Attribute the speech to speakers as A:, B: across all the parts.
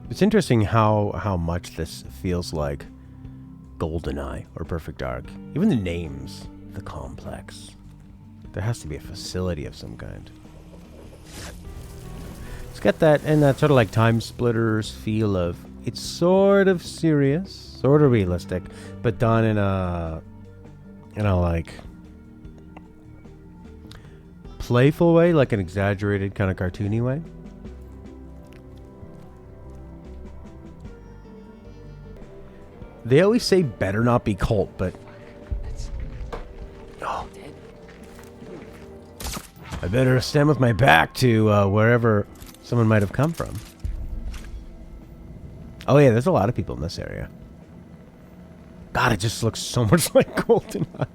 A: It's interesting how much this feels like GoldenEye or Perfect Dark. Even the names, the complex. There has to be a facility of some kind. It's got that and that sort of like Time Splitters feel of it's sort of serious, sort of realistic, but done in a like playful way, like an exaggerated kind of cartoony way. They always say better not be cult, but oh, I better stand with my back to wherever someone might have come from. Oh yeah, there's a lot of people in this area. God, it just looks so much like GoldenEye.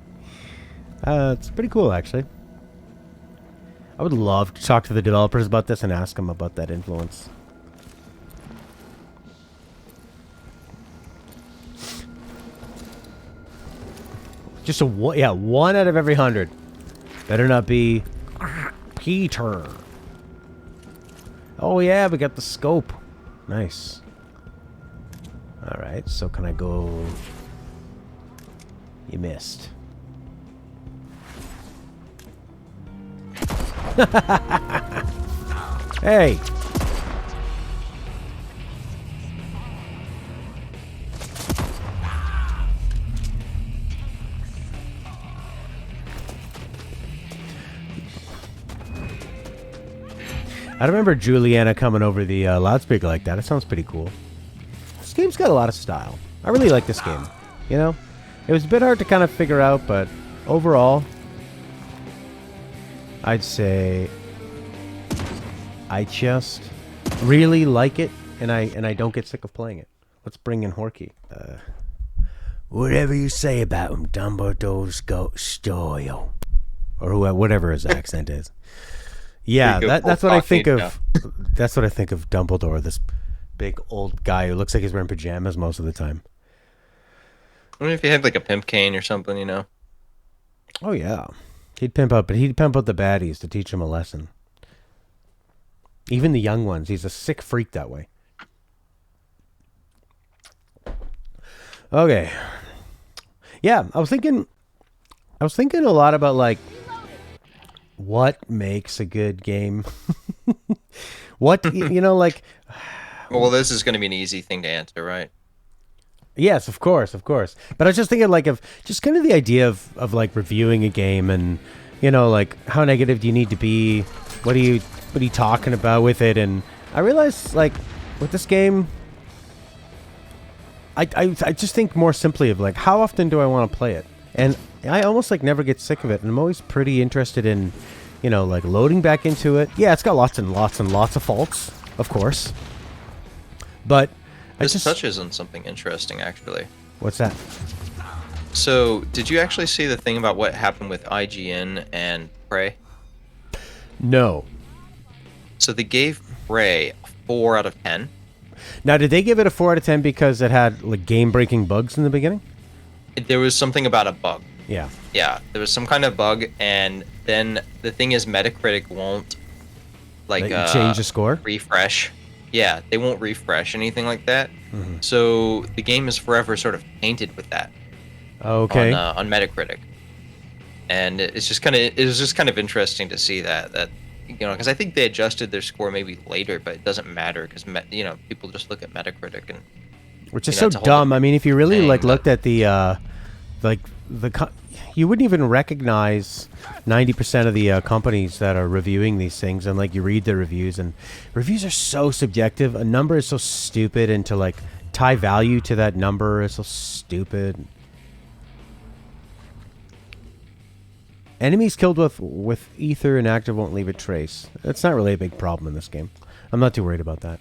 A: It's pretty cool, actually. I would love to talk to the developers about this and ask them about that influence. Just a one, yeah, 1 out of every 100. Better not be Peter. Oh yeah, we got the scope. Nice. All right, so can I go? You missed. Hey. I remember Juliana coming over the loudspeaker like that. It sounds pretty cool. This game's got a lot of style. I really like this game. You know? It was a bit hard to kind of figure out, but overall, I'd say I just really like it, and I don't get sick of playing it. Let's bring in Horky. Whatever you say about him, Dumbledore's got style. Or whatever his accent is. Yeah, that's what I think of. That's what I think of Dumbledore, this big old guy who looks like he's wearing pajamas most of the time.
B: I mean, if he had like a pimp cane or something, you know.
A: Oh yeah, he'd pimp out the baddies to teach them a lesson. Even the young ones. He's a sick freak that way. Okay. Yeah, I was thinking a lot about like what makes a good game. What like.
B: Well, this is going to be an easy thing to answer, right?
A: Yes, of course. But I was just thinking like of just kind of the idea of like reviewing a game and, like how negative do you need to be? What are you talking about with it? And I realized like with this game, I just think more simply of like how often do I want to play it? And I almost like never get sick of it. And I'm always pretty interested in, like loading back into it. Yeah, it's got lots and lots and lots of faults, of course. But
B: this touches on something interesting, actually.
A: What's that?
B: So, did you actually see the thing about what happened with IGN and Prey?
A: No.
B: So they gave Prey a 4 out of 10.
A: Now, did they give it a 4 out of 10 because it had like game-breaking bugs in the beginning?
B: There was something about a bug.
A: Yeah.
B: Yeah, there was some kind of bug, and then the thing is, Metacritic won't like
A: change the score,
B: refresh. Yeah, they won't refresh anything like that.
A: Mm-hmm.
B: So the game is forever sort of tainted with that.
A: Okay.
B: On Metacritic, and it was just kind of interesting to see that because I think they adjusted their score maybe later, but it doesn't matter because people just look at Metacritic and
A: which is so dumb. I mean, if you really looked at the you wouldn't even recognize 90% of the companies that are reviewing these things, and like you read the reviews, and reviews are so subjective. A number is so stupid, and to like tie value to that number is so stupid. Enemies killed with ether and active won't leave a trace. That's not really a big problem in this game. I'm not too worried about that.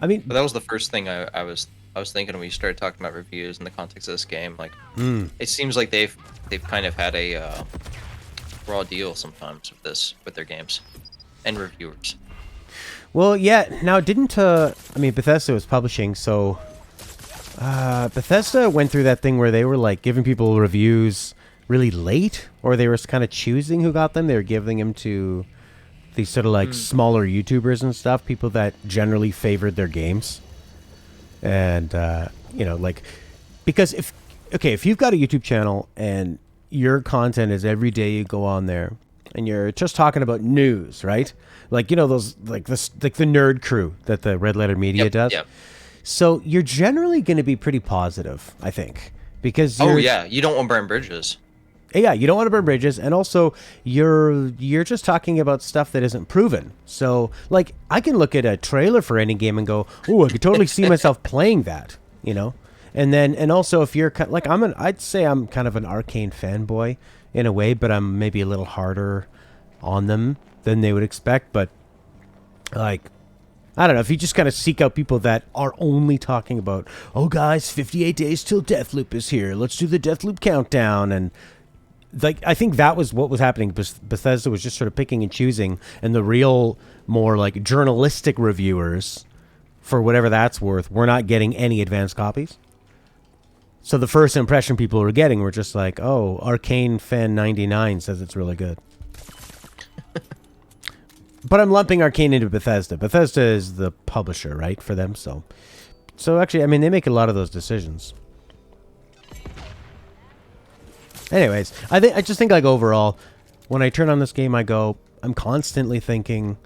A: I mean,
B: but that was the first thing I was thinking when we started talking about reviews in the context of this game. Like, it seems like they've kind of had a raw deal sometimes with their games and reviewers.
A: Well, yeah. Now, Bethesda was publishing, so Bethesda went through that thing where they were like giving people reviews really late, or they were kind of choosing who got them. They were giving them to these sort of like smaller YouTubers and stuff, people that generally favored their games. And like, because if you've got a YouTube channel and your content is every day you go on there and you're just talking about news, right? Like, those like the nerd crew that the Red Letter Media does.
B: Yep.
A: So you're generally going to be pretty positive, I think, because
B: you don't want to burn bridges.
A: Yeah, you don't want to burn bridges, and also you're just talking about stuff that isn't proven. So, like, I can look at a trailer for any game and go, "Oh, I could totally see myself playing that," And also if you're like, I'd say I'm kind of an Arcane fanboy in a way, but I'm maybe a little harder on them than they would expect. But like, I don't know, if you just kind of seek out people that are only talking about, oh guys, 58 days till Deathloop is here. Let's do the Deathloop countdown. And like, I think that was what was happening. Bethesda was just sort of picking and choosing, and the real, more like journalistic reviewers, for whatever that's worth, were not getting any advanced copies. So the first impression people were getting were just like, oh, Arcane Fan 99 says it's really good. But I'm lumping Arcane into Bethesda. Bethesda is the publisher, right, for them. So actually, I mean, they make a lot of those decisions. Anyways, I just think, like, overall, when I turn on this game, I'm constantly thinking,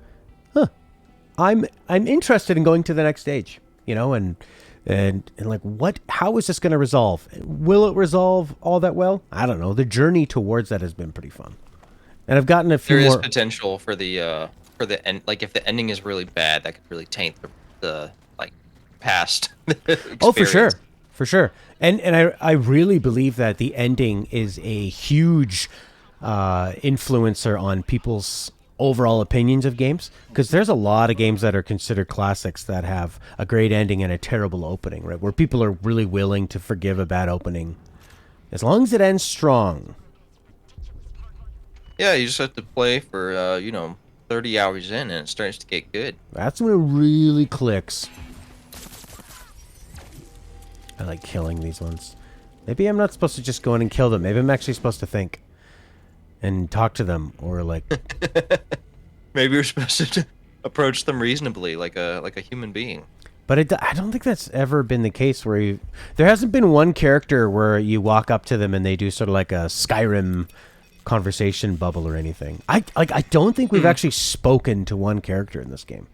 A: I'm interested in going to the next stage, and like, how is this going to resolve? Will it resolve all that well? I don't know. The journey towards that has been pretty fun. And I've gotten a few more...
B: There is potential for the end. Like, if the ending is really bad, that could really taint the like past experience.
A: Oh, for sure. And I really believe that the ending is a huge influencer on people's overall opinions of games, because there's a lot of games that are considered classics that have a great ending and a terrible opening, right? Where people are really willing to forgive a bad opening as long as it ends strong.
B: Yeah, you just have to play for 30 hours in, and it starts to get good.
A: That's when it really clicks. I like killing these ones. Maybe I'm not supposed to just go in and kill them. Maybe I'm actually supposed to think and talk to them, or like...
B: Maybe you're supposed to approach them reasonably, like a human being.
A: But I don't think that's ever been the case where there hasn't been one character where you walk up to them and they do sort of like a Skyrim conversation bubble or anything. I don't think we've actually spoken to one character in this game.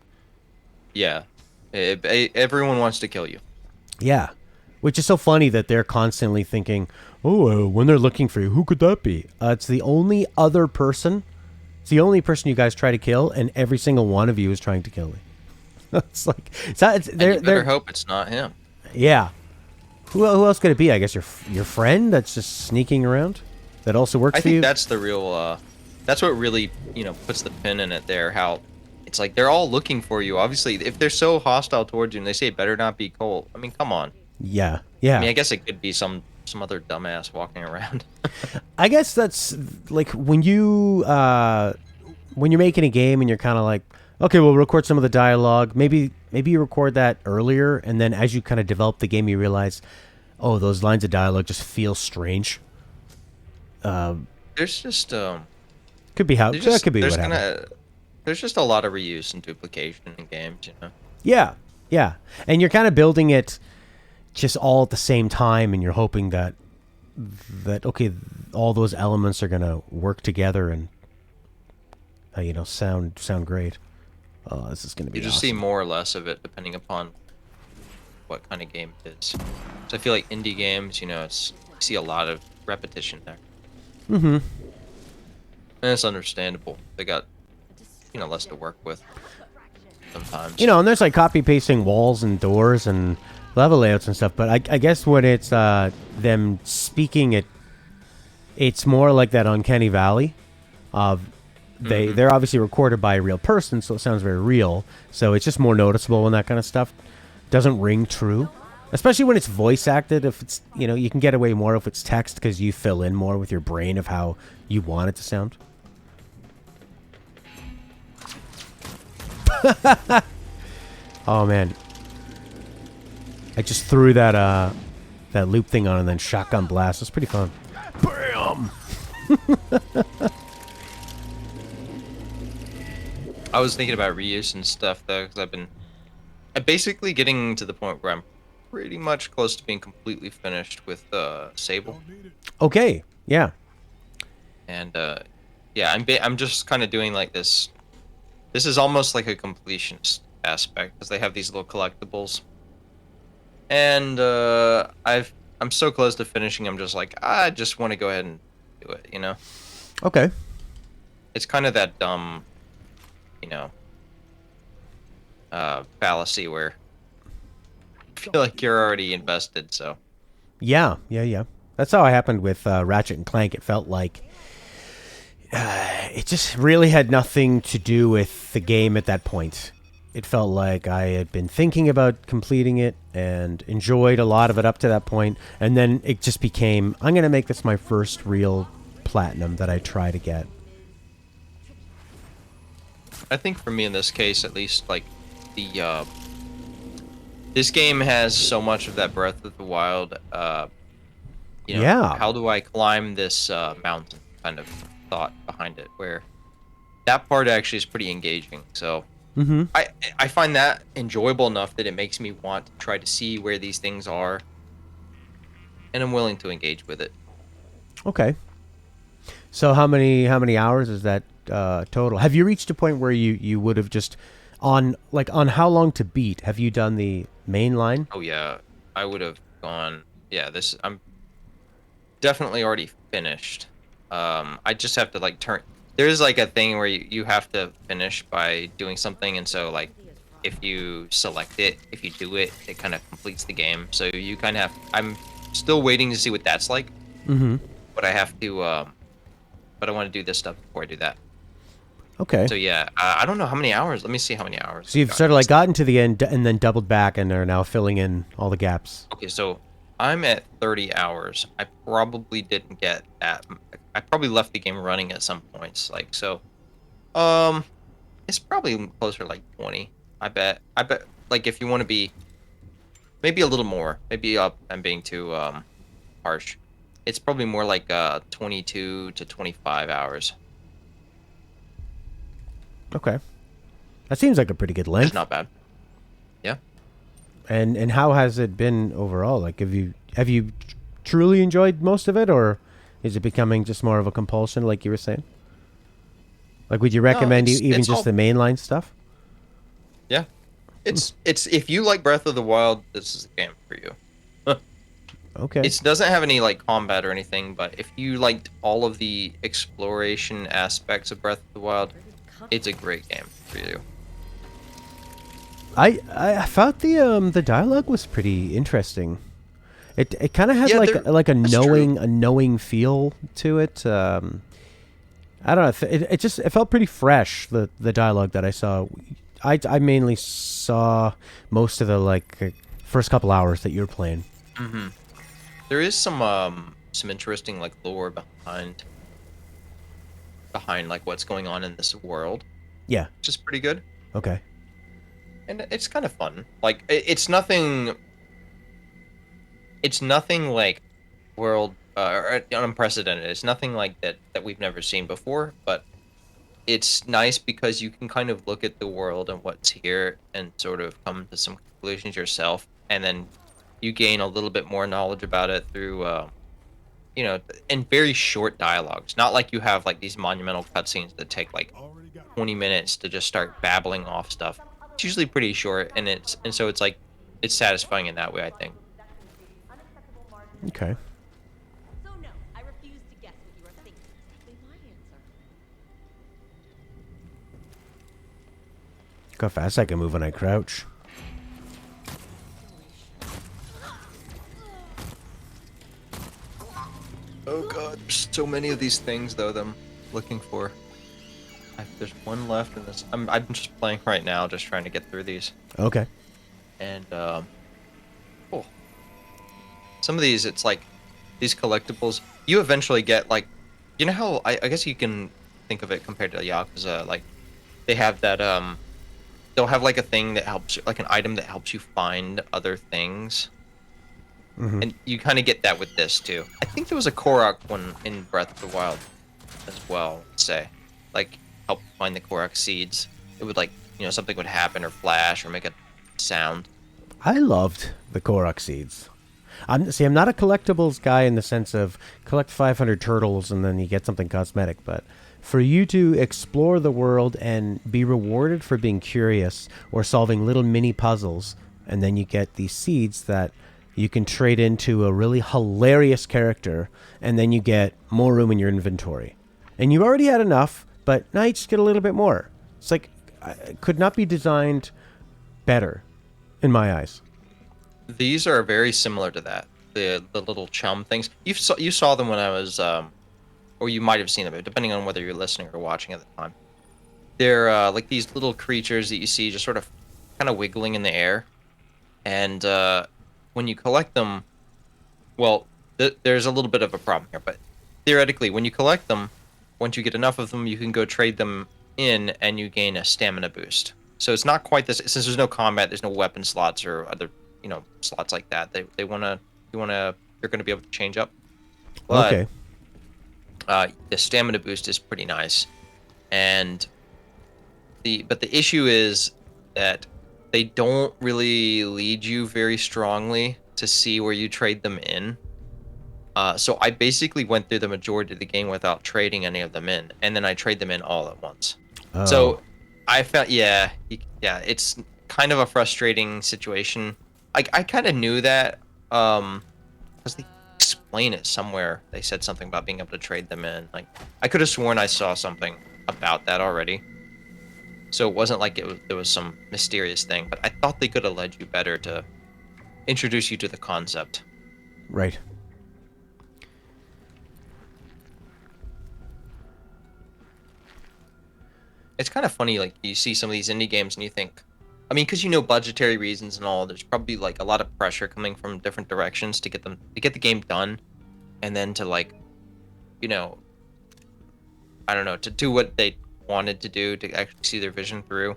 B: Yeah. Everyone wants to kill you.
A: Yeah. Which is so funny that they're constantly thinking, when they're looking for you, who could that be? It's the only other person. It's the only person you guys try to kill, and every single one of you is trying to kill me. It's like...
B: you better hope it's not him.
A: Yeah. Who else could it be? I guess your friend that's just sneaking around? That also works for you?
B: I think that's the real... that's what really, puts the pin in it there, how... It's like they're all looking for you. Obviously, if they're so hostile towards you and they say it better not be Cole, I mean, come on.
A: Yeah.
B: I mean, I guess it could be some other dumbass walking around.
A: I guess that's like when you're making a game and you're kind of like, okay, we'll record some of the dialogue. Maybe you record that earlier, and then as you kind of develop the game, you realize, oh, those lines of dialogue just feel strange.
B: There's just
A: could be what happened.
B: There's just a lot of reuse and duplication in games,
A: Yeah, and you're kind of building it just all at the same time, and you're hoping that okay, all those elements are gonna work together and sound great. Oh, this is gonna be.
B: You just
A: awesome.
B: see more or less of it depending upon what kind of game it is. So I feel like indie games, you see a lot of repetition there.
A: Mm-hmm.
B: And it's understandable. They got less to work with sometimes.
A: And there's like copy pasting walls and doors and level layouts and stuff, but I guess when it's them speaking it, it's more like that uncanny valley of they're obviously recorded by a real person, so it sounds very real, so it's just more noticeable when that kind of stuff doesn't ring true, especially when it's voice acted. If it's you can get away more if it's text, because you fill in more with your brain of how you want it to sound. Oh man, I just threw that loop thing on and then shotgun blast. It's pretty fun. Bam!
B: I was thinking about reuse and stuff though, because I'm basically getting to the point where I'm pretty much close to being completely finished with Sable,
A: Okay. Yeah.
B: and yeah, I'm just kind of doing like this. This is almost like a completionist aspect because they have these little collectibles, and I'm so close to finishing. I'm just like I just want to go ahead and do it. You know,
A: Okay.
B: it's kind of that dumb, you know, fallacy where I feel like you're already invested. So
A: Yeah. Yeah. Yeah. That's how it happened with Ratchet and Clank. It felt like it just really had nothing to do with the game at that point. It felt like I had been thinking about completing it and enjoyed a lot of it up to that point, and then it just became, I'm going to make this my first real platinum that I try to get.
B: I think for me in this case, at least, like the this game has so much of that Breath of the Wild. You know,
A: Yeah.
B: how do I climb this mountain? Kind of thought behind it, where that part actually is pretty engaging. So
A: Mm-hmm.
B: I find that enjoyable enough that it makes me want to try to see where these things are, and I'm willing to engage with it.
A: Okay. So how many hours is that total? Have you reached a point where you would have just on how long to beat? Have you done the main line?
B: Oh yeah, I would have gone. Yeah, this I'm definitely already finished. I just have to like turn. There's like a thing where you have to finish by doing something, and so like if you select it, if you do it, it kind of completes the game. So you kind of have. I'm still waiting to see what that's like,
A: Mm-hmm.
B: but I have to. But I want to do this stuff before I do that.
A: Okay.
B: So yeah, I don't know how many hours. Let me see how many hours.
A: So you've
B: I've
A: sort of
B: got.
A: like gotten to the end and then doubled back and are now filling in all the gaps.
B: Okay, so I'm at 30 hours. I probably didn't get that. I probably left the game running at some points. Like so, um, it's probably closer to like 20. I bet. I bet. Like if you want to be maybe a little more. Maybe I'm being too harsh. It's probably more like 22 to 25 hours.
A: Okay. That seems like a pretty good
B: It's
A: length.
B: not bad. Yeah.
A: And how has it been overall? Like have you truly enjoyed most of it, or is it becoming just more of a compulsion like you were saying? Like would you
B: No,
A: recommend even
B: it's
A: just
B: all
A: the mainline stuff?
B: yeah. It's if you like Breath of the Wild, this is the game for you.
A: Okay.
B: It doesn't have any like combat or anything, but if you liked all of the exploration aspects of Breath of the Wild, it's a great game for you.
A: I thought the dialogue was pretty interesting. It kind of had
B: Yeah,
A: like a
B: that's true.
A: knowing feel to it. I don't know. It felt pretty fresh. The dialogue that I saw, I mainly saw most of the first couple hours that you were playing.
B: hmm There is some interesting like lore behind like what's going on in this world,
A: Yeah.
B: which is pretty good,
A: Okay.
B: and it's kind of fun. Like it's nothing. It's nothing like world or unprecedented. It's nothing like that we've never seen before, but it's nice because you can kind of look at the world and what's here and sort of come to some conclusions yourself, and then you gain a little bit more knowledge about it through you know, in very short dialogues. Not like you have like these monumental cutscenes that take like 20 minutes to just start babbling off stuff. It's usually pretty short, and so it's like it's satisfying in that way, I think.
A: Okay.
C: So no, I refuse to guess what you are thinking. Exactly my answer.
A: Look how fast I can move when I crouch.
B: Oh god, there's so many of these things though that I'm looking for. There's one left in this. I'm just playing right now, just trying to get through these.
A: Okay.
B: And oh, some of these it's like these collectibles. You eventually get like, you know how I guess you can think of it compared to Yakuza. Like they have that they'll have like a thing that helps you, like an item that helps you find other things.
A: Mm-hmm.
B: And you kind of get that with this too. I think there was a Korok one in Breath of the Wild as well. Say, like help find the Korok seeds. It would like something would happen or flash or make a sound.
A: I loved the Korok seeds. I'm not a collectibles guy in the sense of collect 500 turtles and then you get something cosmetic, but for you to explore the world and be rewarded for being curious or solving little mini puzzles, and then you get these seeds that you can trade into a really hilarious character, and then you get more room in your inventory. And you already had enough, but now you just get a little bit more. It's like, it could not be designed better, in my eyes.
B: These are very similar to that. The little chum things. You saw them when I was, or you might have seen them, depending on whether you're listening or watching at the time. They're like these little creatures that you see just sort of kind of wiggling in the air. And when you collect them, well, there's a little bit of a problem here, but theoretically, when you collect them, once you get enough of them, you can go trade them in and you gain a stamina boost. So it's not quite this, since there's no combat, there's no weapon slots or other, slots like that. They're going to be able to change up. But,
A: Okay.
B: The stamina boost is pretty nice. And but the issue is that they don't really lead you very strongly to see where you trade them in. So I basically went through the majority of the game without trading any of them in, and then I trade them in all at once.
A: Oh.
B: So I felt, it's kind of a frustrating situation. I kind of knew that, because they explain it somewhere. They said something about being able to trade them in. Like, I could have sworn I saw something about that already. So it wasn't like there was some mysterious thing, but I thought they could have led you better to introduce you to the concept.
A: Right.
B: It's kind of funny, like, you see some of these indie games and you think, because budgetary reasons and all, there's probably like a lot of pressure coming from different directions to get the game done, and then to, like, I don't know, to do what they wanted to do, to actually see their vision through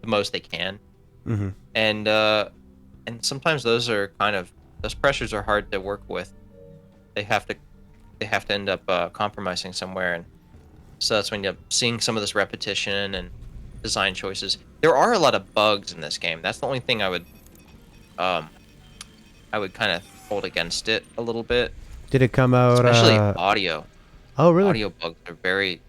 B: the most they can.
A: Mm-hmm.
B: And sometimes those pressures are hard to work with. They have to end up compromising somewhere, and so that's when you're seeing some of this repetition and design choices. There are a lot of bugs in this game. That's the only thing I would kind of hold against it a little bit.
A: Did it come out?
B: Especially audio.
A: Oh, really?
B: Audio bugs are very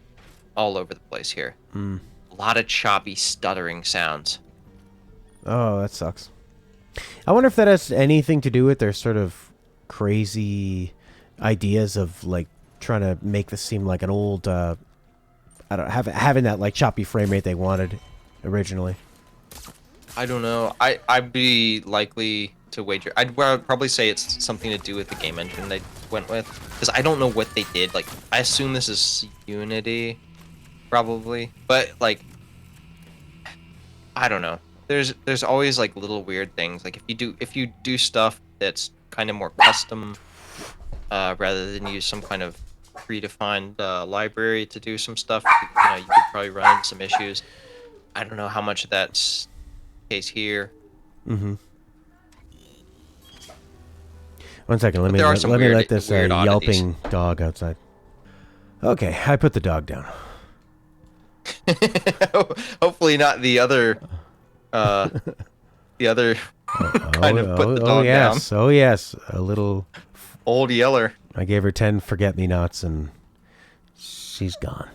B: all over the place here.
A: Mm.
B: A lot of choppy, stuttering sounds.
A: Oh, that sucks. I wonder if that has anything to do with their sort of crazy ideas of, like, trying to make this seem like an old, having that, like, choppy frame rate they wanted originally.
B: I don't know. I'd be likely to wager. I'd probably say it's something to do with the game engine they went with, because I don't know what they did. Like, I assume this is Unity, probably, but, like, I don't know. There's always, like, little weird things. Like, if you do stuff that's kind of more custom, rather than use some kind of predefined library to do some stuff, you could probably run into some issues. I don't know how much of that's the case here.
A: Mm-hmm. 1 second, let me
B: weird,
A: let this
B: weird
A: yelping dog outside. Okay, I put the dog down.
B: Hopefully not the other kind of put the dog down.
A: Oh yes, a little
B: Old Yeller.
A: I gave her 10 forget-me-nots and she's gone.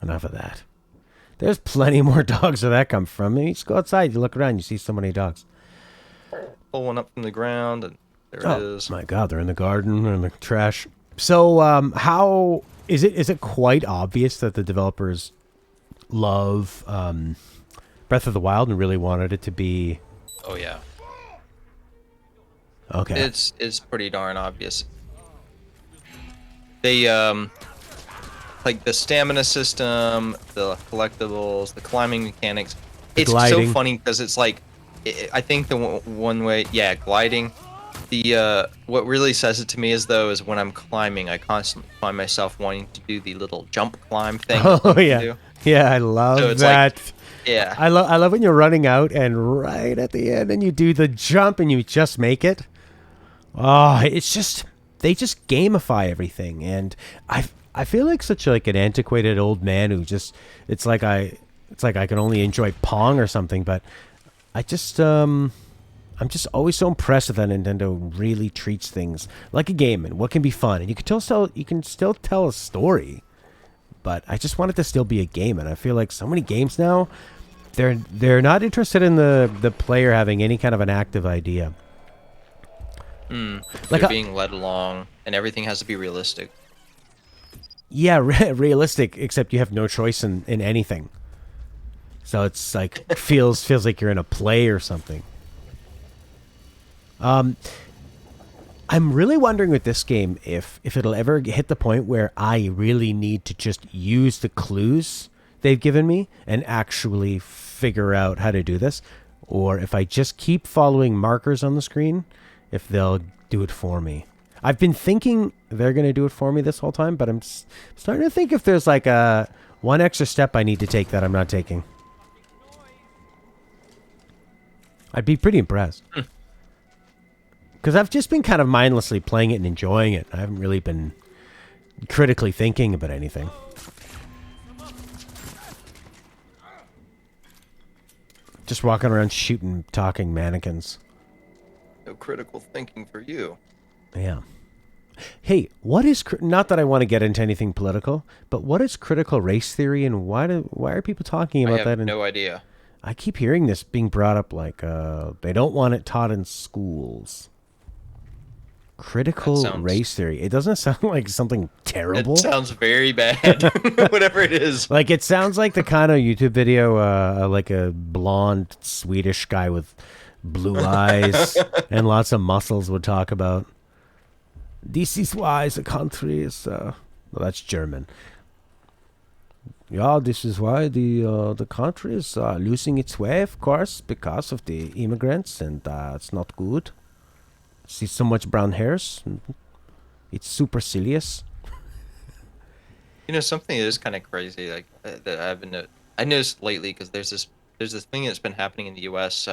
A: Enough of that. There's plenty more dogs where that come from. You just go outside, you look around, you see so many dogs.
B: Pull one up from the ground, and there it is.
A: My God, they're in the garden, they're in the trash. So, how is it quite obvious that the developers love Breath of the Wild and really wanted it to be?
B: Oh yeah.
A: Okay.
B: It's pretty darn obvious. They like the stamina system, the collectibles, the climbing mechanics. It's
A: gliding.
B: so funny because it's like, I think the one way, gliding. The what really says it to me is when I'm climbing, I constantly find myself wanting to do the little jump climb thing.
A: Oh yeah, yeah, I love that.
B: Like, yeah,
A: I love when you're running out and right at the end and you do the jump and you just make it. Oh, it's just they just gamify everything, and I feel like such like an antiquated old man who just it's like I can only enjoy Pong or something, but I just I'm just always so impressed with that Nintendo really treats things like a game and what can be fun. And you can still tell a story, but I just want it to still be a game. And I feel like so many games now, they're not interested in the player having any kind of an active idea.
B: Like they're being led along, and everything has to be realistic.
A: Yeah, realistic, except you have no choice in anything. So it's like feels like you're in a play or something. I'm really wondering with this game if it'll ever hit the point where I really need to just use the clues they've given me and actually figure out how to do this, or if I just keep following markers on the screen, if they'll do it for me. I've been thinking they're going to do it for me this whole time, but I'm starting to think if there's like one extra step I need to take that I'm not taking. I'd be pretty impressed. Because I've just been kind of mindlessly playing it and enjoying it. I haven't really been critically thinking about anything. Just walking around shooting talking mannequins.
B: No critical thinking for you.
A: Yeah. Hey, what is... Not that I want to get into anything political, but what is critical race theory and why are people talking about that?
B: I have no idea.
A: I keep hearing this being brought up like they don't want it taught in schools. Critical race theory. It doesn't sound like something terrible.
B: It sounds very bad. Whatever it is.
A: Like it sounds like the kind of YouTube video like a blonde Swedish guy with blue eyes and lots of muscles would talk about. This is why the country is well, that's German. Yeah, this is why the country is losing its way, of course, because of the immigrants, and it's not good. See so much brown hairs. It's supercilious.
B: You know, something that is kind of crazy, like that I noticed lately, because there's this thing that's been happening in the U.S.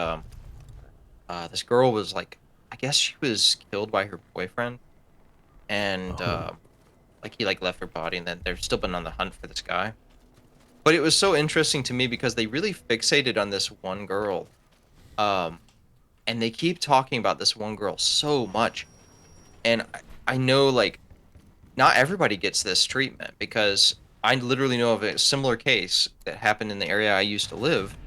B: This girl was like, I guess she was killed by her boyfriend, and like he like left her body, and then they've still been on the hunt for this guy. But it was so interesting to me because they really fixated on this one girl. And they keep talking about this one girl so much. And I know, like, not everybody gets this treatment, because I literally know of a similar case that happened in the area I used to live,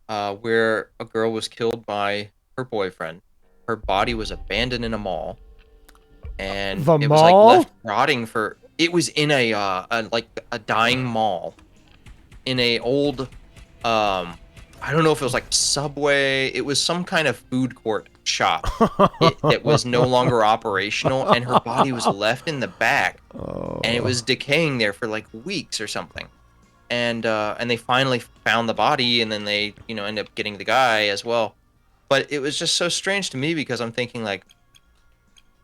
B: where a girl was killed by her boyfriend. Her body was abandoned in a mall. And it was, like, left rotting for... It was in a dying mall. In a old... I don't know if it was like Subway. It was some kind of food court shop that was no longer operational, and her body was left in the back, and it was decaying there for like weeks or something. And they finally found the body, and then they end up getting the guy as well. But it was just so strange to me, because I'm thinking like,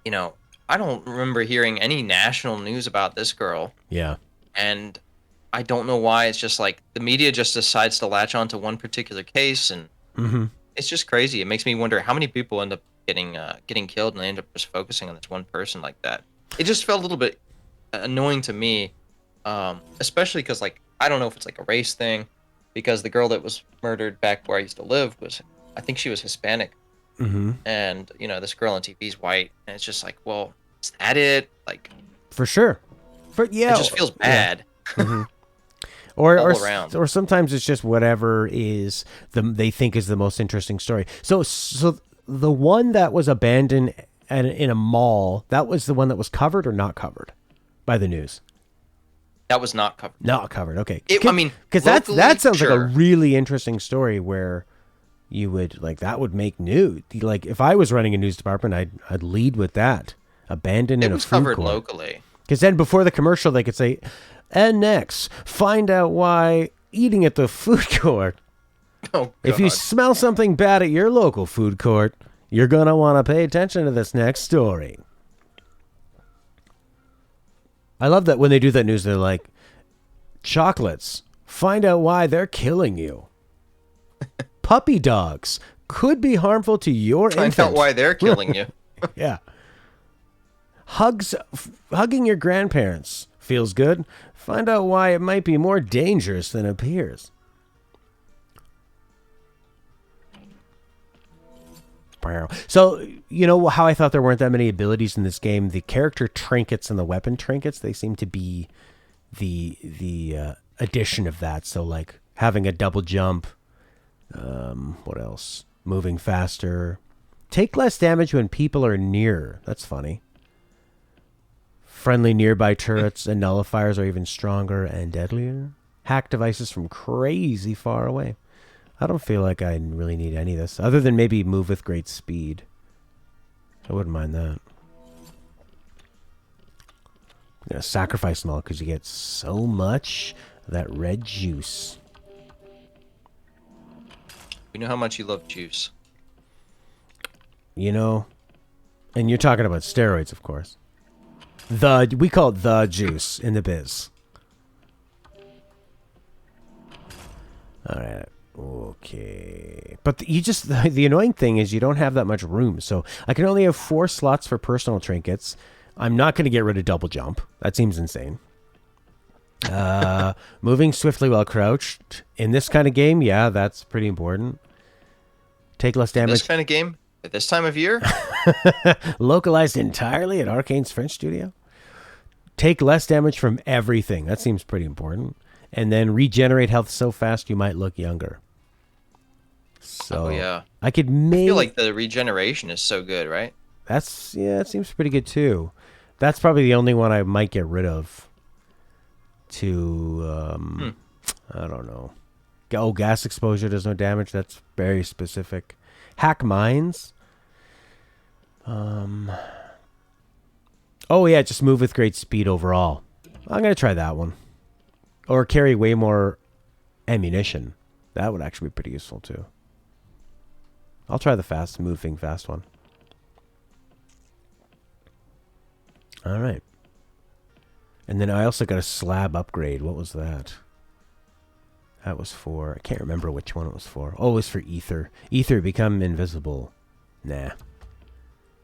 B: I don't remember hearing any national news about this girl.
A: Yeah.
B: And I don't know why. It's just like the media just decides to latch on to one particular case, and it's just crazy. It makes me wonder how many people end up getting killed, and they end up just focusing on this one person like that. It just felt a little bit annoying to me, especially because, like, I don't know if it's like a race thing, because the girl that was murdered back where I used to live I think she was Hispanic, and this girl on TV is white, and it's just like, well, is that it? Like,
A: for sure, it
B: just feels bad.
A: Yeah. Or sometimes it's just whatever is they think is the most interesting story. So the one that was abandoned in a mall, that was the one that was covered or not covered by the news?
B: That was not covered.
A: Not covered. Okay.
B: Because
A: that sounds like a really interesting story where you would that would make news. Like if I was running a news department, I'd lead with that. Abandoned in a food court. It was covered
B: locally.
A: Because then before the commercial, they could say, and next, find out why eating at the food court.
B: Oh, God.
A: If you smell something bad at your local food court, you're going to want to pay attention to this next story. I love that when they do that news, they're like, chocolates, find out why they're killing you. Puppy dogs could be harmful to your infant.
B: Find out why they're killing you.
A: Yeah. Hugging your grandparents feels good. Find out why it might be more dangerous than it appears. So, you know how I thought there weren't that many abilities in this game? The character trinkets and the weapon trinkets, they seem to be the addition of that. So, like, having a double jump. What else? Moving faster. Take less damage when people are near. That's funny. Friendly nearby turrets and nullifiers are even stronger and deadlier. Hack devices from crazy far away. I don't feel like I really need any of this, other than maybe move with great speed. I wouldn't mind that. I'm going to sacrifice them all because you get so much of that red juice.
B: We know how much you love juice.
A: You know, and you're talking about steroids, of course. We call it the juice in the biz. All right. Okay. But the annoying thing is you don't have that much room. So I can only have 4 slots for personal trinkets. I'm not going to get rid of double jump. That seems insane. Moving swiftly while crouched. In this kind of game, yeah, that's pretty important. Take less damage.
B: This kind of game? At this time of year?
A: Localized entirely at Arcane's French studio. Take less damage from everything. That seems pretty important. And then regenerate health so fast you might look younger. So
B: yeah.
A: I could
B: I
A: maybe...
B: feel like the regeneration is so good, right?
A: It seems pretty good too. That's probably the only one I might get rid of. I don't know. Oh, gas exposure does no damage. That's very specific. Hack mines. Oh yeah, just move with great speed overall. I'm gonna try that one. Or carry way more ammunition. That would actually be pretty useful too. I'll try the moving fast one. All right. And then I also got a slab upgrade. What was that? That was for... I can't remember which one it was for. Oh, it was for ether. Ether, become invisible. Nah.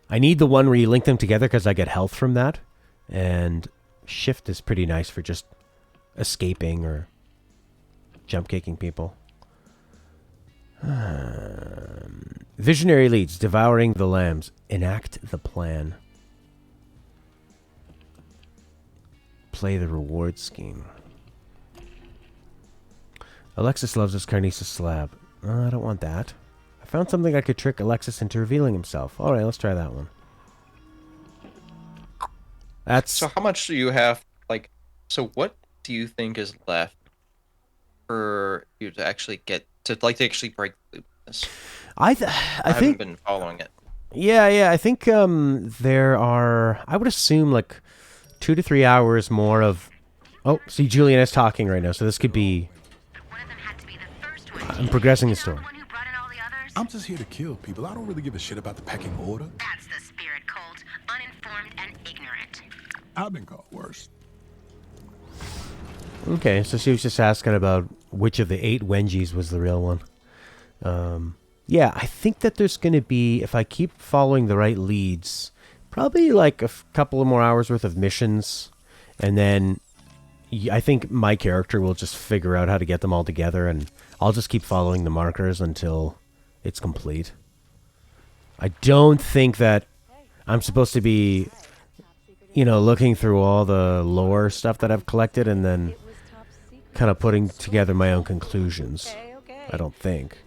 A: I need the one where you link them together because I get health from that. And shift is pretty nice for just escaping or jump kicking people. Visionary leads. Devouring the lambs. Enact the plan. Play the reward scheme. Alexis loves his carnices slab. I don't want that. I found something I could trick Alexis into revealing himself. Alright, let's try that one.
B: So how much do you have, like... So what do you think is left for you to actually get... To actually break the loop of this?
A: I
B: haven't been following it.
A: Yeah, I think there are... I would assume like 2 to 3 hours more of... Oh, see, Julian is talking right now, so this could be... I'm progressing the story.
D: I'm just here to kill people. I don't really give a shit about the pecking order.
E: That's the spirit, Colt. Uninformed and ignorant.
D: I've been called worse.
A: Okay, so she was just asking about which of the 8 Wenjis was the real one. Yeah, I think that there's going to be, if I keep following the right leads, probably like a couple of more hours worth of missions. And then I think my character will just figure out how to get them all together, and I'll just keep following the markers until it's complete. I don't think that I'm supposed to be, looking through all the lore stuff that I've collected and then kind of putting together my own conclusions. I don't think.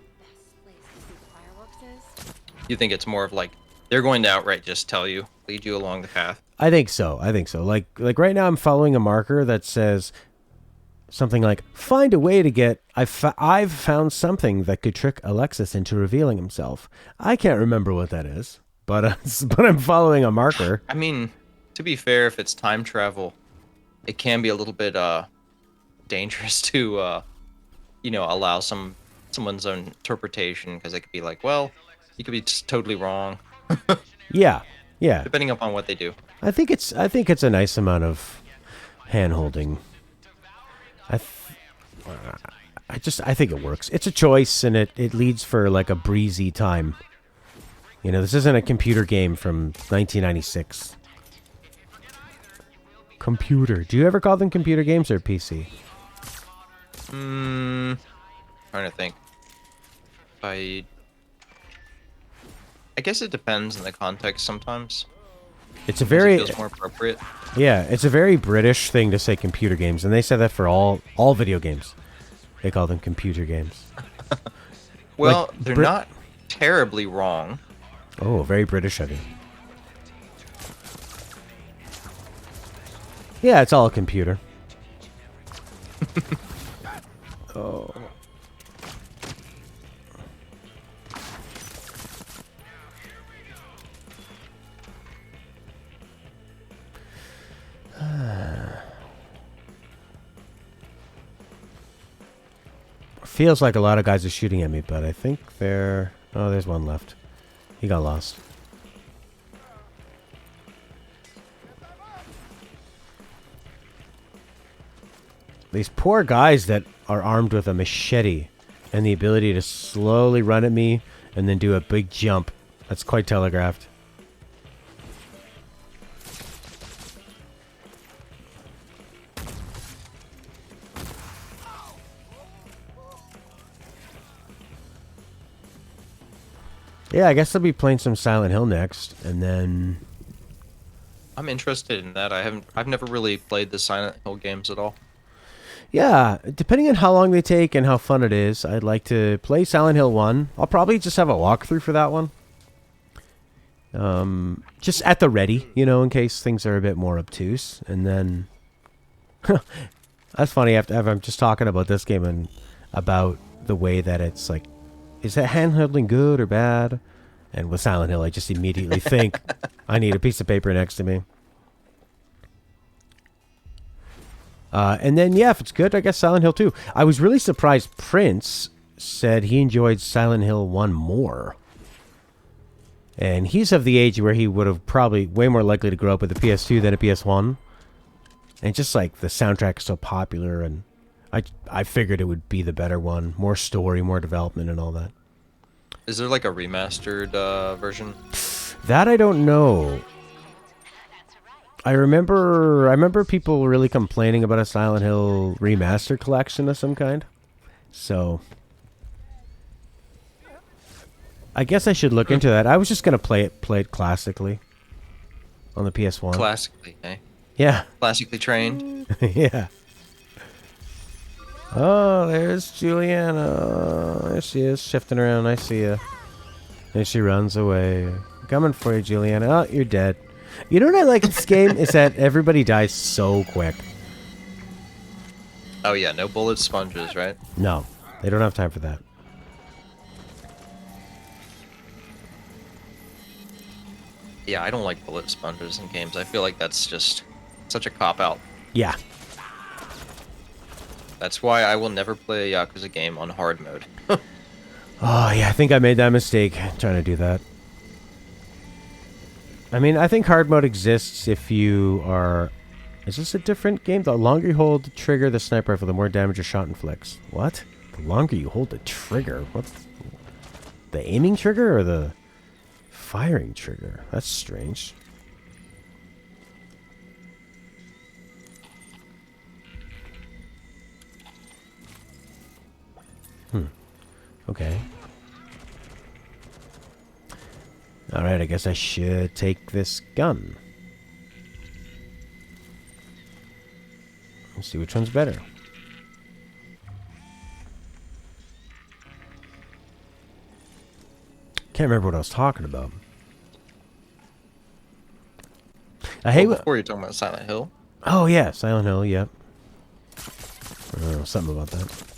B: You think it's more of like, they're going to outright just tell you, lead you along the path?
A: I think so. Like right now I'm following a marker that says something like, find a way to get... I've found something that could trick Alexis into revealing himself. I can't remember what that is, but I'm following a marker.
B: I mean, to be fair, if it's time travel, it can be a little bit dangerous to, allow someone's own interpretation, because it could be like, well, you could be just totally wrong.
A: Yeah.
B: Depending upon what they do.
A: I think it's a nice amount of hand-holding. I think it works. It's a choice, and it leads for like a breezy time. This isn't a computer game from 1996. Computer. Do you ever call them computer games or PC?
B: Trying to think. I guess it depends on the context sometimes.
A: It's a
B: It
A: very
B: feels more appropriate.
A: yeah, it's a very British thing to say computer games, and they say that for all video games. They call them computer games.
B: Well,
A: Like,
B: they're not terribly wrong.
A: Oh, very British of you. Yeah, it's all a computer. Oh. Feels like a lot of guys are shooting at me, but I think they're... Oh, there's one left. He got lost. These poor guys that are armed with a machete and the ability to slowly run at me and then do a big jump. That's quite telegraphed. Yeah, I guess I'll be playing some Silent Hill next, and then...
B: I'm interested in that. I've never really played the Silent Hill games at all.
A: Yeah, depending on how long they take and how fun it is, I'd like to play Silent Hill 1. I'll probably just have a walkthrough for that one. Just at the ready, you know, in case things are a bit more obtuse. And then... That's funny, after I'm just talking about this game and about the way that it's like, is that handholding good or bad? And with Silent Hill, I just immediately think I need a piece of paper next to me. And then, yeah, if it's good, I guess Silent Hill 2. I was really surprised Prince said he enjoyed Silent Hill 1 more. And he's of the age where he would have probably way more likely to grow up with a PS2 than a PS1. And just like the soundtrack is so popular, and I figured it would be the better one. More story, more development, and all that.
B: Is there like a remastered version?
A: That I don't know. I remember people really complaining about a Silent Hill remaster collection of some kind. So I guess I should look into that. I was just gonna play it classically on the PS1.
B: Classically, eh?
A: Yeah.
B: Classically trained.
A: Yeah. Oh, there's Juliana. There she is, shifting around. I see you. And she runs away. Coming for you, Juliana. Oh, you're dead. You know what I like in this game is that everybody dies so quick.
B: Oh yeah, no bullet sponges, right?
A: No, they don't have time for that.
B: Yeah, I don't like bullet sponges in games. I feel like that's just such a cop-out.
A: Yeah.
B: That's why I will never play a Yakuza game on hard mode.
A: Oh, yeah, I think I made that mistake trying to do that. I mean, I think hard mode exists if you are... Is this a different game? The longer you hold the trigger, the sniper rifle, the more damage a shot inflicts. What? The longer you hold the trigger? What? The aiming trigger or the firing trigger? That's strange. Okay. Alright, I guess I should take this gun. Let's see which one's better. Can't remember what I was talking about. I hate
B: Before you're talking about Silent Hill.
A: Oh yeah, Silent Hill, yep. Something about that.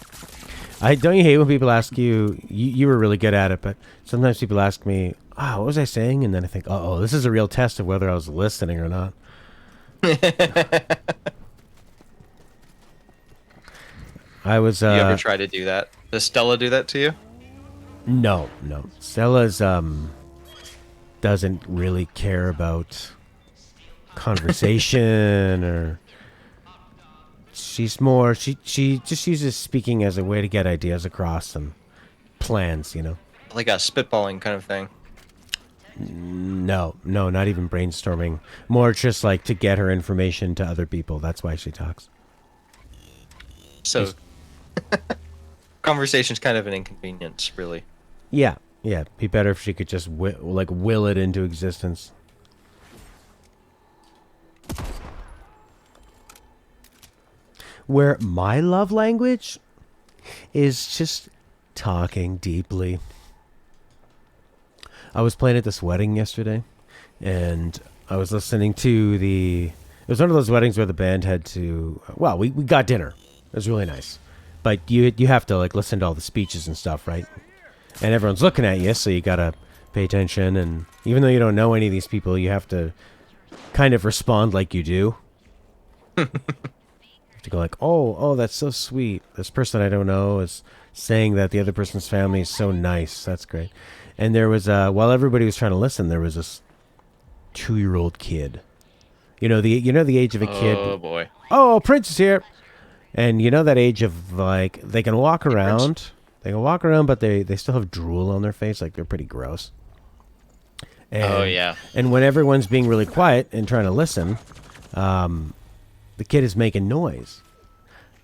A: Don't you hate when people ask you, you were really good at it, but sometimes people ask me, what was I saying? And then I think, oh, this is a real test of whether I was listening or not. I was,
B: You ever try to do that? Does Stella do that to you?
A: No. Stella's, doesn't really care about conversation or... She's more, she just uses speaking as a way to get ideas across and plans, you know.
B: Like a spitballing kind of thing.
A: No, not even brainstorming. More just like to get her information to other people. That's why she talks.
B: So, conversation's kind of an inconvenience, really.
A: Yeah. Yeah, be better if she could just will it into existence. Where my love language is just talking deeply. I was playing at this wedding yesterday, and I was listening to the... It was one of those weddings where the band had to... Well, we got dinner. It was really nice. But you have to like listen to all the speeches and stuff, right? And everyone's looking at you, so you gotta pay attention. And even though you don't know any of these people, you have to kind of respond like you do. You have to go like, oh, that's so sweet. This person I don't know is saying that the other person's family is so nice. That's great. And there was, while everybody was trying to listen, there was this 2-year-old kid. You know the age of a kid.
B: Oh boy.
A: Oh, Prince is here. And you know that age of like they can walk around. They can walk around, but they still have drool on their face. Like they're pretty gross. And,
B: Oh yeah.
A: And when everyone's being really quiet and trying to listen, the kid is making noise,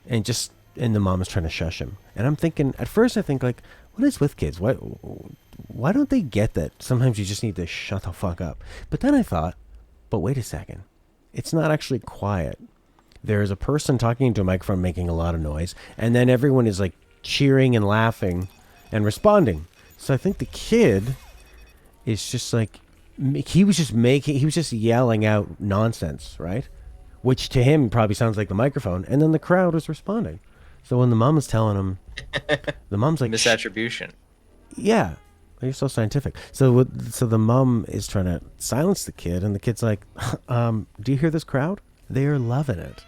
A: and the mom is trying to shush him. And I'm thinking at first, I think like, what is with kids? Why don't they get that sometimes you just need to shut the fuck up? But then I thought, but wait a second, it's not actually quiet. There is a person talking into a microphone making a lot of noise, and then everyone is like cheering and laughing and responding. So I think the kid is just like, he was just yelling out nonsense, right? Which to him probably sounds like the microphone, and then the crowd was responding. So when the mom is telling him, the mom's like,
B: Misattribution.
A: yeah, you're so scientific. So the mom is trying to silence the kid, and the kid's like, do you hear this crowd? They are loving it.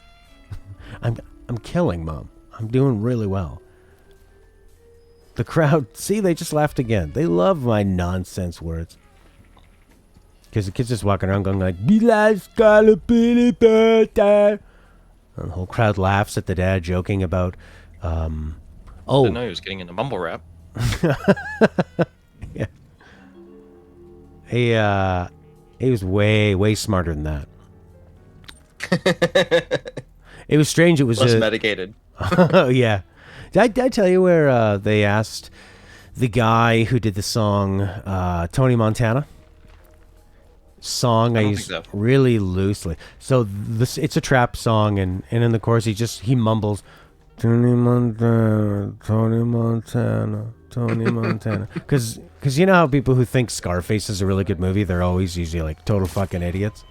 A: I'm killing mom. I'm doing really well. The crowd, see, they just laughed again. They love my nonsense words. Because the kid's just walking around going like, "Be like Scarlet Billy birthday." And the whole crowd laughs at the dad joking about,
B: Didn't know he was getting into mumble rap.
A: yeah. He was way smarter than that. It was strange. It was
B: Less medicated.
A: Oh yeah. Did I tell you where they asked the guy who did the song, Tony Montana? Song I use
B: so.
A: really loosely. So it's a trap song, and in the chorus he mumbles, Tony Montana, Tony Montana, Tony Montana. Because you know how people who think Scarface is a really good movie, they're always usually like total fucking idiots.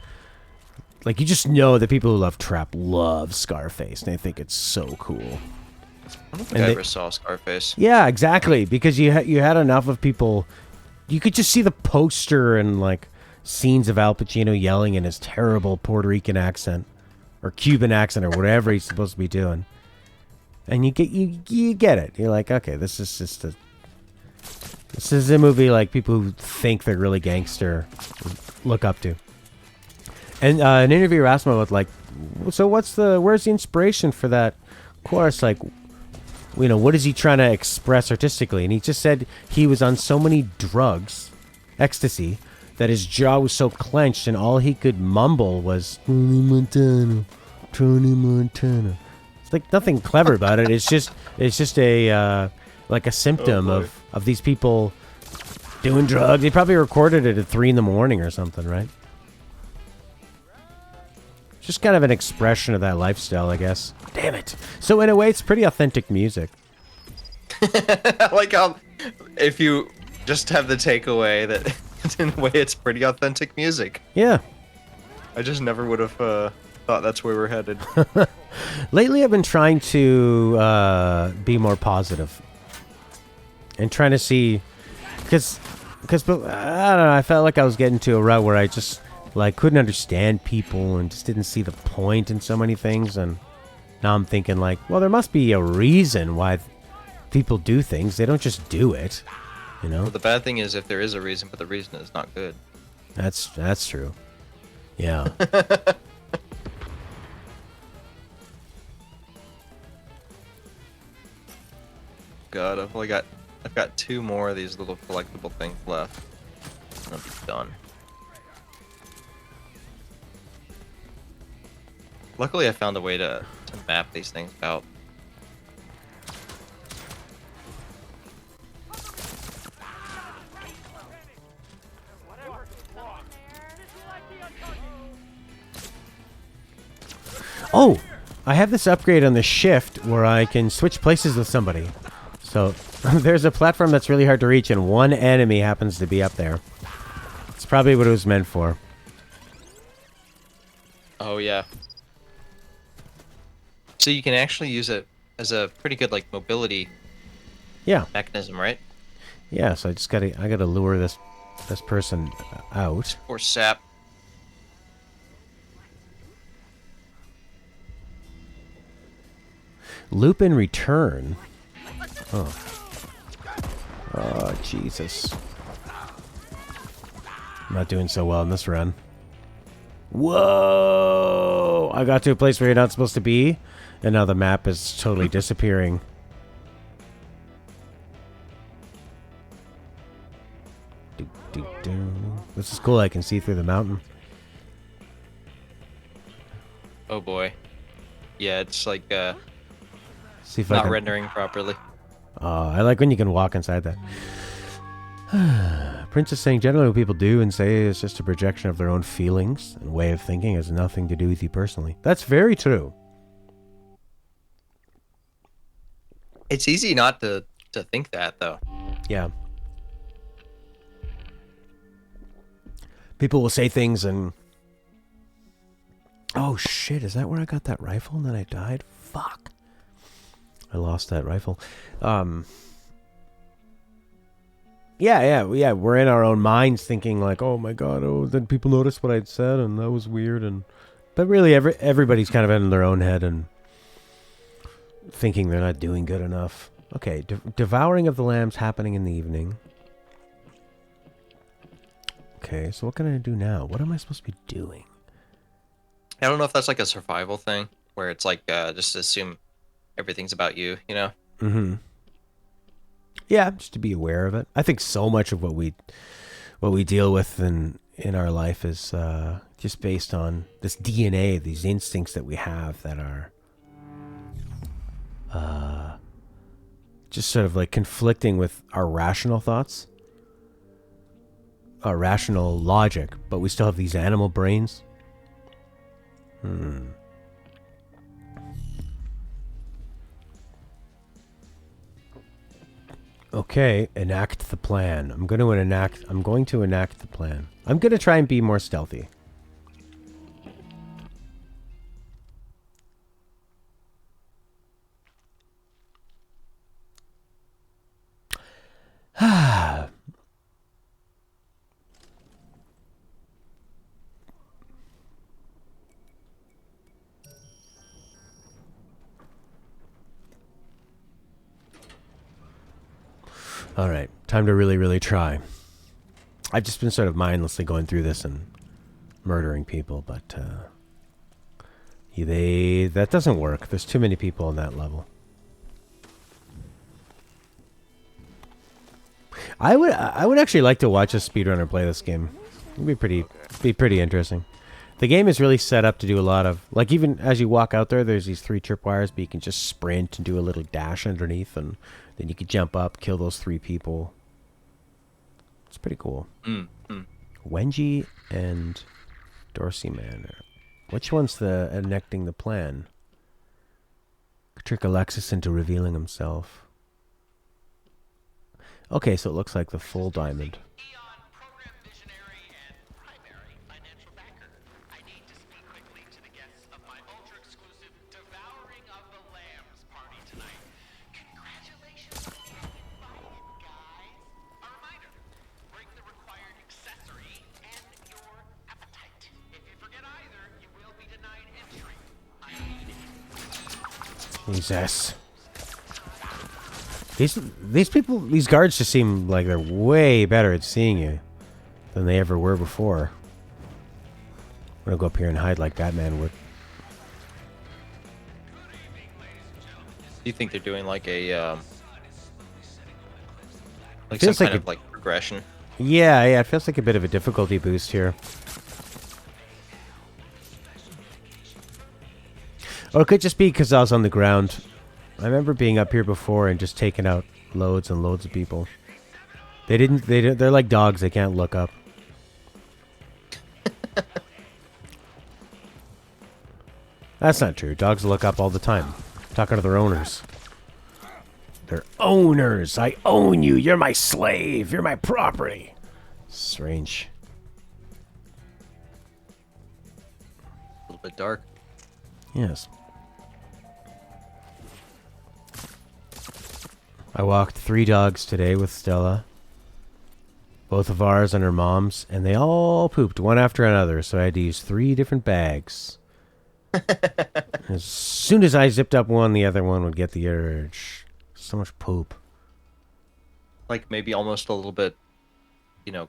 A: Like you just know that people who love trap love Scarface, and they think it's so cool.
B: I don't think I ever saw Scarface.
A: Yeah, exactly. Because you had enough of people, you could just see the poster and like scenes of Al Pacino yelling in his terrible Puerto Rican accent or Cuban accent or whatever he's supposed to be doing, and you get it. You're like, okay, this is a movie like people who think they're really gangster look up to. And an interviewer asked him about like, so where's the inspiration for that chorus? Like, you know, what is he trying to express artistically? And he just said he was on so many drugs, ecstasy, that his jaw was so clenched and all he could mumble was Tony Montana, Tony Montana. It's like nothing clever about it. It's just a like a symptom of these people doing drugs. They probably recorded it at 3 a.m. or something, right? Just kind of an expression of that lifestyle, I guess. Damn it. So in a way, it's pretty authentic music.
B: Like how, if you just have the takeaway that in a way it's pretty authentic music.
A: Yeah.
B: I just never would have thought that's where we're headed.
A: Lately, I've been trying to be more positive and trying to see, because I don't know, I felt like I was getting to a rut where I just like couldn't understand people and just didn't see the point in so many things. And now I'm thinking like, well, there must be a reason why people do things. They don't just do it, you know?
B: Well, the bad thing is if there is a reason, but the reason is not good.
A: That's true. Yeah.
B: God, I've got 2 more of these little collectible things left. And I'm done. Luckily, I found a way to map these things out.
A: Oh, I have this upgrade on the shift where I can switch places with somebody. So there's a platform that's really hard to reach, and one enemy happens to be up there. It's probably what it was meant for.
B: Oh yeah. So you can actually use it as a pretty good like mobility
A: Yeah.
B: mechanism, right?
A: Yeah, so I gotta lure this person out.
B: Or sap.
A: Loop in return. Oh. Oh, Jesus. I'm not doing so well in this run. Whoa! I got to a place where you're not supposed to be, and now the map is totally disappearing. This is cool. I can see through the mountain.
B: Oh boy. Yeah, it's like
A: See if I
B: not
A: can...
B: rendering properly.
A: I like when you can walk inside that. Prince is saying generally what people do and say is just a projection of their own feelings and way of thinking, has nothing to do with you personally. That's very true.
B: It's easy not to think that though.
A: Yeah. People will say things and... Oh shit, is that where I got that rifle and then I died? Fuck. I lost that rifle. Yeah, we're in our own minds thinking like, oh my god, oh, then people noticed what I'd said and that was weird. But really, everybody's kind of in their own head and thinking they're not doing good enough. Okay, devouring of the lambs happening in the evening. Okay, so what can I do now? What am I supposed to be doing?
B: I don't know if that's like a survival thing where it's like just assume everything's about you, you know?
A: Mm-hmm. Yeah, just to be aware of it. I think so much of what we deal with in our life is just based on this DNA, these instincts that we have that are just sort of like conflicting with our rational thoughts, our rational logic, but we still have these animal brains. Okay, enact the plan. I'm going to enact the plan. I'm going to try and be more stealthy. All right, time to really, really try. I've just been sort of mindlessly going through this and murdering people, but that doesn't work. There's too many people on that level. I would actually like to watch a speedrunner play this game. It'd be pretty interesting. The game is really set up to do a lot of, like, even as you walk out there, there's these 3 tripwires, but you can just sprint and do a little dash underneath, and then you can jump up, kill those 3 people. It's pretty cool. Wenji and Dorsey Manor. Which one's the enacting the plan? Trick Alexis into revealing himself. Okay, so it looks like the full diamond. Jesus. These people, these guards just seem like they're way better at seeing you than they ever were before. I'm gonna go up here and hide like Batman would.
B: Do you think they're doing like a like
A: Feels
B: some
A: like
B: kind of like progression?
A: Yeah, it feels like a bit of a difficulty boost here. Or it could just be because I was on the ground. I remember being up here before and just taking out loads and loads of people. They're like dogs, they can't look up. That's not true. Dogs look up all the time, talking to their owners. They're owners. I own you. You're my slave. You're my property. Strange.
B: A little bit dark.
A: Yes. I walked 3 dogs today with Stella. Both of ours and her mom's, and they all pooped one after another, so I had to use 3 different bags. As soon as I zipped up one, the other one would get the urge. So much poop.
B: Like maybe almost a little bit,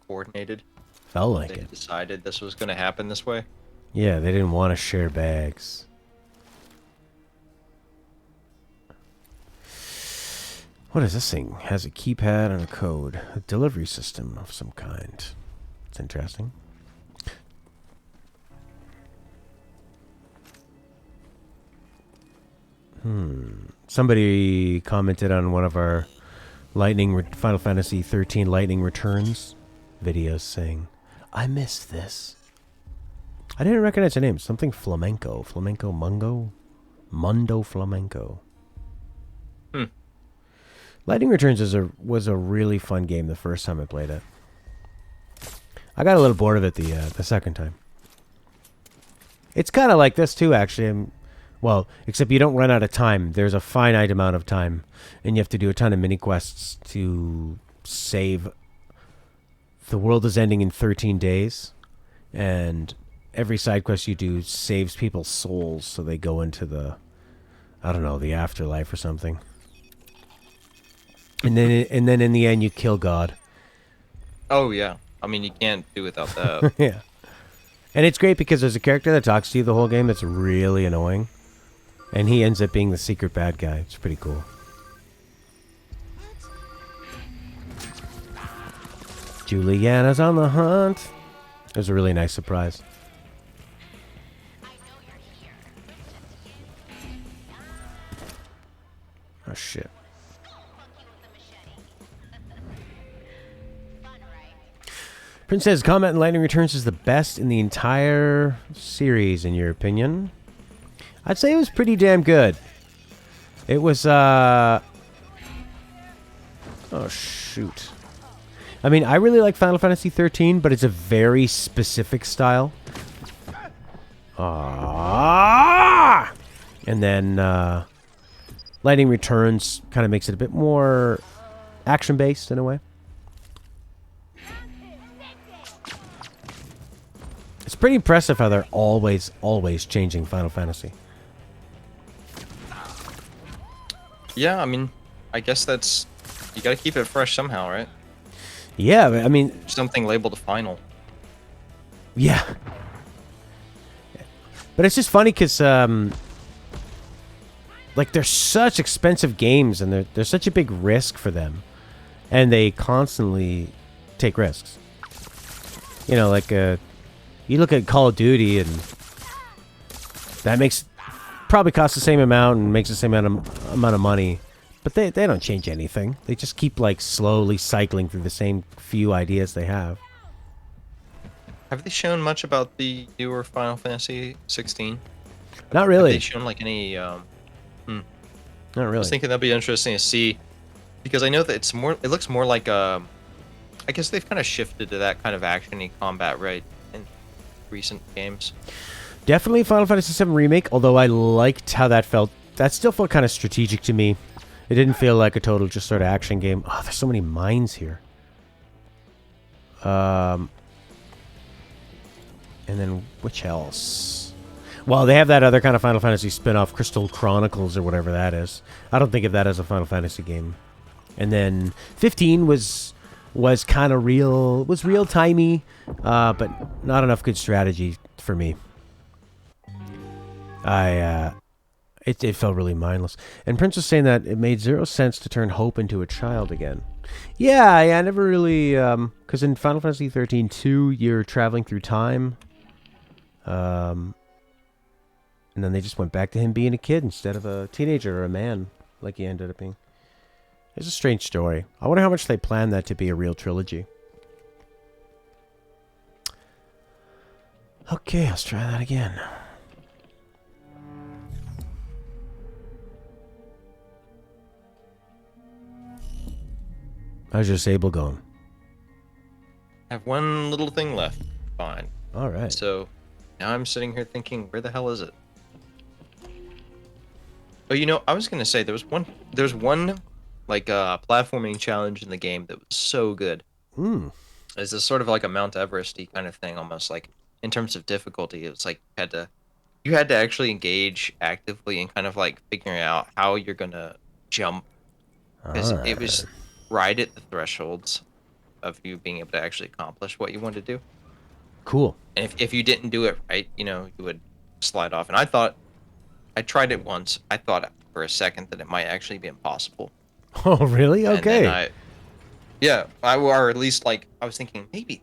B: coordinated.
A: Felt like
B: They
A: it.
B: decided this was going to happen this way.
A: Yeah, they didn't want to share bags. What is this thing? Has a keypad and a code. A delivery system of some kind. It's interesting. Somebody commented on one of our Final Fantasy 13 Lightning Returns videos saying, I missed this. I didn't recognize the name. Something flamenco. Flamenco Mungo? Mundo Flamenco. Lightning Returns was a really fun game the first time I played it. I got a little bored of it the second time. It's kind of like this too, actually. Well, except you don't run out of time. There's a finite amount of time, and you have to do a ton of mini quests to save. The world is ending in 13 days, and every side quest you do saves people's souls, so they go into the afterlife or something. And then in the end, you kill God.
B: Oh, yeah. I mean, you can't do without that.
A: Yeah. And it's great because there's a character that talks to you the whole game that's really annoying. And he ends up being the secret bad guy. It's pretty cool. Juliana's on the hunt. It was a really nice surprise. Oh, shit. Prince says, Combat in Lightning Returns is the best in the entire series, in your opinion? I'd say it was pretty damn good. It was, oh, shoot. I mean, I really like Final Fantasy 13, but it's a very specific style. Ah! And then, Lightning Returns kind of makes it a bit more action-based in a way. It's pretty impressive how they're always changing Final Fantasy.
B: Yeah, I mean, I guess that's... You gotta keep it fresh somehow, right?
A: Yeah, I mean...
B: Something labeled final.
A: Yeah. But it's just funny because, like, they're such expensive games and they're such a big risk for them. And they constantly take risks. You know, like, you look at Call of Duty and that probably costs the same amount and makes the same amount of money. But they don't change anything. They just keep, like, slowly cycling through the same few ideas they have.
B: Have they shown much about the newer Final Fantasy 16?
A: Not really.
B: Have they shown, like, any...
A: Not
B: I
A: really.
B: was thinking that'd be interesting to see. Because I know that it looks more like... I guess they've kind of shifted to that kind of action-y combat, right? In recent games.
A: Definitely Final Fantasy VII Remake, although I liked how that felt. That still felt kind of strategic to me. It didn't feel like a total just sort of action game. Oh, there's so many mines here. And then, which else? Well, they have that other kind of Final Fantasy spin-off, Crystal Chronicles or whatever that is. I don't think of that as a Final Fantasy game. And then 15 was kind of real-timey, but not enough good strategy for me. It felt really mindless. And Prince was saying that it made zero sense to turn Hope into a child again. Yeah, I never really... Because in Final Fantasy 13-2, you're traveling through time. And then they just went back to him being a kid instead of a teenager or a man, like he ended up being. It's a strange story. I wonder how much they planned that to be a real trilogy. Okay, let's try that again. How's your Sable going?
B: I have one little thing left. Fine.
A: All right.
B: So now I'm sitting here thinking, where the hell is it? Oh, you know, I was gonna say there's one like platforming challenge in the game that was so good. It's a sort of like a Mount Everest-y kind of thing, almost like in terms of difficulty. It was like you had to actually engage actively and kind of like figuring out how you're gonna jump, because it was right at the thresholds of you being able to actually accomplish what you wanted to do.
A: Cool.
B: And if you didn't do it right, you know, you would slide off. And I tried it once. I thought for a second that it might actually be impossible.
A: Oh, really?
B: And
A: Okay.
B: then or at least like I was thinking maybe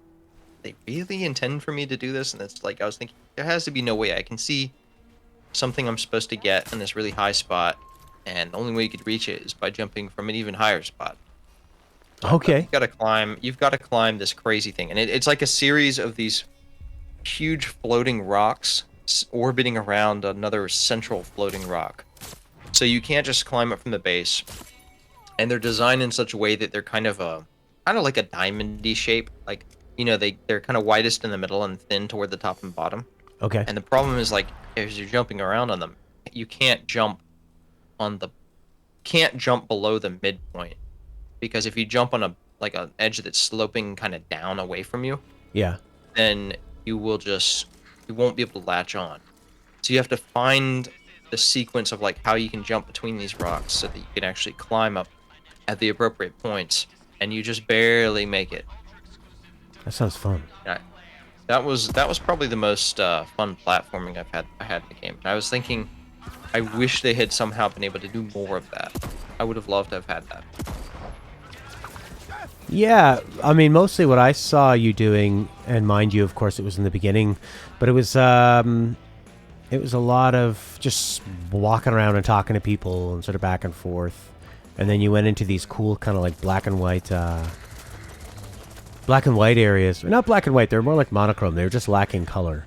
B: they really intend for me to do this, and it's like I was thinking there has to be no way I can see something I'm supposed to get in this really high spot, and the only way you could reach it is by jumping from an even higher spot.
A: Okay.
B: You've got to climb this crazy thing, and it's like a series of these huge floating rocks orbiting around another central floating rock. So you can't just climb up from the base, and they're designed in such a way that they're kind of like a diamondy shape. Like, you know, they're kind of widest in the middle and thin toward the top and bottom.
A: Okay.
B: And the problem is, like, as you're jumping around on them, you can't jump below the midpoint, because if you jump on an edge that's sloping kind of down away from you,
A: Yeah.
B: then you won't be able to latch on. So you have to find the sequence of like how you can jump between these rocks so that you can actually climb up at the appropriate points, and you just barely make it.
A: That sounds fun.
B: That was probably the most fun platforming I had in the game. And I was thinking, I wish they had somehow been able to do more of that. I would have loved to have had that.
A: Yeah, I mean, mostly what I saw you doing, and mind you, of course, it was in the beginning, but it was a lot of just walking around and talking to people and sort of back and forth, and then you went into these cool kind of like black and white areas. Not black and white; they're more like monochrome. They were just lacking color.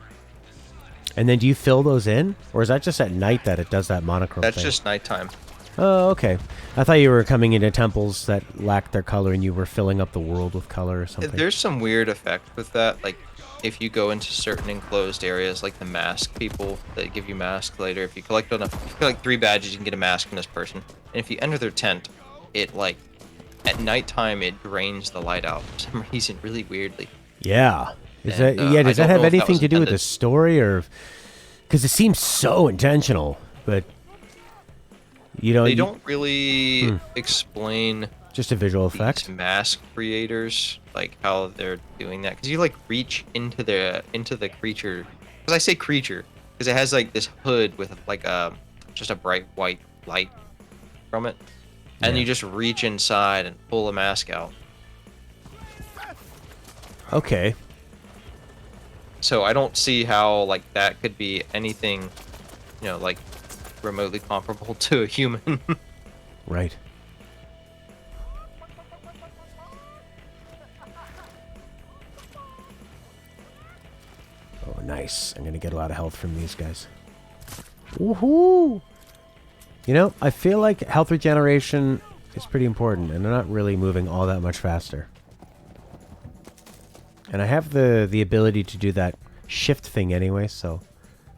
A: And then do you fill those in, or is that just at night that it does that monochrome
B: That's
A: thing?
B: just nighttime.
A: Oh, okay. I thought you were coming into temples that lacked their color and you were filling up the world with color or something.
B: There's some weird effect with that. Like, if you go into certain enclosed areas, like the mask people that give you masks later, if you collect 3 badges, you can get a mask from this person. And if you enter their tent, it, like, at nighttime, it drains the light out for some reason, really weirdly.
A: Yeah. Does that
B: I
A: have
B: don't know if
A: anything
B: that
A: to do with
B: was
A: the story, or because it seems so intentional, but you know,
B: They don't really explain
A: just a visual
B: these
A: effect.
B: mask creators, like how they're doing that, because you like reach into the creature. Because I say creature because it has like this hood with like just a bright white light from it, and
A: Yeah.
B: you just reach inside and pull the mask out.
A: Okay.
B: So I don't see how like that could be anything, you know, like remotely comparable to a human.
A: Right. Oh, nice. I'm going to get a lot of health from these guys. Woohoo! You know, I feel like health regeneration is pretty important, and they're not really moving all that much faster. And I have the ability to do that shift thing anyway, so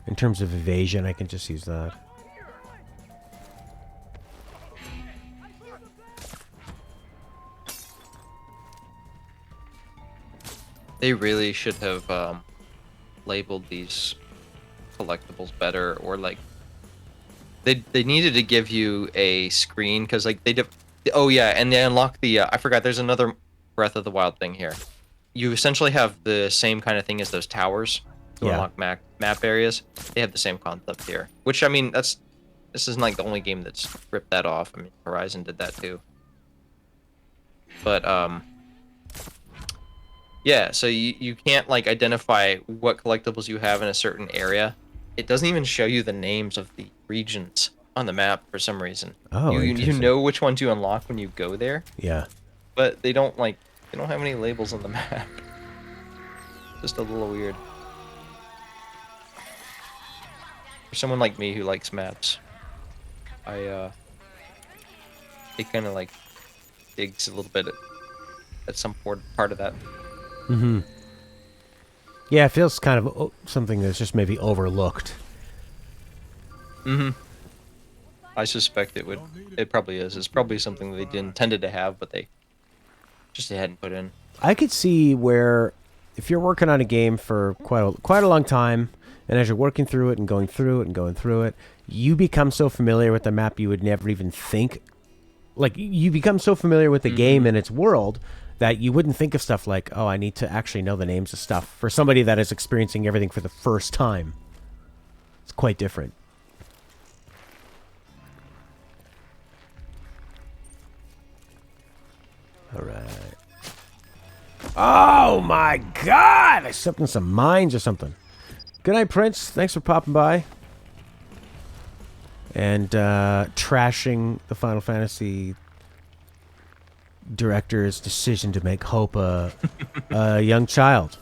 A: in terms of evasion, I can just use that.
B: They really should have labeled these collectibles better, or like they needed to give you a screen, because like oh yeah, and they unlock the I forgot, there's another Breath of the Wild thing here. You essentially have the same kind of thing as those towers to
A: Yeah.
B: unlock map areas. They have the same concept here, which, I mean, this isn't like the only game that's ripped that off. I mean, Horizon did that too. But yeah, so you can't like identify what collectibles you have in a certain area. It doesn't even show you the names of the regions on the map for some reason.
A: Oh,
B: you
A: interesting.
B: know which ones you unlock when you go there,
A: Yeah.
B: but they don't have any labels on the map. Just a little weird. For someone like me who likes maps, it kind of like digs a little bit at some part of that.
A: Mm-hmm. Yeah, it feels kind of something that's just maybe overlooked.
B: Mm-hmm. I suspect it would. It probably is. It's probably something that they intended to have, but they just hadn't put in.
A: I could see where if you're working on a game for quite a long time, and as you're working through it and going through it and going through it, you become so familiar with the map you would never even think. Like, you become so familiar with the game and its world that you wouldn't think of stuff like, oh, I need to actually know the names of stuff. For somebody that is experiencing everything for the first time, it's quite different. All right. Oh, my God! I stepped in some mines or something. Good night, Prince. Thanks for popping by. And trashing the Final Fantasy director's decision to make Hope a young child.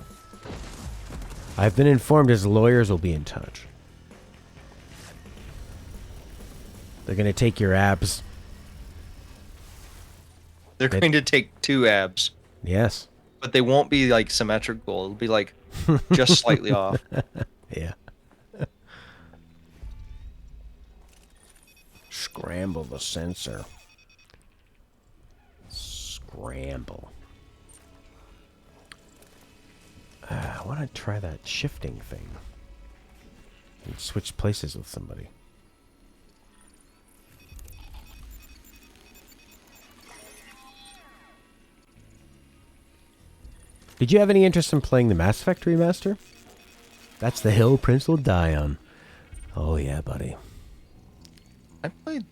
A: I've been informed his lawyers will be in touch. They're going to take your abs.
B: They're going to take 2 abs,
A: Yes.
B: but they won't be like symmetrical. It'll be like just slightly off.
A: Yeah. Scramble the sensor. Scramble. I want to try that shifting thing. And switch places with somebody. Did you have any interest in playing the Mass Effect remaster? That's the hill Prince will die on. Oh yeah, buddy.
B: I played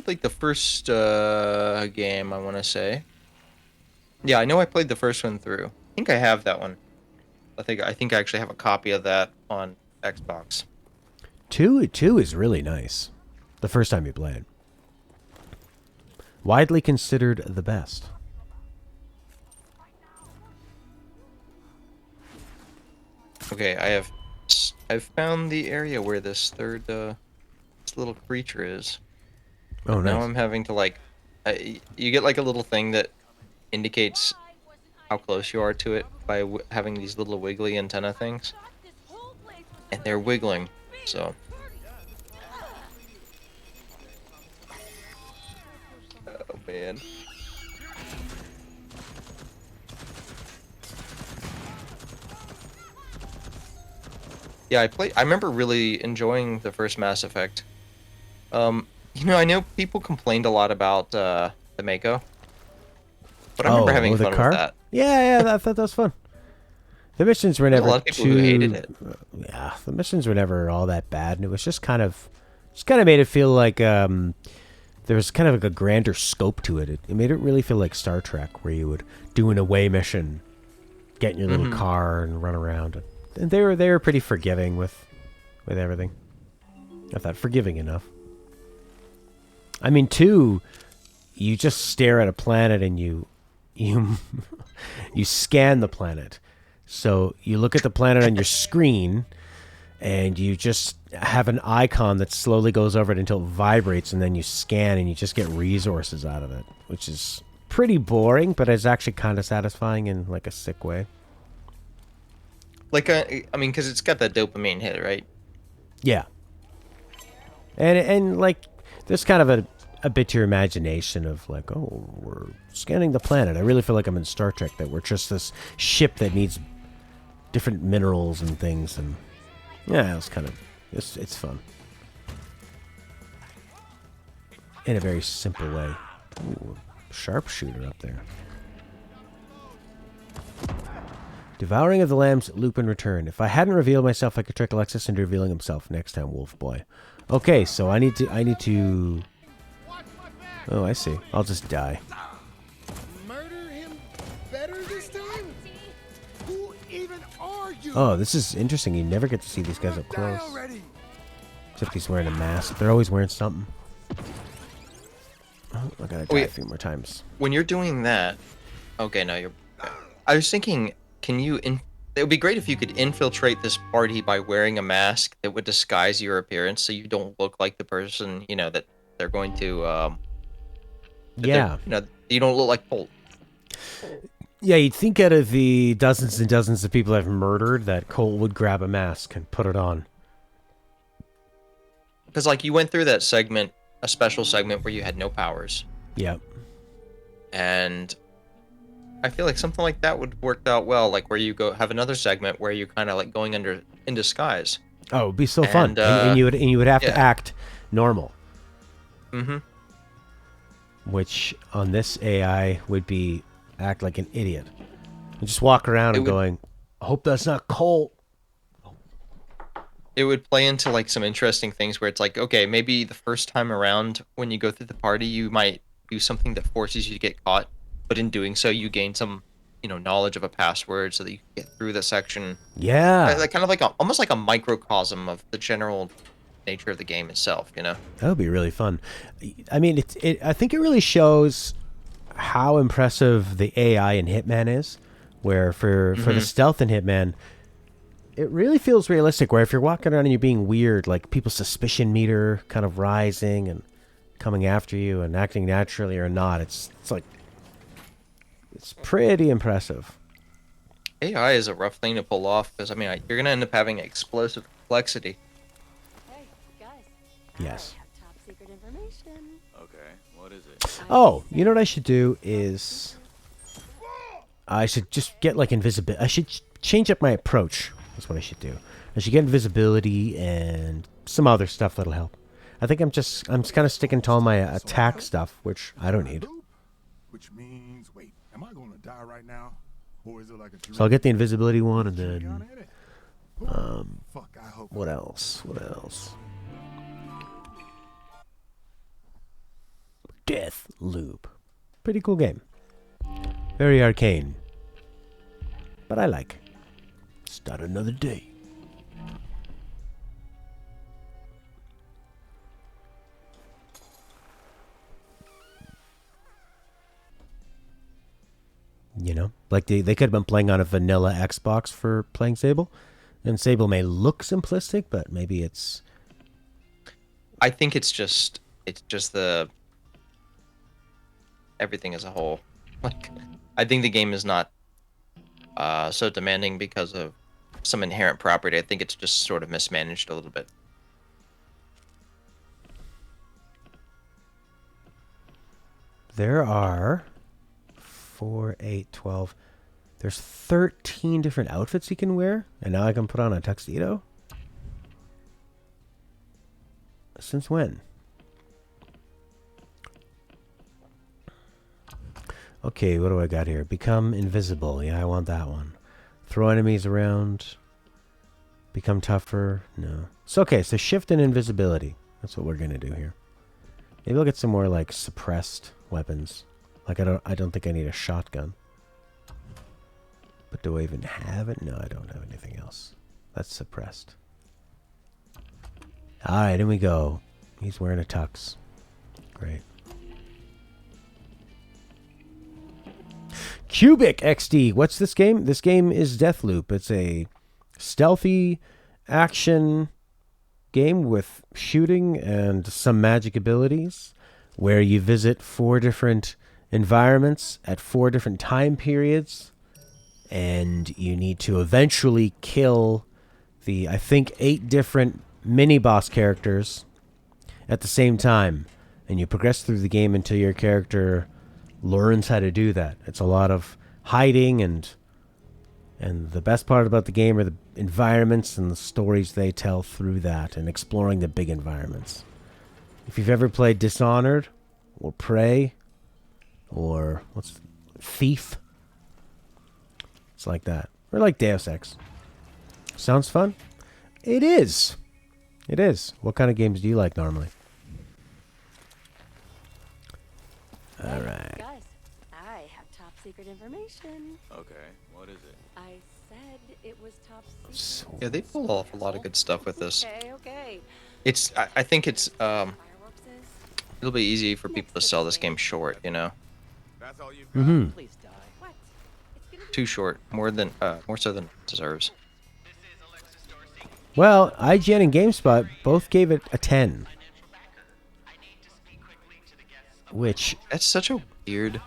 B: like the first game, I want to say. Yeah, I know I played the first one through. I think I have that one. I think I actually have a copy of that on Xbox.
A: Two is really nice. The first time you play it. Widely considered the best.
B: Okay, I've found the area where this third this little creature is.
A: Oh, nice.
B: Now I'm having to like, you get like a little thing that indicates how close you are to it by having these little wiggly antenna things, and they're wiggling. So, oh man. Yeah, I remember really enjoying the first Mass Effect. I know people complained a lot about the Mako, but I remember having
A: the
B: fun
A: car?
B: with that.
A: Yeah, I thought that was fun. The missions were never
B: a lot of people who hated it.
A: Yeah, the missions were never all that bad, and it was just kind of made it feel like there was kind of like a grander scope to it. It made it really feel like Star Trek, where you would do an away mission, get in your little car and run around. And they were pretty forgiving with everything. I thought forgiving enough. I mean, 2, you just stare at a planet and you scan the planet. So you look at the planet on your screen, and you just have an icon that slowly goes over it until it vibrates, and then you scan and you just get resources out of it, which is pretty boring, but it's actually kind of satisfying in like a sick way.
B: Like, I mean, because it's got that dopamine hit, right?
A: Yeah. And like, there's kind of a bit to your imagination of like, oh, we're scanning the planet. I really feel like I'm in Star Trek, that we're just this ship that needs different minerals and things. And yeah, it's kind of, it's fun. In a very simple way. Ooh, sharpshooter up there. Devouring of the Lambs, Lupin Return. If I hadn't revealed myself, I could trick Alexis into revealing himself next time, Wolf Boy. Okay, so I need to... Oh, I see. I'll just die.
D: Murder him better this time? Who even are you?
A: Oh, this is interesting. You never get to see these guys up close. Except he's wearing a mask. They're always wearing something. Oh, I gotta die a few more times.
B: When you're doing that... Okay, no, you're... I was thinking... It would be great if you could infiltrate this party by wearing a mask that would disguise your appearance, so you don't look like the person, that they're going to,
A: yeah.
B: You don't look like Colt.
A: Yeah, you'd think out of the dozens and dozens of people I've murdered that Cole would grab a mask and put it on.
B: Because like you went through that segment, a special segment where you had no powers,
A: Yep.
B: and I feel like something like that would work out well. Like where you go have another segment where you kind of like going under in disguise.
A: Oh, it'd be so fun.
B: And,
A: And you would have to
B: yeah.
A: act normal,
B: Mm-hmm.
A: which on this AI would be act like an idiot. And just walk around
B: It
A: and
B: would-
A: going, I hope that's not Colt.
B: It would play into like some interesting things where it's like, okay, maybe the first time around when you go through the party, you might do something that forces you to get caught, but in doing so, you gain some, knowledge of a password so that you can get through the section.
A: Yeah.
B: Like kind of like almost like a microcosm of the general nature of the game itself.
A: That would be really fun. I mean, I think it really shows how impressive the AI in Hitman is, where for the stealth in Hitman, it really feels realistic, where if you're walking around and you're being weird, like people's suspicion meter kind of rising and coming after you and acting naturally or not, it's pretty impressive.
B: AI is a rough thing to pull off because you're gonna end up having explosive complexity.
C: Hey, guys.
A: Yes.
C: I have top secret information.
F: Okay, what is it?
A: Oh, you know what I should do is I should just get like invisibility. I should change up my approach. That's what I should do. I should get invisibility and some other stuff that'll help. I think I'm just kind of sticking to all my attack stuff, which I don't need.
G: Which means, wait, am I gonna die right now? Or is it like a
A: So I'll get the invisibility one, and then
G: fuck, I hope.
A: what else? Deathloop. Pretty cool game. Very arcane. But I like. Start another day. Like they could have been playing on a vanilla Xbox for playing Sable. And Sable may look simplistic, but maybe it's...
B: I think it's just the everything as a whole. Like, I think the game is not so demanding because of some inherent property. I think it's just sort of mismanaged a little bit.
A: There are 4, 8, 12. There's 13 different outfits you can wear, and now I can put on a tuxedo? Since when? Okay, what do I got here? Become invisible. Yeah, I want that one. Throw enemies around. Become tougher. No. So, okay, so shift and invisibility. That's what we're going to do here. Maybe I'll get some more, like, suppressed weapons. Like, I don't think I need a shotgun. But do I even have it? No, I don't have anything else. That's suppressed. Alright, in we go. He's wearing a tux. Great. Cubic XD. What's this game? This game is Deathloop. It's a stealthy action game with shooting and some magic abilities where you visit 4 different environments at 4 different time periods, and you need to eventually kill the, I think, 8 different mini-boss characters at the same time, and you progress through the game until your character learns how to do that. It's a lot of hiding, and the best part about the game are the environments and the stories they tell through that, and exploring the big environments. If you've ever played Dishonored, or Prey, or Thief, it's like that. Or like Deus Ex. Sounds fun? It is. It is. What kind of games do you like normally? Alright.
C: Guys, I have top secret information.
F: Okay, what is it?
C: I said it was top secret.
A: So,
B: Yeah, they pull off a lot of good stuff with this.
C: Okay.
B: I think it's
C: Fireworks is.
B: it'll be easy for people to sell this game short,
F: That's all you've got?
A: mm-hmm.
C: Please die. What? It's gonna be
B: too short, more so than it deserves.
A: Well, IGN and GameSpot both gave it a 10. Which,
B: That's such a weird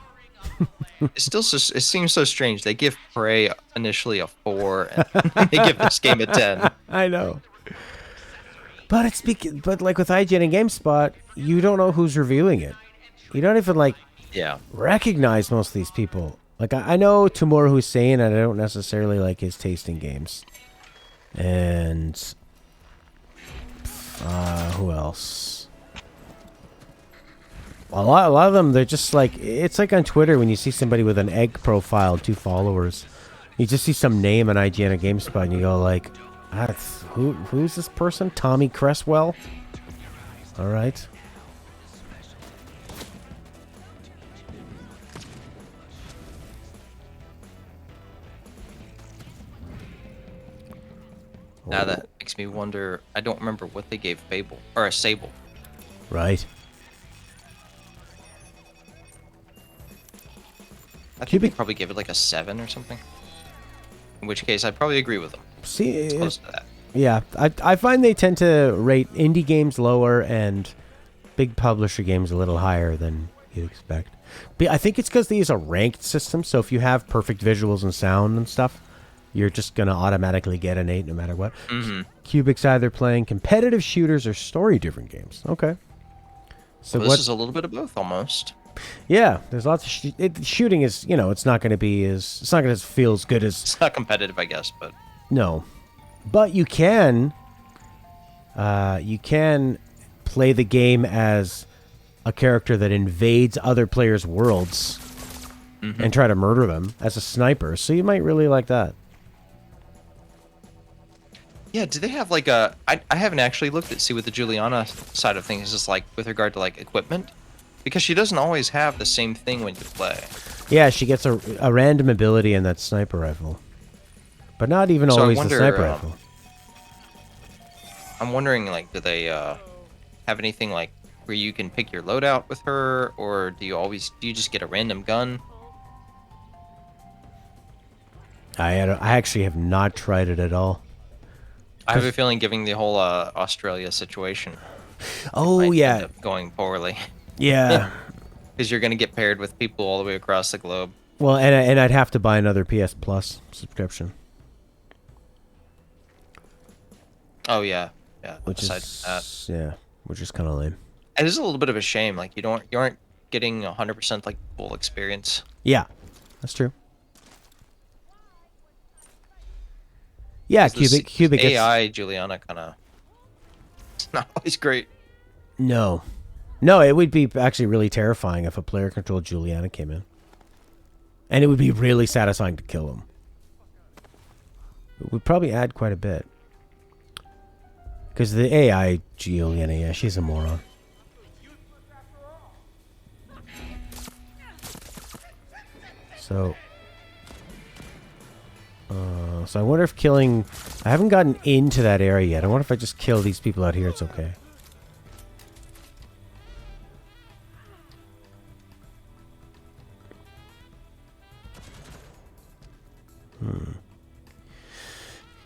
B: It's still it seems so strange. They give Prey initially a 4, and they give this game a 10.
A: I know. But but like with IGN and GameSpot, you don't know who's reviewing it. You don't even like
B: Yeah.
A: recognize most of these people. Like I know Timur Hussein, and I don't necessarily like his taste in games. And who else? A lot of them, they're just like, it's like on Twitter when you see somebody with an egg profile and 2 followers. You just see some name on IGN or GameSpot, and you go like, who's this person? Tommy Cresswell? All right.
B: Now that makes me wonder. I don't remember what they gave Fable or a Sable.
A: Right.
B: I think they probably gave it like a 7 or something. In which case, I'd probably agree with them.
A: See,
B: It's close to that.
A: yeah, I find they tend to rate indie games lower and big publisher games a little higher than you'd expect. But I think it's because they use a ranked system, so if you have perfect visuals and sound and stuff, you're just going to automatically get an 8 no matter what.
B: Mm-hmm.
A: Kubik's either playing competitive shooters or story-driven games. Okay. So
B: Well, this is a little bit of both, almost.
A: Yeah, there's lots of shooting is, it's not going to be it's not going to feel as good as
B: It's not competitive, I guess, but
A: no. But you can play the game as a character that invades other players' worlds and try to murder them as a sniper. So you might really like that.
B: yeah. Do they have like a? I haven't actually looked at see what the Juliana side of things is like with regard to like equipment, because she doesn't always have the same thing when you play.
A: Yeah, she gets a random ability in that sniper rifle. But not even
B: So I
A: always
B: wonder,
A: the sniper rifle.
B: I'm wondering, like, do they have anything like where you can pick your loadout with her, or do you just get a random gun?
A: I actually have not tried it at all.
B: I have a feeling, given the whole Australia situation,
A: Oh,
B: might
A: yeah.
B: end up going poorly,
A: Yeah.
B: because you're gonna get paired with people all the way across the globe.
A: Well, and I'd have to buy another PS Plus subscription.
B: Oh yeah, yeah.
A: Which
B: Besides
A: is which is kind of lame.
B: that, it is a little bit of a shame. Like you aren't getting 100% like full experience.
A: Yeah, that's true. Yeah,
B: This
A: Cubic gets,
B: AI Juliana kind of, it's not always great.
A: no, it would be actually really terrifying if a player controlled Juliana came in, and it would be really satisfying to kill him. It would probably add quite a bit. Because the AI Juliana, yeah, she's a moron. So I wonder if killing... I haven't gotten into that area yet. I wonder if I just kill these people out here, it's okay.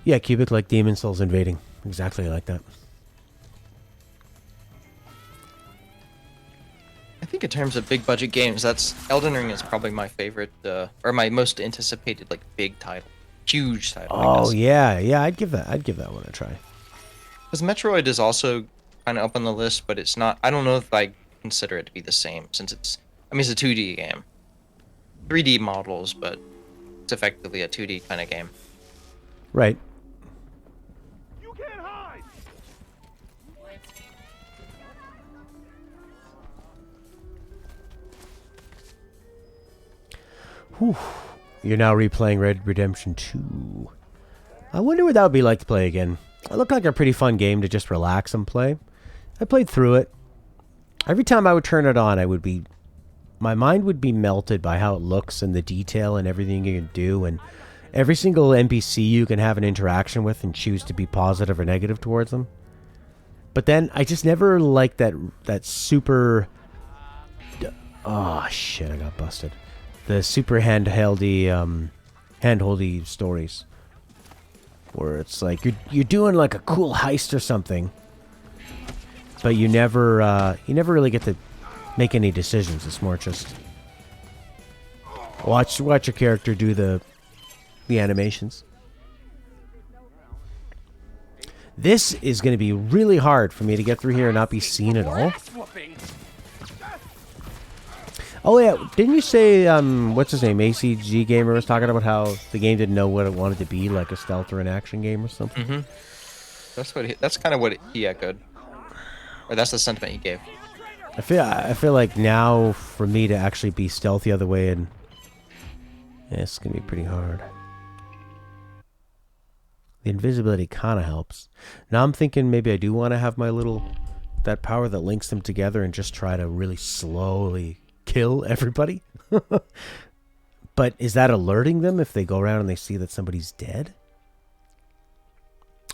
A: Yeah, Cubic like Demon Souls invading. Exactly like that.
B: I think in terms of big budget games, that's Elden Ring is probably my favorite, or my most anticipated like big title, huge title.
A: Oh yeah, I'd give that one a try.
B: Because Metroid is also kind of up on the list, but it's not. I don't know if I consider it to be the same, since it's a 2D game, 3D models, but it's effectively a 2D kind of game.
A: Right.
G: You can't hide.
A: Whew. You're now replaying Red Dead Redemption 2. I wonder what that would be like to play again. It looked like a pretty fun game to just relax and play. I played through it. Every time I would turn it on, my mind would be melted by how it looks and the detail and everything you can do, and every single NPC you can have an interaction with and choose to be positive or negative towards them. But then I just never liked that super... Oh shit, I got busted. The super handholdy stories, where it's like you're doing like a cool heist or something, but you never really get to make any decisions. It's more just Watch your character do the animations. This is going to be really hard for me to get through here and not be seen at all. Oh yeah, didn't you say what's his name? ACG Gamer was talking about how the game didn't know what it wanted to be, like a stealth or an action game or something.
B: Mm-hmm. That's kind of what he echoed, or that's the sentiment he gave.
A: I feel like now for me to actually be stealth the other way, and yeah, it's gonna be pretty hard. The invisibility kind of helps. Now I'm thinking maybe I do want to have my that power that links them together and just try to really slowly kill everybody. But is that alerting them if they go around and they see that somebody's dead?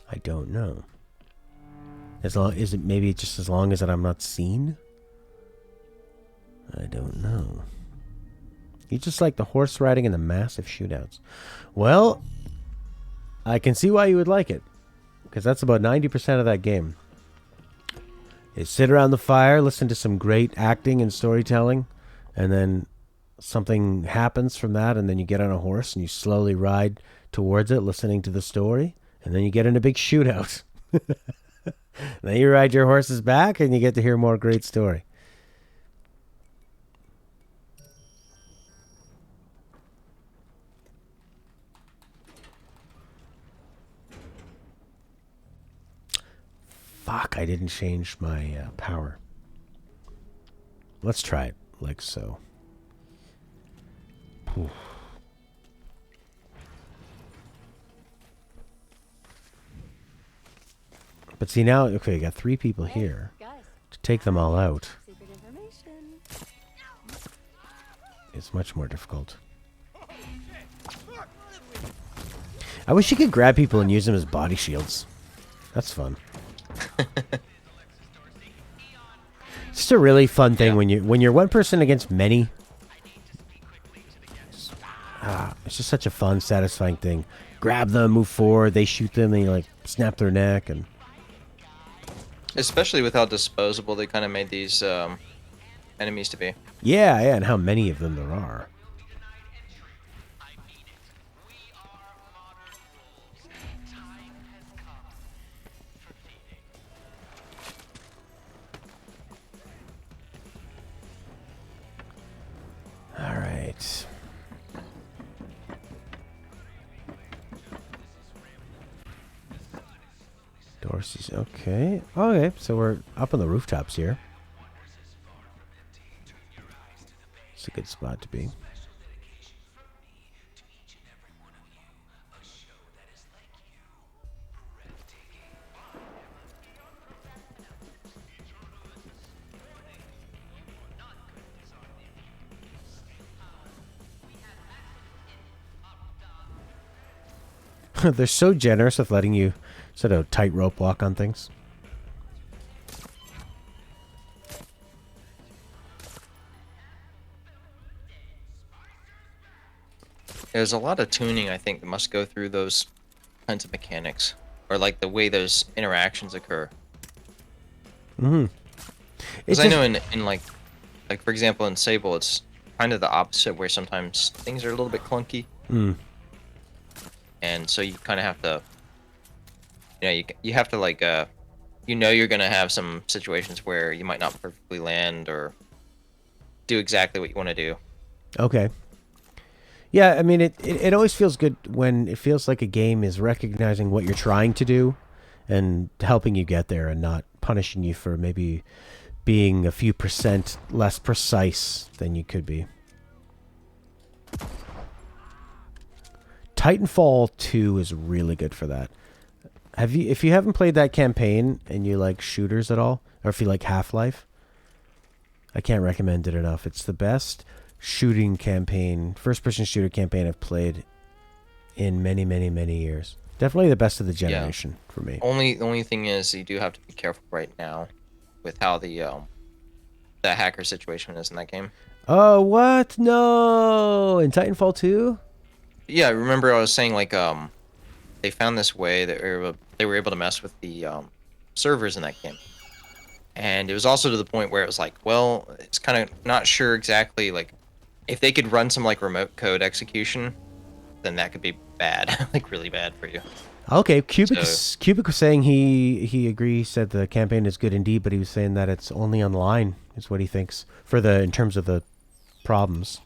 A: I don't know. Is it maybe just as long as that I'm not seen? I don't know. You just like the horse riding and the massive shootouts. Well, I can see why you would like it, because that's about 90% of that game. You sit around the fire, listen to some great acting and storytelling, and then something happens from that, and then you get on a horse and you slowly ride towards it, listening to the story, and then you get in a big shootout. Then you ride your horses back, and you get to hear more great story. Fuck, I didn't change my power. Let's try it like so. Whew. But see now, okay, we got 3 people here. To take them all out, it's much more difficult. I wish you could grab people and use them as body shields. That's fun. It's just a really fun thing when you're one person against many. It's just such a fun, satisfying thing. Grab them, move forward, they shoot them, and you like snap their neck, and
B: especially with how disposable they kind of made these enemies to be.
A: Yeah, and how many of them there are. All right. Dorsey's okay. Okay, so we're up on the rooftops here. It's a good spot to be. They're so generous with letting you sort of tightrope walk on things.
B: There's a lot of tuning, I think, that must go through those kinds of mechanics, or like the way those interactions occur.
A: Mm-hmm.
B: Because I know in like for example in Sable, it's kind of the opposite, where sometimes things are a little bit clunky. And so you kind of have to, you have to like, you're gonna have some situations where you might not perfectly land or do exactly what you want to do.
A: Okay. Yeah, I mean, it always feels good when it feels like a game is recognizing what you're trying to do and helping you get there and not punishing you for maybe being a few % less precise than you could be. Titanfall 2 is really good for that. If you haven't played that campaign and you like shooters at all, or if you like Half-Life, I can't recommend it enough. It's the best shooting campaign, first-person shooter campaign I've played in many, many, many years. Definitely the best of the generation for me.
B: The only thing is you do have to be careful right now with how the hacker situation is in that game.
A: Oh, what? No! In Titanfall 2?
B: Yeah, remember I was saying like they found this way that they were able to mess with the servers in that game, and it was also to the point where it was like, well, it's kind of not sure exactly like if they could run some like remote code execution, then that could be bad, like really bad for you.
A: Okay, Cubic was saying he agrees, said the campaign is good indeed, but he was saying that it's only online is what he thinks in terms of the problems.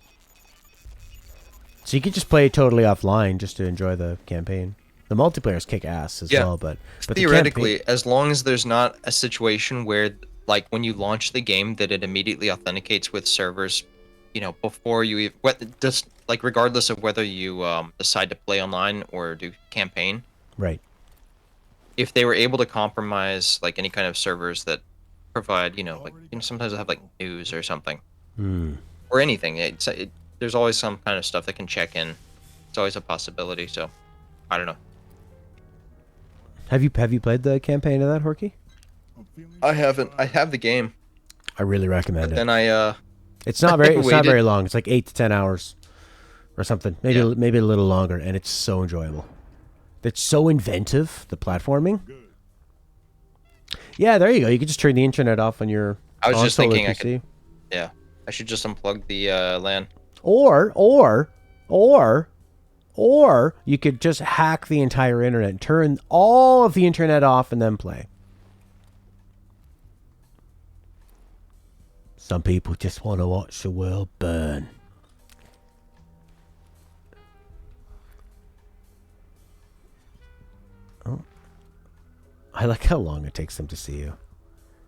A: So you could just play it totally offline just to enjoy the campaign. The multiplayers kick ass as well, but
B: theoretically, as long as there's not a situation where, like, when you launch the game, that it immediately authenticates with servers, before you just like regardless of whether you decide to play online or do campaign.
A: Right.
B: If they were able to compromise like any kind of servers that provide, sometimes they have like news or something, or anything. There's always some kind of stuff that can check in. It's always a possibility. So, I don't know.
A: Have you played the campaign of that, Horky?
B: I haven't. I have the game.
A: I really recommend it.
B: Then
A: it's not very long. It's like 8 to 10 hours or something. Maybe a little longer, and it's so enjoyable. It's so inventive, the platforming. Yeah, there you go. You could just turn the internet off on your
B: I was just thinking
A: PC.
B: I should just unplug the LAN.
A: Or you could just hack the entire internet and turn all of the internet off and then play. Some people just want to watch the world burn. Oh. I like how long it takes them to see you.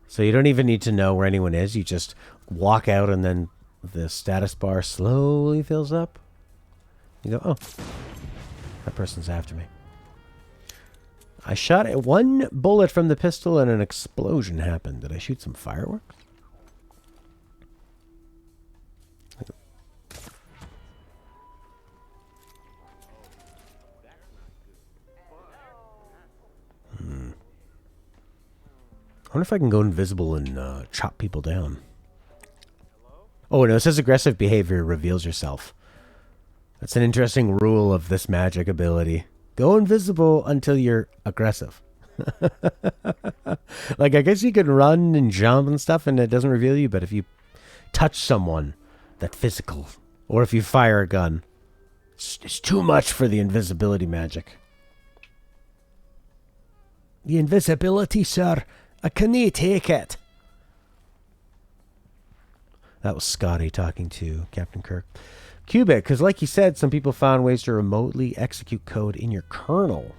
A: So you don't even need to know where anyone is. You just walk out and then the status bar slowly fills up. You go, oh, that person's after me. I shot one bullet from the pistol and an explosion happened. Did I shoot some fireworks? I wonder if I can go invisible and chop people down. Oh, no, it says aggressive behavior reveals yourself. That's an interesting rule of this magic ability. Go invisible until you're aggressive. Like, I guess you could run and jump and stuff and it doesn't reveal you, but if you touch someone, that physical, or if you fire a gun, it's too much for the invisibility magic. The invisibility, sir. I can't take it. That was Scotty talking to Captain Kirk. Cubic, because like you said, some people found ways to remotely execute code in your kernel.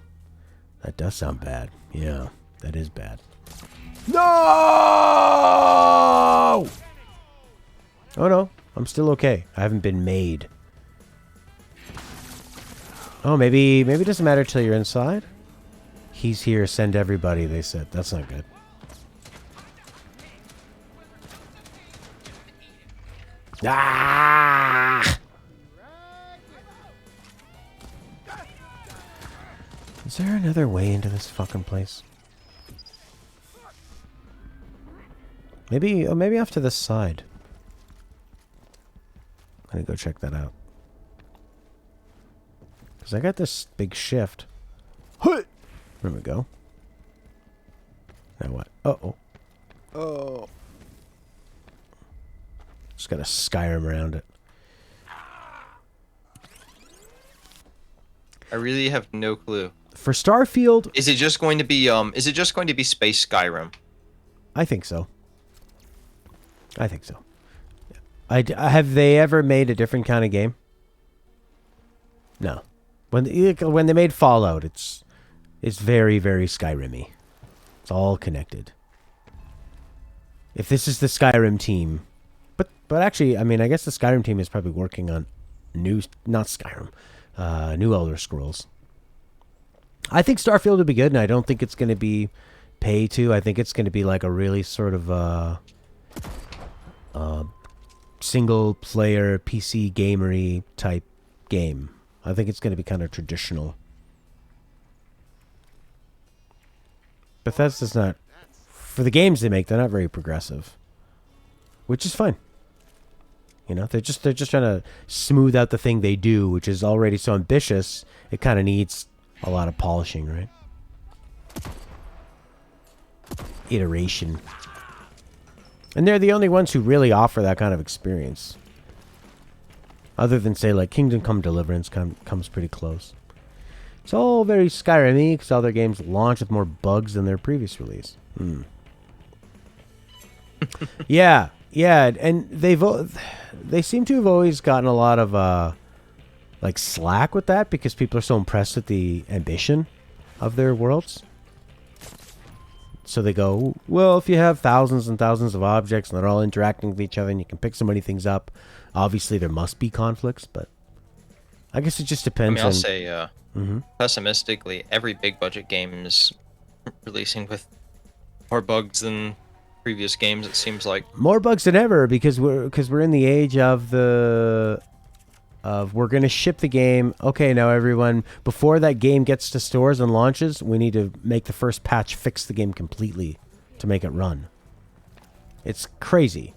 A: That does sound bad. Yeah, that is bad. No! Oh no, I'm still okay. I haven't been made. Oh, maybe it doesn't matter till you're inside. He's here, send everybody, they said. That's not good. Ah! Is there another way into this fucking place? Maybe off to this side. I'm gonna go check that out. Because I got this big shift. There we go. Now what? Uh-oh. Oh. Just got a Skyrim around it.
B: I really have no clue.
A: For Starfield,
B: is it just going to be Space Skyrim?
A: I think so. I think so. Have they ever made a different kind of game? No. When they made Fallout, it's very, very Skyrim-y. It's all connected. If this is the Skyrim team, but actually, I mean, I guess the Skyrim team is probably working on new Elder Scrolls. I think Starfield would be good, and I don't think it's going to be pay to. I think it's going to be like a really sort of single-player PC gamery type game. I think it's going to be kind of traditional. Bethesda's not, for the games they make, they're not very progressive, which is fine. You know, they're just trying to smooth out the thing they do, which is already so ambitious. It kind of needs a lot of polishing, right? Iteration. And they're the only ones who really offer that kind of experience. Other than, say, like Kingdom Come Deliverance comes pretty close. It's all very Skyrim-y because all their games launch with more bugs than their previous release. Yeah, and they seem to have always gotten a lot of like slack with that because people are so impressed with the ambition of their worlds. So they go, well, if you have thousands and thousands of objects and they're all interacting with each other and you can pick so many things up, obviously there must be conflicts, but I guess it just depends.
B: I'll say, pessimistically, every big budget game is releasing with more bugs than previous games. It seems like
A: more bugs than ever because we're in the age of we're going to ship the game. Okay, now everyone, before that game gets to stores and launches, we need to make the first patch fix the game completely to make it run. It's crazy.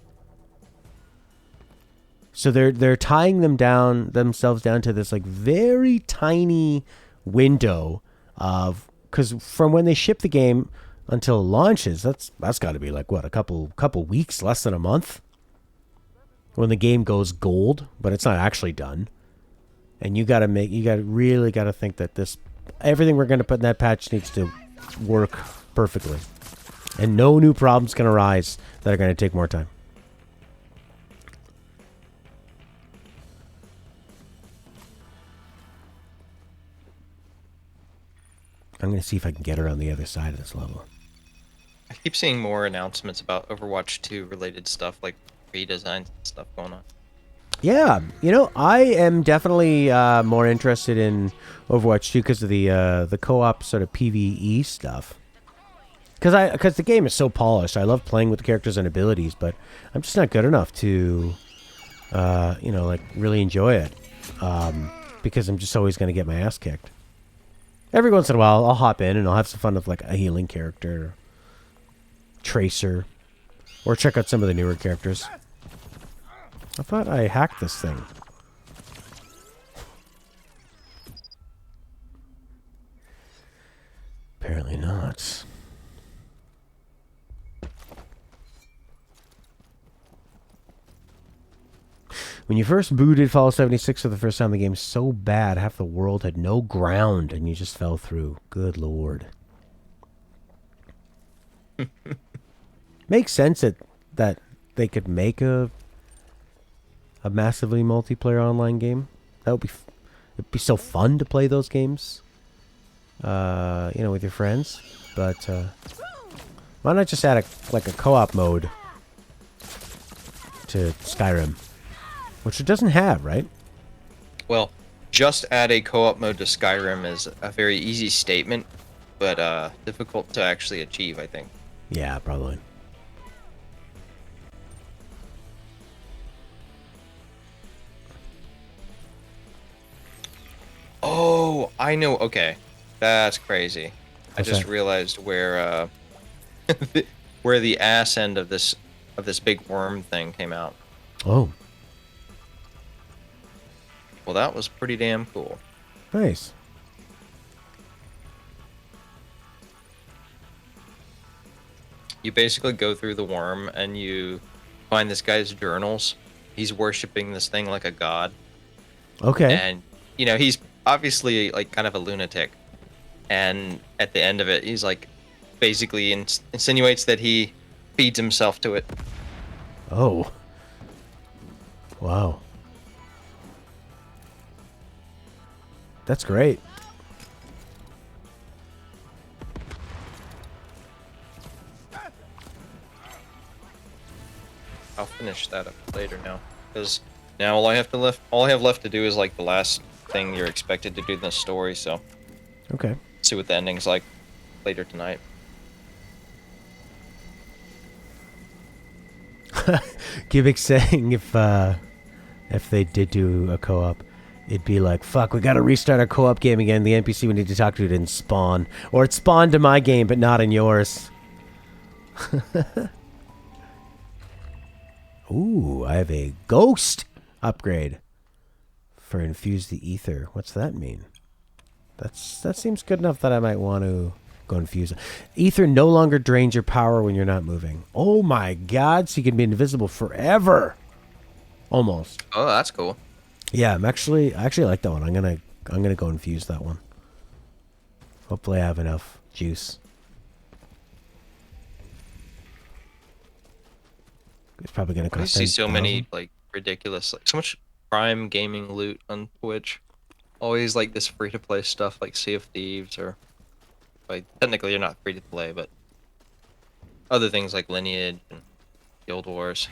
A: So they're tying themselves down to this like very tiny window of, because from when they ship the game until it launches, that's got to be like what, a couple weeks, less than a month. When the game goes gold, but it's not actually done. And you really gotta think that everything we're gonna put in that patch needs to work perfectly. And no new problems can arise that are gonna take more time. I'm gonna see if I can get her on the other side of this level.
B: I keep seeing more announcements about Overwatch 2 related stuff, like redesigns and stuff going on.
A: Yeah, I am definitely more interested in Overwatch 2 because of the co-op sort of PvE stuff. Because the game is so polished. I love playing with the characters and abilities, but I'm just not good enough to, like really enjoy it. Because I'm just always going to get my ass kicked. Every once in a while, I'll hop in and I'll have some fun with like a healing character, Tracer, or check out some of the newer characters. I thought I hacked this thing. Apparently not. When you first booted Fallout 76 for the first time, the game's so bad, half the world had no ground and you just fell through. Good lord. Makes sense that they could make a massively multiplayer online game. That would it'd be so fun to play those games, with your friends. But why not just add a co-op mode to Skyrim, which it doesn't have, right?
B: Well, just add a co-op mode to Skyrim is a very easy statement, but difficult to actually achieve, I think.
A: Yeah, probably.
B: Oh, I know. Okay, that's crazy. I
A: What's
B: just
A: that?
B: realized where where the ass end of this big worm thing came out.
A: Oh,
B: Well, that was pretty damn cool.
A: nice.
B: You basically go through the worm and you find this guy's journals. He's worshiping this thing like a god.
A: Okay.
B: And he's obviously like kind of a lunatic, and at the end of it he's like basically insinuates that he feeds himself to it.
A: Oh. Wow. That's great.
B: I'll finish that up later now, because now all I have left to do is like the last thing you're expected to do in the story, so
A: Okay.
B: see what the ending's like later tonight.
A: Cubic saying if they did do a co-op, it'd be like, fuck, we gotta restart our co-op game again. The NPC we need to talk to didn't spawn. Or it spawned in my game, but not in yours. Ooh, I have a ghost upgrade for infuse the ether. What's that mean? That seems good enough that I might want to go infuse it. Ether no longer drains your power when you're not moving. Oh my god, so you can be invisible forever. Almost.
B: Oh, that's cool.
A: Yeah, I actually like that one. I'm gonna go infuse that one. Hopefully I have enough juice. It's probably gonna
B: I
A: cost
B: see so
A: 10,000.
B: many like ridiculous, like so much Prime gaming loot on Twitch. Always like this free to play stuff like Sea of Thieves or like technically you're not free to play, but other things like Lineage and Guild Wars.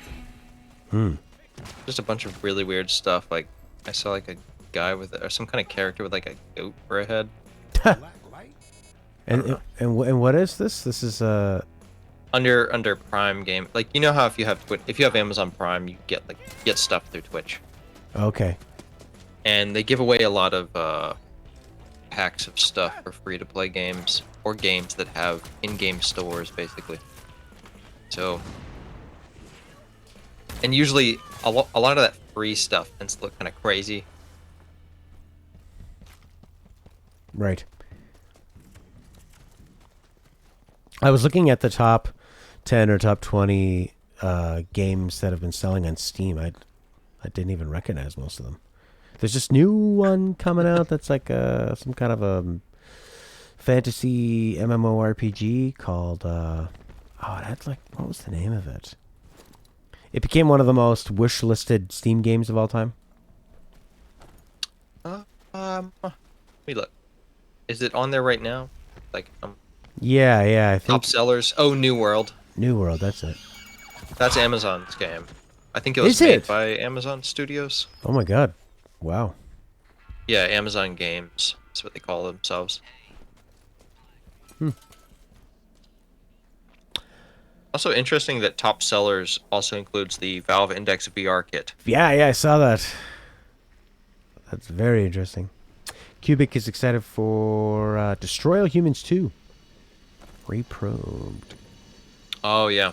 B: Just a bunch of really weird stuff. Like I saw like a guy with or some kind of character with like a goat for a head.
G: Black light?
A: And what is this? This is
B: Under Prime game, like you know how if you have Amazon Prime, you get stuff through Twitch,
A: okay.
B: and they give away a lot of packs of stuff for free to play games or games that have in-game stores, basically. So, and usually a lot of that free stuff tends to look kind of crazy.
A: Right. I was looking at the top 10 or top 20 games that have been selling on Steam. I didn't even recognize most of them. There's this new one coming out that's like some kind of a fantasy MMORPG called that's like, what was the name of it? It became one of the most wish-listed Steam games of all time.
B: Let me look. Is it on there right now? Like
A: Yeah, I think
B: top sellers. Oh, New World.
A: New World, that's it.
B: That's Amazon's game. I think it was
A: Is
B: made
A: it?
B: by Amazon Studios.
A: Oh my god. Wow.
B: Yeah, Amazon Games. That's what they call themselves. Also interesting that top sellers also includes the Valve Index VR kit.
A: Yeah, I saw that. That's very interesting. Cubic is excited for Destroy All Humans 2. Reprobed.
B: Oh yeah,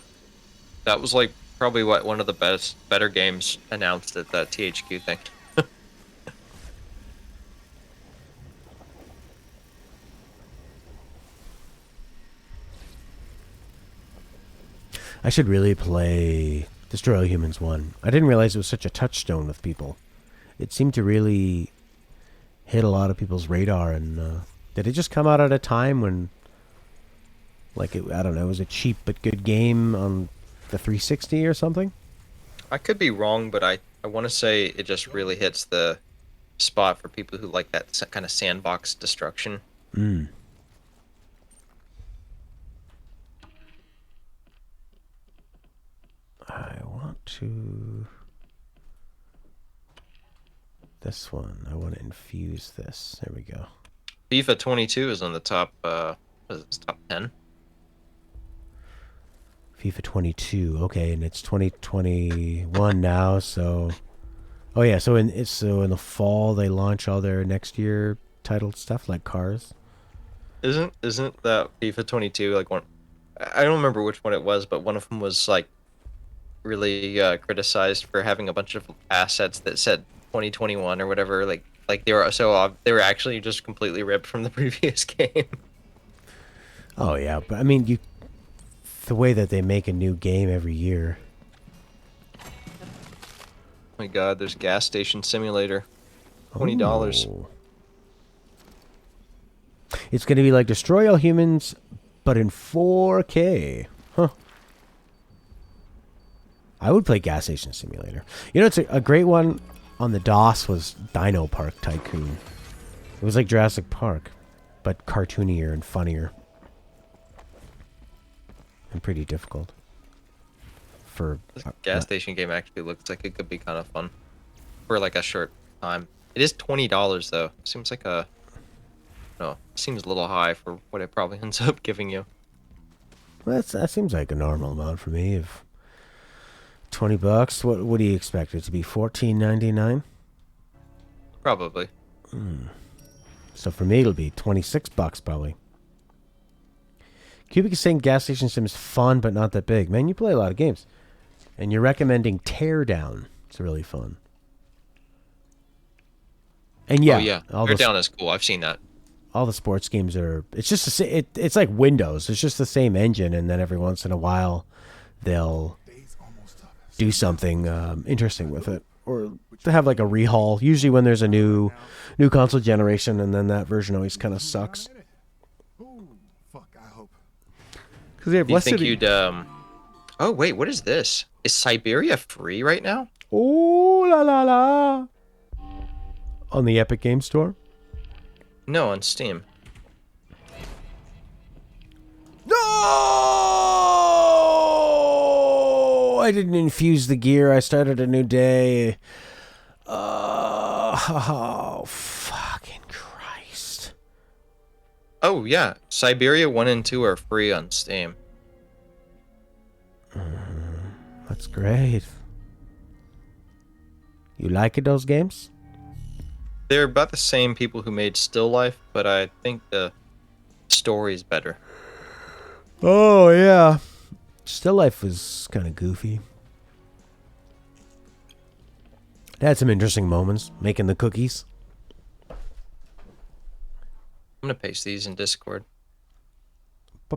B: that was like probably one of the better games announced at that THQ thing.
A: I should really play Destroy All Humans 1. I didn't realize it was such a touchstone with people. It seemed to really hit a lot of people's radar. And did it just come out at a time when, like, I don't know, it was a cheap but good game on the 360 or something?
B: I could be wrong, but I want to say it just really hits the spot for people who like that kind of sandbox destruction.
A: I want to... This one. I want to infuse this. There we go.
B: FIFA 22 is on the top, top 10.
A: FIFA 22. Okay, and it's 2021 now, so... Oh yeah, so in the fall they launch all their next year titled stuff like Cars.
B: Isn't that FIFA 22 like one? I don't remember which one it was, but one of them was like really criticized for having a bunch of assets that said 2021 or whatever. Like they were actually just completely ripped from the previous game.
A: Oh yeah, but I mean, the way that they make a new game every year.
B: Oh my god, there's Gas Station Simulator. $20.
A: Oh. It's going to be like Destroy All Humans, but in 4K. Huh. I would play Gas Station Simulator. You know, it's a great one on the DOS was Dino Park Tycoon. It was like Jurassic Park, but cartoonier and funnier. And pretty difficult.
B: This gas station game actually looks like it could be kind of fun for like a short time. It is $20 though. Seems like seems a little high for what it probably ends up giving you.
A: Well, that seems like a normal amount for me. Of $20. What do you expect it to be? $14.99?
B: Probably.
A: So for me, it'll be $26 probably. Cubic is saying Gas Station Sim is fun, but not that big. Man, you play a lot of games. And you're recommending Teardown. It's really fun. And yeah,
B: Oh yeah, Teardown is cool. I've seen that.
A: All the sports games are... It's just it's like Windows. It's just the same engine, and then every once in a while, they'll do something interesting with it. to have like a rehaul. Usually when there's a new console generation, and then that version always kind of sucks.
G: Ooh, fuck, I hope.
A: Because they have
B: Do you
A: less
B: think
A: city.
B: you'd Oh wait, what is this? Is Siberia free right now?
A: Oh la la la! On the Epic Game Store.
B: No, on Steam.
A: No! I didn't infuse the gear. I started a new day. Oh, fucking Christ.
B: Oh yeah, Siberia 1 and 2 are free on Steam.
A: That's great. You like it, those games?
B: They're about the same people who made Still Life, but I think the story's better.
A: Oh, yeah. Still Life was kind of goofy. It had some interesting moments, making the cookies.
B: I'm gonna paste these in Discord.
A: I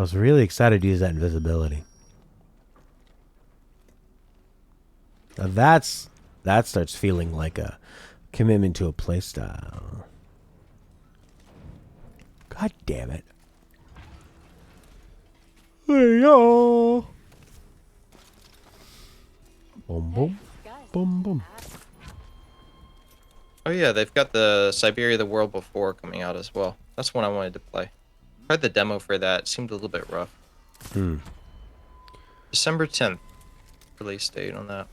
A: was really excited to use that invisibility. Now that starts feeling like a commitment to a playstyle. God damn it. Hey yo. Boom boom. Boom boom.
B: Oh yeah, they've got the Siberia the World Before coming out as well. That's one I wanted to play. Heard the demo for that. It seemed a little bit rough. December 10th release date on that.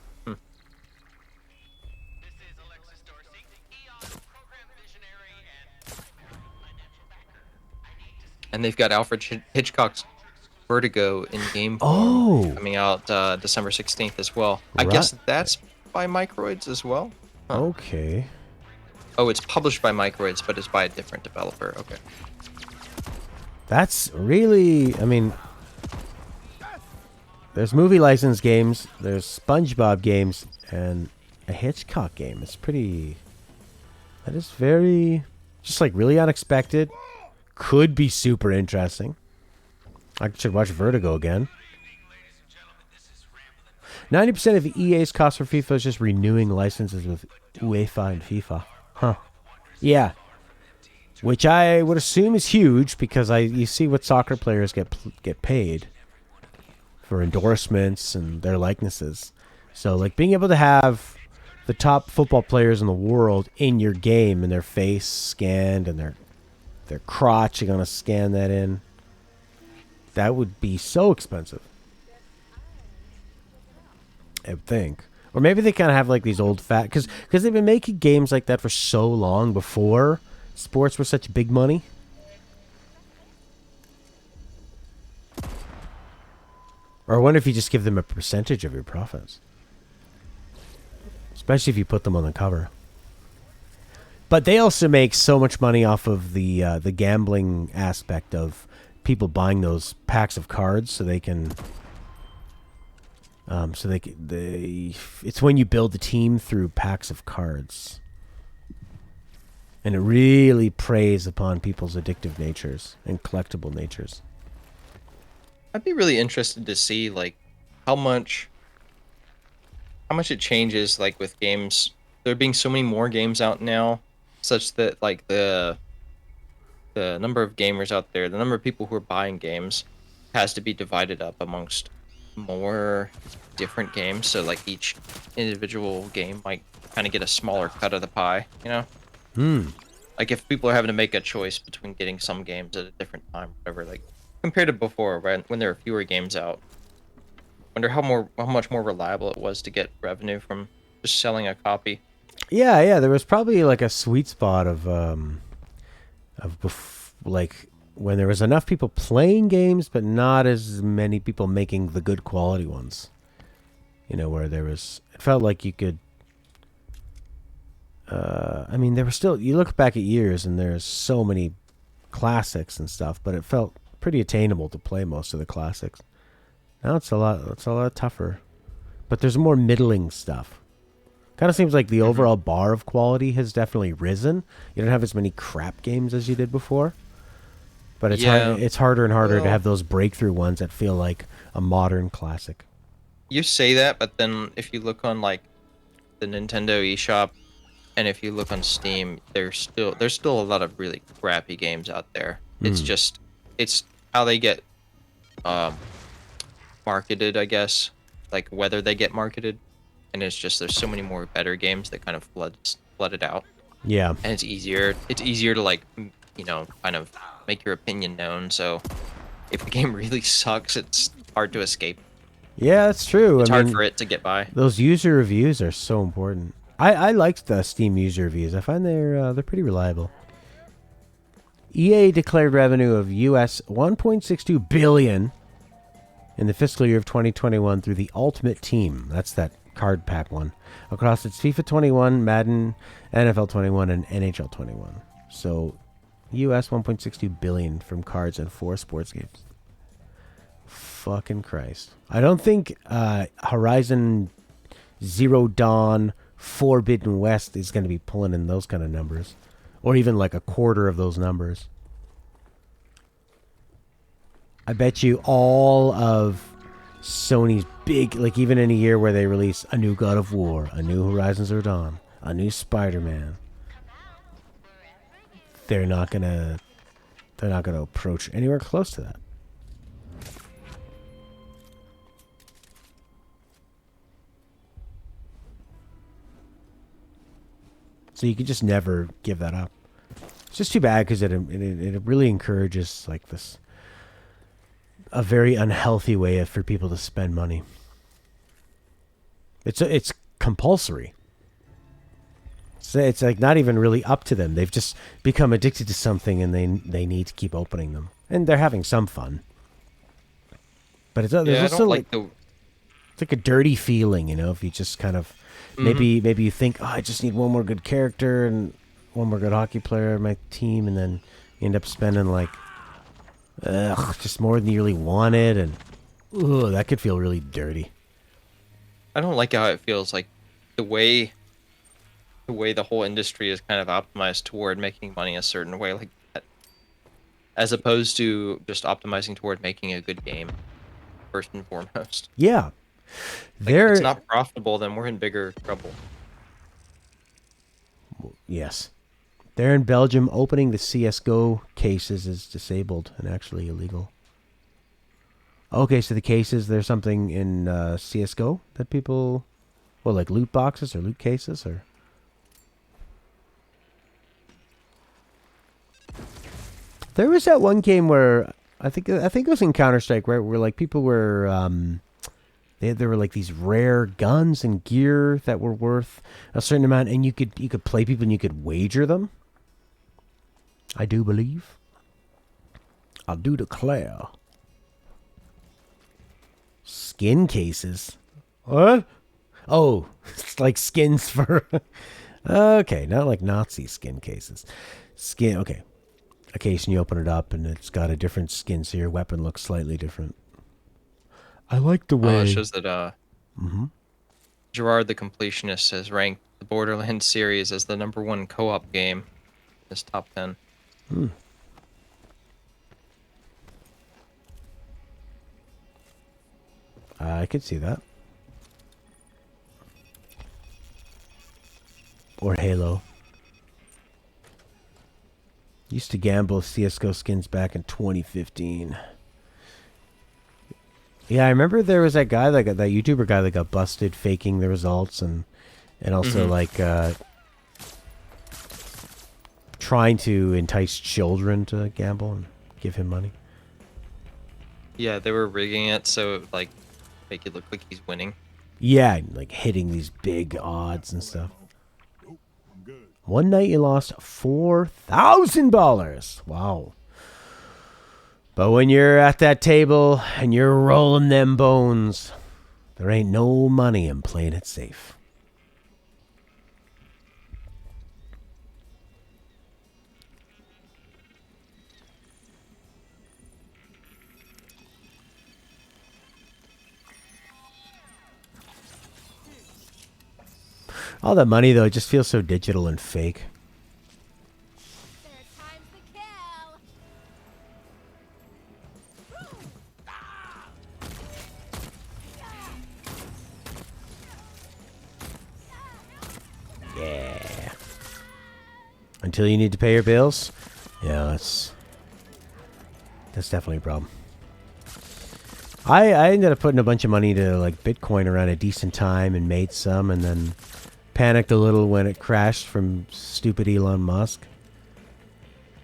B: And they've got Alfred Hitchcock's Vertigo in game form coming out December 16th as well. I guess that's by Microids as well.
A: Okay.
B: Oh, it's published by Microids, but it's by a different developer. Okay.
A: That's really, I mean, there's movie license games, there's SpongeBob games, and a Hitchcock game. It's pretty, that is very, just like really unexpected. Could be super interesting. I should watch Vertigo again. 90% of EA's cost for FIFA is just renewing licenses with UEFA and FIFA. Huh. Yeah. Which I would assume is huge because you see what soccer players get paid for endorsements and their likenesses. So like being able to have the top football players in the world in your game and their face scanned and their crotch, you're gonna scan that in. That would be so expensive. I would think. Or maybe they kind of have like these old fat because they've been making games like that for so long before sports were such big money. Or I wonder if you just give them a percentage of your profits. Especially if you put them on the cover. But they also make so much money off of the gambling aspect of people buying those packs of cards so they can... it's when you build the team through packs of cards. And it really preys upon people's addictive natures and collectible natures.
B: I'd be really interested to see like how much it changes like with games. There being so many more games out now, such that like the number of gamers out there, the number of people who are buying games has to be divided up amongst more different games. So like each individual game might kind of get a smaller cut of the pie, you know? Like if people are having to make a choice between getting some games at a different time, whatever, like compared to before, right, when there were fewer games out. Wonder how much more reliable it was to get revenue from just selling a copy.
A: Yeah, there was probably like a sweet spot of like when there was enough people playing games, but not as many people making the good quality ones. You know, where it felt like you could. I mean, there were still. You look back at years, and there's so many classics and stuff, but it felt pretty attainable to play most of the classics. Now it's a lot tougher, but there's more middling stuff. Kind of seems like the overall bar of quality has definitely risen. You don't have as many crap games as you did before. But it's
B: Yeah.
A: it's harder and harder to
B: Well-
A: have those breakthrough ones that feel like a modern classic.
B: You say that, but then if you look on like the Nintendo eShop, and if you look on Steam, there's still a lot of really crappy games out there. It's just it's how they get um marketed, I guess, like whether they get marketed, and it's just there's so many more better games that kind of flood it out,
A: Yeah.
B: and it's easier to like kind of make your opinion known. So if the game really sucks, it's hard to escape.
A: Yeah, that's true.
B: It's
A: I
B: hard
A: mean,
B: for it to get by.
A: those user reviews are so important. I like the Steam user reviews. I find they're pretty reliable. EA declared revenue of US 1.62 billion in the fiscal year of 2021 through the Ultimate Team. That's that card pack one. Across its FIFA 21, Madden, NFL 21, and NHL 21. So, US 1.62 billion from cards and 4 sports games. Fucking Christ. I don't think Horizon Zero Dawn Forbidden West is going to be pulling in those kind of numbers. Or even like a quarter of those numbers. I bet you all of Sony's big, like even in a year where they release a new God of War, a new Horizon Zero Dawn, a new Spider-Man, they're not gonna approach anywhere close to that. So you could just never give that up. It's just too bad because it really encourages like this, a very unhealthy way for people to spend money. It's compulsory. So it's like not even really up to them. They've just become addicted to something and they need to keep opening them. And they're having some fun. But there's
B: I
A: also
B: don't
A: like
B: the
A: it's like a dirty feeling, you know, if you just kind of maybe you think, oh, I just need one more good character and one more good hockey player on my team, and then you end up spending like just more than you really wanted, and that could feel really dirty.
B: I don't like how it feels like the way the whole industry is kind of optimized toward making money a certain way like that, as opposed to just optimizing toward making a good game first and foremost.
A: Yeah.
B: Like, if it's not profitable, then we're in bigger trouble.
A: Yes. There in Belgium, opening the CSGO cases is disabled and actually illegal. Okay, so the cases, there's something in CSGO that people, like loot boxes or loot cases, or? There was that one game where I think it was in Counter-Strike, right, where like people were there were like these rare guns and gear that were worth a certain amount, and you could play people and you could wager them. I do believe. I do declare. Skin cases. What? Oh, it's like skins for... Okay, not like Nazi skin cases. Skin, okay. A case and you open it up and it's got a different skin, so your weapon looks slightly different. I like the way...
B: It shows that Gerard the Completionist has ranked the Borderlands series as the #1 co-op game in his top 10.
A: I could see that. Or Halo. Used to gamble CSGO skins back in 2015. Yeah, I remember there was that guy, that YouTuber guy that got busted faking the results and also trying to entice children to gamble and give him money.
B: Yeah, they were rigging it so like make it look like he's winning.
A: Yeah, like hitting these big odds and stuff. One night you lost $4,000. Wow. But when you're at that table and you're rolling them bones, there ain't no money in playing it safe. All that money, though, it just feels so digital and fake.
C: Third time's the kill.
A: Yeah. Until you need to pay your bills? Yeah, that's definitely a problem. I ended up putting a bunch of money to like Bitcoin around a decent time and made some, and then panicked a little when it crashed from stupid Elon Musk.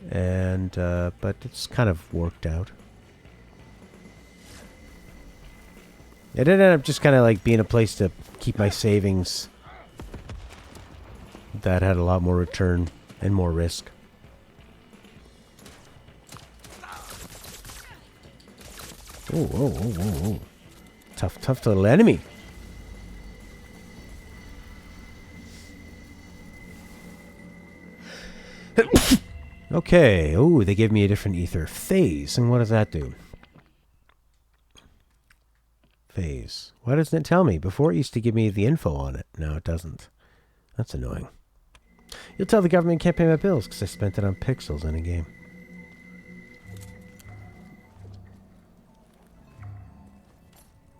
A: And but it's kind of worked out. It ended up just kind of like being a place to keep my savings that had a lot more return and more risk. Oh, oh, oh, oh, oh. Tough little enemy. Okay. Oh, they gave me a different ether. Phase. And what does that do? Phase. Why doesn't it tell me? Before it used to give me the info on it. Now it doesn't. That's annoying. You'll tell the government can't pay my bills because I spent it on pixels in a game.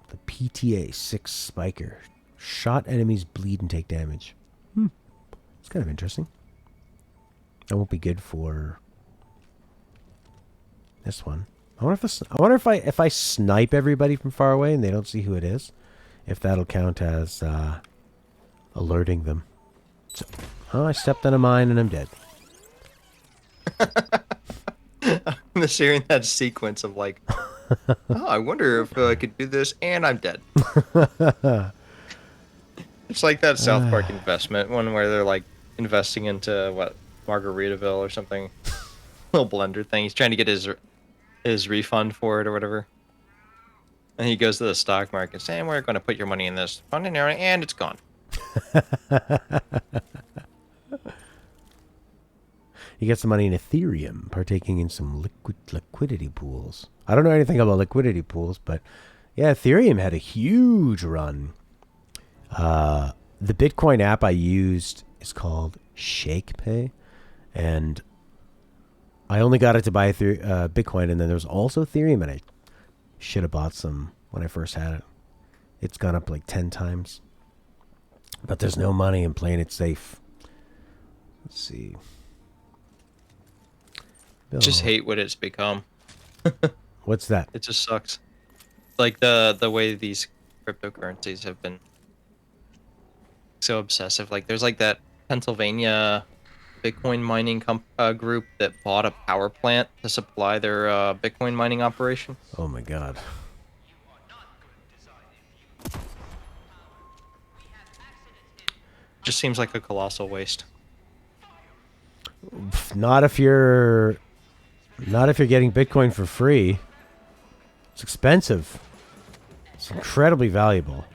A: The PTA 6 Spiker. Shot enemies bleed and take damage. It's kind of interesting. That won't be good for this one. I wonder if I snipe everybody from far away and they don't see who it is, if that'll count as alerting them. So, oh, I stepped on a mine and I'm dead.
B: I'm just hearing that sequence of like, oh, I wonder if I could do this, and I'm dead. It's like that South Park investment one where they're like investing into what, Margaritaville or something, little blender thing. He's trying to get his refund for it or whatever, and he goes to the stock market saying, "We're going to put your money in this fund and everything," and it's gone.
A: He gets the money in Ethereum, partaking in some liquidity pools. I don't know anything about liquidity pools, but yeah, Ethereum had a huge run. The Bitcoin app I used is called ShakePay, and I only got it to buy Bitcoin, and then there was also Ethereum, and I should have bought some when I first had it. It's gone up like 10 times. But there's no money in playing it safe. Let's see.
B: Just hate what it's become.
A: What's that?
B: It just sucks. Like the way these cryptocurrencies have been so obsessive. Like there's like that Pennsylvania Bitcoin mining group that bought a power plant to supply their Bitcoin mining operation.
A: Oh my god.
B: Just seems like a colossal waste.
A: Not if you're getting Bitcoin for free. It's expensive. It's incredibly valuable.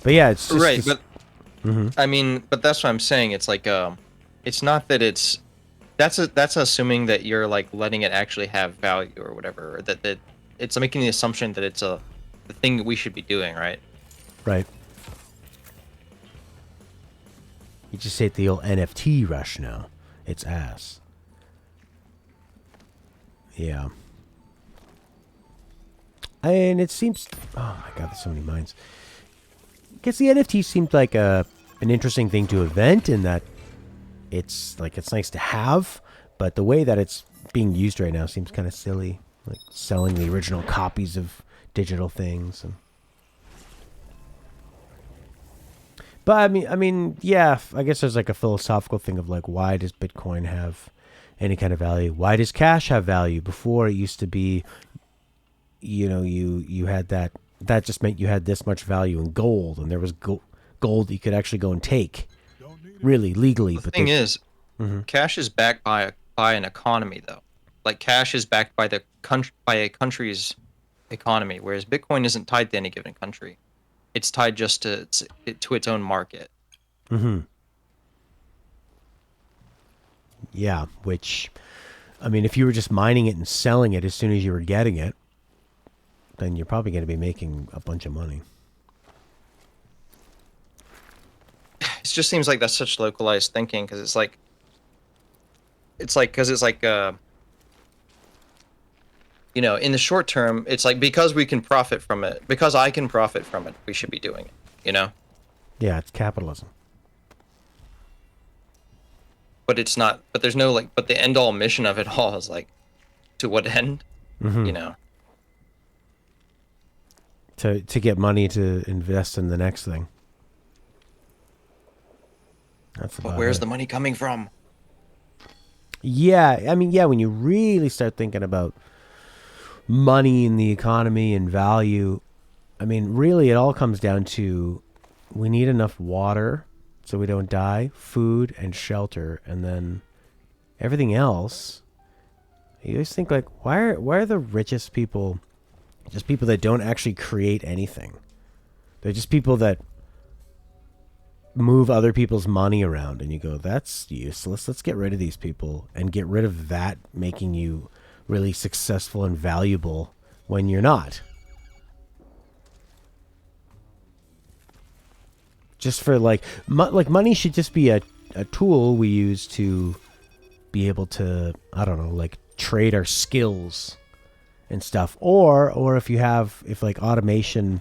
A: But yeah, it's just,
B: right. But I mean, but that's what I'm saying. It's like it's not that it's that's assuming that you're like letting it actually have value or whatever, or that it's making the assumption that it's the thing that we should be doing, right?
A: Right. You just hate the old NFT rush now. It's ass. Yeah. And it seems... Oh my god, there's so many mines. I guess the NFT seemed like an interesting thing to invent in that it's nice to have, but the way that it's being used right now seems kind of silly. Like selling the original copies of digital things. But I mean, yeah, I guess there's like a philosophical thing of like, why does Bitcoin have any kind of value? Why does cash have value? Before it used to be, you know, you had that just meant you had this much value in gold, and there was gold you could actually go and take, really legally.
B: The thing is, cash is backed by an economy, though. Like cash is backed by by a country's economy, whereas Bitcoin isn't tied to any given country. It's tied just to its own market.
A: Yeah, which, I mean, if you were just mining it and selling it as soon as you were getting it, then you're probably going to be making a bunch of money.
B: It just seems like that's such localized thinking, because it's like, you know, in the short term, it's like, because we can profit from it, because I can profit from it, we should be doing it, you know?
A: Yeah, it's capitalism.
B: but it's not. But there's no like. But the end all mission of it all is like, to what end?
A: Mm-hmm.
B: You know.
A: To get money to invest in the next thing. That's about
B: But where's
A: it.
B: the money coming from?
A: Yeah, I mean, yeah, when you really start thinking about money in the economy and value, I mean, really it all comes down to we need enough water so we don't die, food and shelter, and then everything else. You always think like, why are the richest people just people that don't actually create anything? They're just people that move other people's money around, and you go, that's useless. Let's get rid of these people and get rid of that making you really successful and valuable when you're not. Just for like money should just be a tool we use to be able to, I don't know, like trade our skills and stuff, or if like automation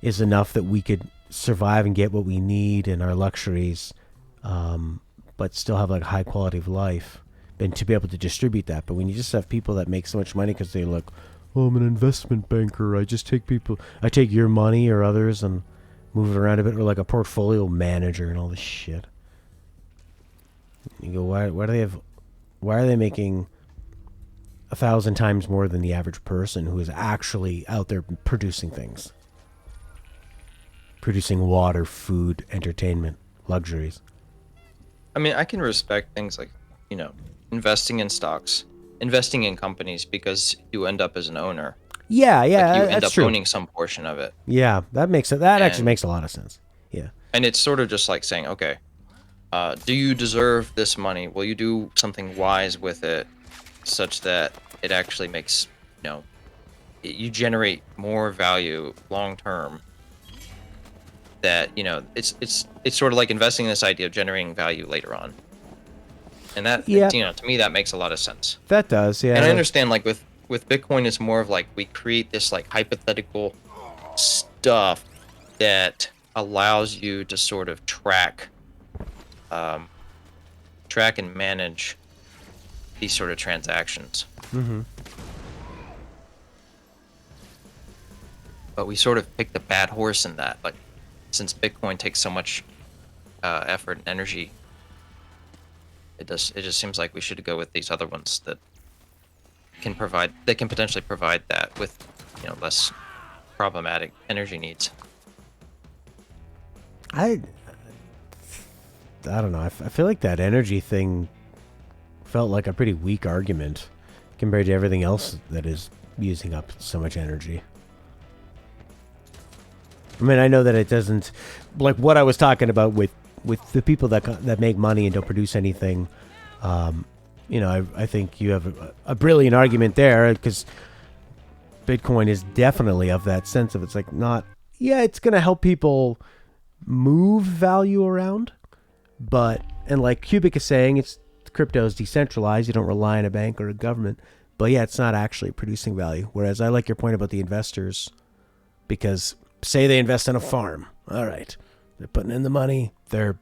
A: is enough that we could survive and get what we need and our luxuries, but still have like high quality of life, and to be able to distribute that. But when you just have people that make so much money because they look, oh, I'm an investment banker, I take your money or others and move it around a bit, or like a portfolio manager and all this shit. You go, why are they making 1,000 times more than the average person who is actually out there producing things? Producing water, food, entertainment, luxuries.
B: I mean, I can respect things like, investing in stocks, investing in companies, because you end up as an owner.
A: Yeah,
B: Like, you end
A: that's
B: up
A: true.
B: owning some portion of it.
A: Yeah, that actually
B: And-
A: makes a lot of sense. Yeah.
B: And it's sort of just like saying, okay, do you deserve this money? Will you do something wise with it such that it actually makes, you generate more value long term? That, it's sort of like investing in this idea of generating value later on. And that,
A: Yeah.
B: to me, that makes a lot of sense.
A: That does, yeah.
B: And I understand, like, with Bitcoin, it's more of like we create this like hypothetical stuff that allows you to sort of track and manage these sort of transactions.
A: Mm-hmm.
B: But we sort of picked a bad horse in that. Like, since Bitcoin takes so much effort and energy, it just seems like we should go with these other ones that can potentially provide that with less problematic energy needs.
A: I don't know. I feel like that energy thing felt like a pretty weak argument compared to everything else that is using up so much energy. I mean, I know that it doesn't, like what I was talking about with the people that make money and don't produce anything. I think you have a brilliant argument there, because Bitcoin is definitely of that sense of, it's like not, yeah, it's going to help people move value around, and like Cubic is saying, crypto is decentralized. You don't rely on a bank or a government, but yeah, it's not actually producing value. Whereas I like your point about the investors, because say they invest in a farm. All right. They're putting in the money. They're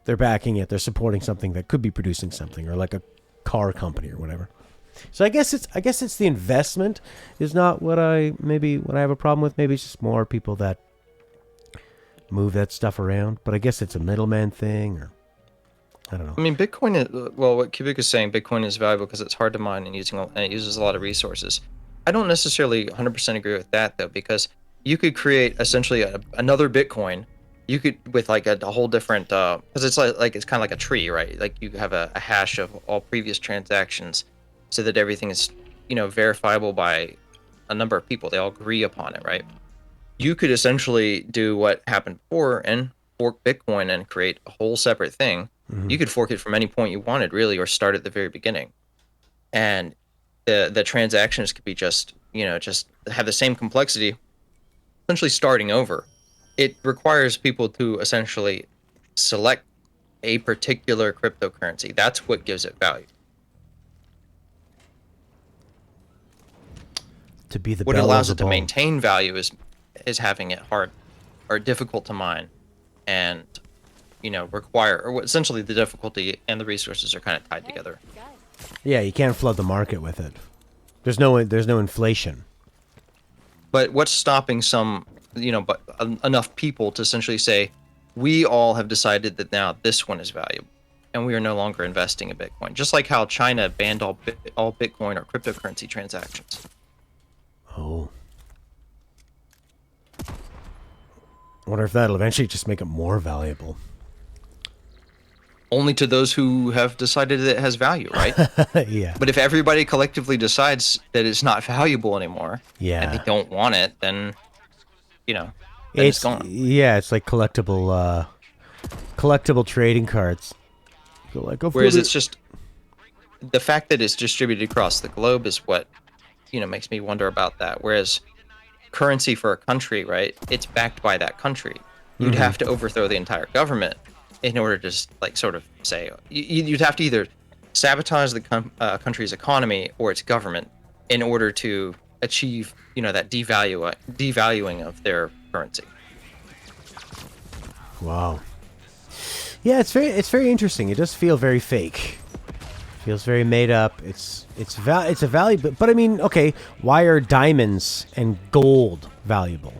A: backing it. They're supporting something that could be producing something, or like a car company or whatever. So I guess it's the investment is not what I have a problem with. Maybe it's just more people that move that stuff around. But I guess it's a middleman thing, or I don't know.
B: I mean, Bitcoin is, well, what Cubic is saying, Bitcoin is valuable because it's hard to mine and it uses a lot of resources. I don't necessarily 100% agree with that, though, because you could create essentially another Bitcoin. You could, with like a whole different, because it's like it's kind of like a tree, right? Like you have a hash of all previous transactions, so that everything is, verifiable by a number of people. They all agree upon it, right? You could essentially do what happened before and fork Bitcoin and create a whole separate thing.
A: Mm-hmm.
B: You could fork it from any point you wanted, really, or start at the very beginning. And the transactions could be just have the same complexity, essentially starting over. It requires people to essentially select a particular cryptocurrency. That's what gives it value.
A: To be the
B: What
A: belle of
B: allows
A: the
B: it to
A: ball.
B: maintain value is having it hard or difficult to mine, and require, or essentially the difficulty and the resources are kind of tied together.
A: Yeah, you can't flood the market with it. There's no inflation.
B: But what's stopping enough people to essentially say, we all have decided that now this one is valuable, and we are no longer investing in Bitcoin. Just like how China banned all Bitcoin or cryptocurrency transactions.
A: Oh. I wonder if that'll eventually just make it more valuable.
B: Only to those who have decided that it has value, right?
A: Yeah.
B: But if everybody collectively decides that it's not valuable anymore, and they don't want it, then it's gone.
A: Yeah, it's like collectible trading cards.
B: Whereas it's just the fact that it's distributed across the globe is what makes me wonder about that. Whereas currency for a country, right? It's backed by that country. You'd have to overthrow the entire government in order to sort of say you'd have to either sabotage the country's economy or its government in order to achieve that devaluing of their currency.
A: Wow. Yeah, it's very interesting. It does feel very fake. Feels very made up. It's a value, but I mean, okay, why are diamonds and gold valuable?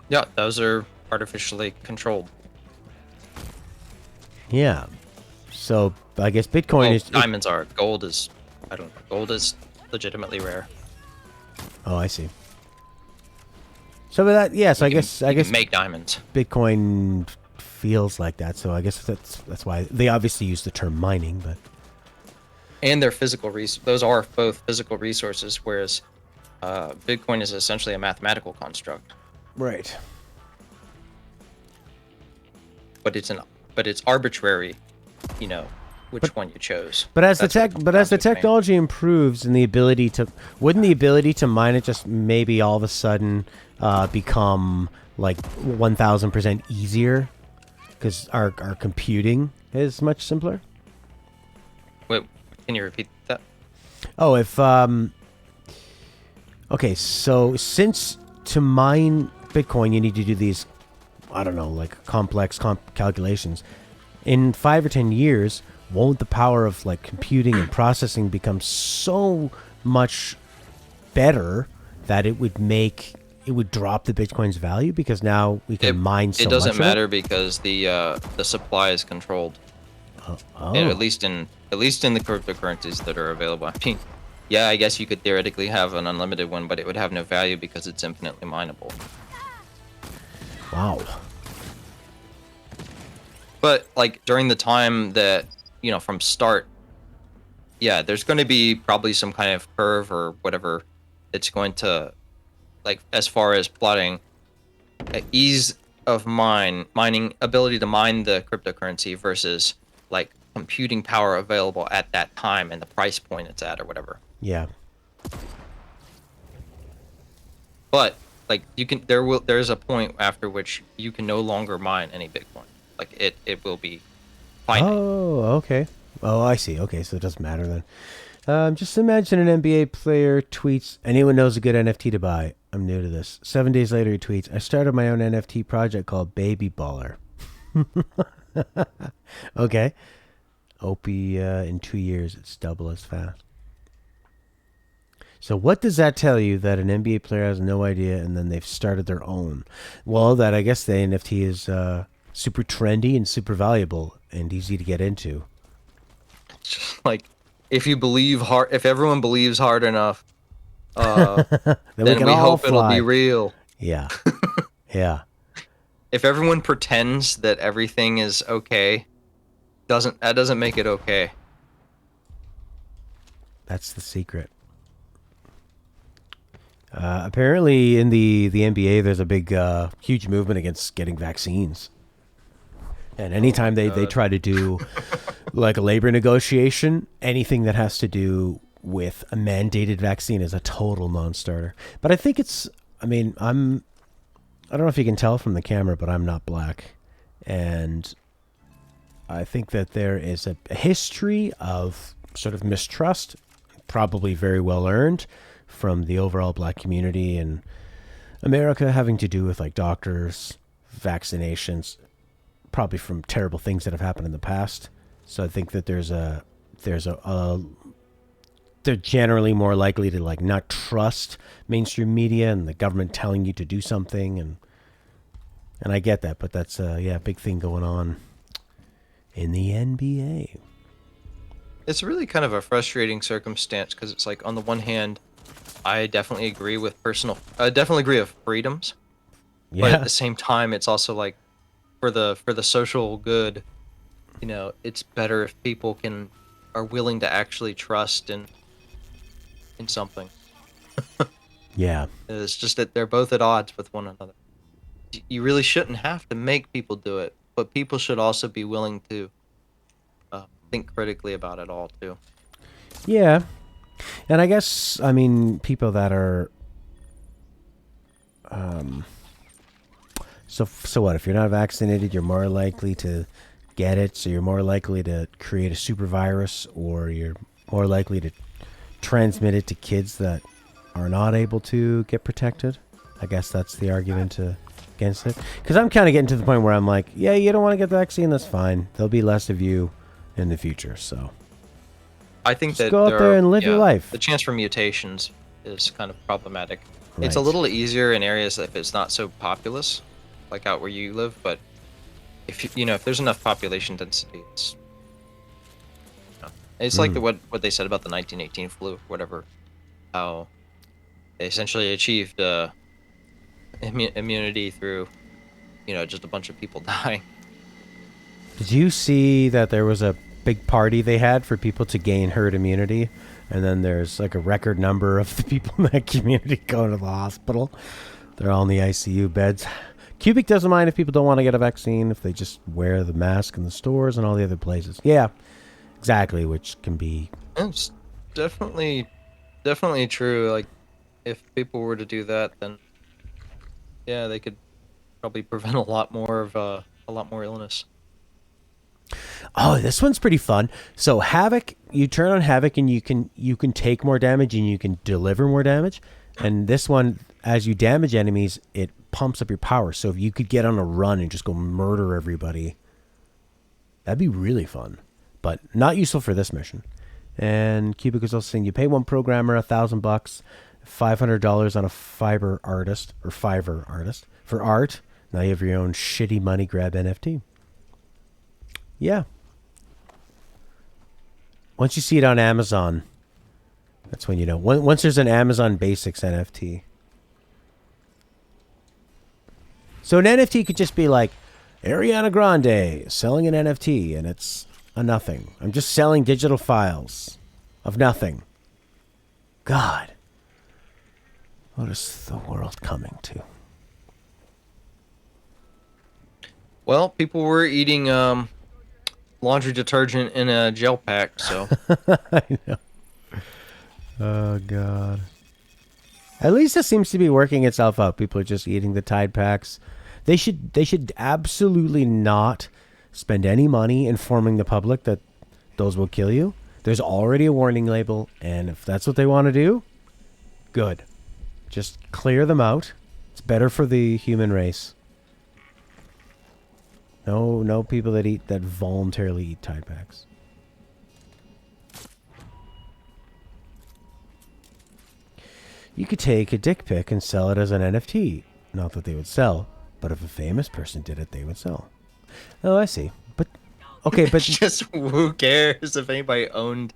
B: Yeah, those are artificially controlled.
A: Yeah. So I guess Bitcoin is
B: diamonds are. Gold is, I don't know. Gold is legitimately rare.
A: Oh, I see. So with that, yes, I guess
B: make diamonds.
A: Bitcoin feels like that. So I guess that's why they obviously use the term mining, but
B: and they're physical those are both physical resources, whereas Bitcoin is essentially a mathematical construct.
A: Right.
B: But it's arbitrary, which one you chose.
A: But as the technology improves and the ability to mine it just maybe all of a sudden become like 1000% easier because our computing is much simpler.
B: Wait, can you repeat that?
A: Oh, if okay, so since to mine Bitcoin you need to do these, I don't know, like complex calculations. In 5 or 10 years, won't the power of like computing and processing become so much better that it would drop the Bitcoin's value because now we can mine so much?
B: It doesn't matter because the supply is controlled. And at least in the cryptocurrencies that are available. I mean, yeah, I guess you could theoretically have an unlimited one, but it would have no value because it's infinitely mineable.
A: Wow.
B: But like during the time that from start, yeah, there's going to be probably some kind of curve or whatever. It's going to, like, as far as plotting ease of mining ability to mine the cryptocurrency versus like computing power available at that time and the price point it's at or whatever.
A: Yeah.
B: But like there's a point after which you can no longer mine any Bitcoin. Like it will be finite.
A: Oh, okay. Oh, I see. Okay, so it doesn't matter then. Just imagine an NBA player tweets, anyone knows a good NFT to buy? I'm new to this. 7 days later, he tweets, I started my own NFT project called Baby Baller. Okay. Opie, in 2 years, it's double as fast. So what does that tell you that an NBA player has no idea and then they've started their own? Well, that I guess the NFT is super trendy and super valuable and easy to get into.
B: Like, if everyone believes hard enough, then we hope it'll be real.
A: Yeah. Yeah.
B: If everyone pretends that everything is okay, that doesn't make it okay.
A: That's the secret. Apparently, in the NBA, there's a big, huge movement against getting vaccines. And anytime they try to do like a labor negotiation, anything that has to do with a mandated vaccine is a total non-starter. But I think I don't know if you can tell from the camera, but I'm not black. And I think that there is a history of sort of mistrust, probably very well earned, from the overall black community in America having to do with like doctors, vaccinations, probably from terrible things that have happened in the past. So I think that they're generally more likely to like not trust mainstream media and the government telling you to do something, and I get that, but that's a big thing going on in the NBA.
B: It's really kind of a frustrating circumstance because it's like on the one hand, I definitely agree with freedoms, but
A: Yeah.
B: at the same time, it's also like for the social good, it's better if people are willing to actually trust in something.
A: Yeah.
B: It's just that they're both at odds with one another. You really shouldn't have to make people do it, but people should also be willing to think critically about it all too.
A: Yeah. And I guess, I mean, people that are so what, if you're not vaccinated, you're more likely to get it, so you're more likely to create a super virus, or you're more likely to transmit it to kids that are not able to get protected. I guess that's the argument against it. Because I'm kind of getting to the point where I'm like, yeah, you don't want to get the vaccine, that's fine. There'll be less of you in the future, so
B: I think
A: just
B: that
A: go out there and live your life.
B: The chance for mutations is kind of problematic.
A: Right.
B: It's a little easier in areas if it's not so populous, like out where you live. But if there's enough population density, it's like what they said about the 1918 flu, whatever. How they essentially achieved immunity through, just a bunch of people dying.
A: Did you see that there was a big party they had for people to gain herd immunity? And then there's like a record number of the people in that community going to the hospital. They're all in the ICU beds. Cubic doesn't mind if people don't want to get a vaccine, if they just wear the mask in the stores and all the other places. Yeah, exactly, which can be...
B: It's definitely true. Like, if people were to do that, then yeah, they could probably prevent a lot more illness.
A: Oh, this one's pretty fun. So Havoc, you turn on Havoc and you can take more damage and you can deliver more damage. And this one, as you damage enemies, it pumps up your power. So if you could get on a run and just go murder everybody, that'd be really fun. But not useful for this mission. And Cubic is also saying you pay one programmer $1,000, $500 on a Fiverr artist for art. Now you have your own shitty money grab NFT. Yeah. Once you see it on Amazon, that's when you know. Once there's an Amazon Basics NFT. So an NFT could just be like, Ariana Grande selling an NFT, and it's a nothing. I'm just selling digital files of nothing. God. What is the world coming to?
B: Well, people were eating laundry detergent in a gel pack, so
A: I know. Oh God. At least it seems to be working itself out. People are just eating the Tide packs. They should absolutely not spend any money informing the public that those will kill you. There's already a warning label, and if that's what they want to do, good. Just clear them out. It's better for the human race. No people that voluntarily eat Tide packs. You could take a dick pic and sell it as an NFT. Not that they would sell, but if a famous person did it, they would sell. Oh, I see. But okay, but
B: just who cares if anybody owned?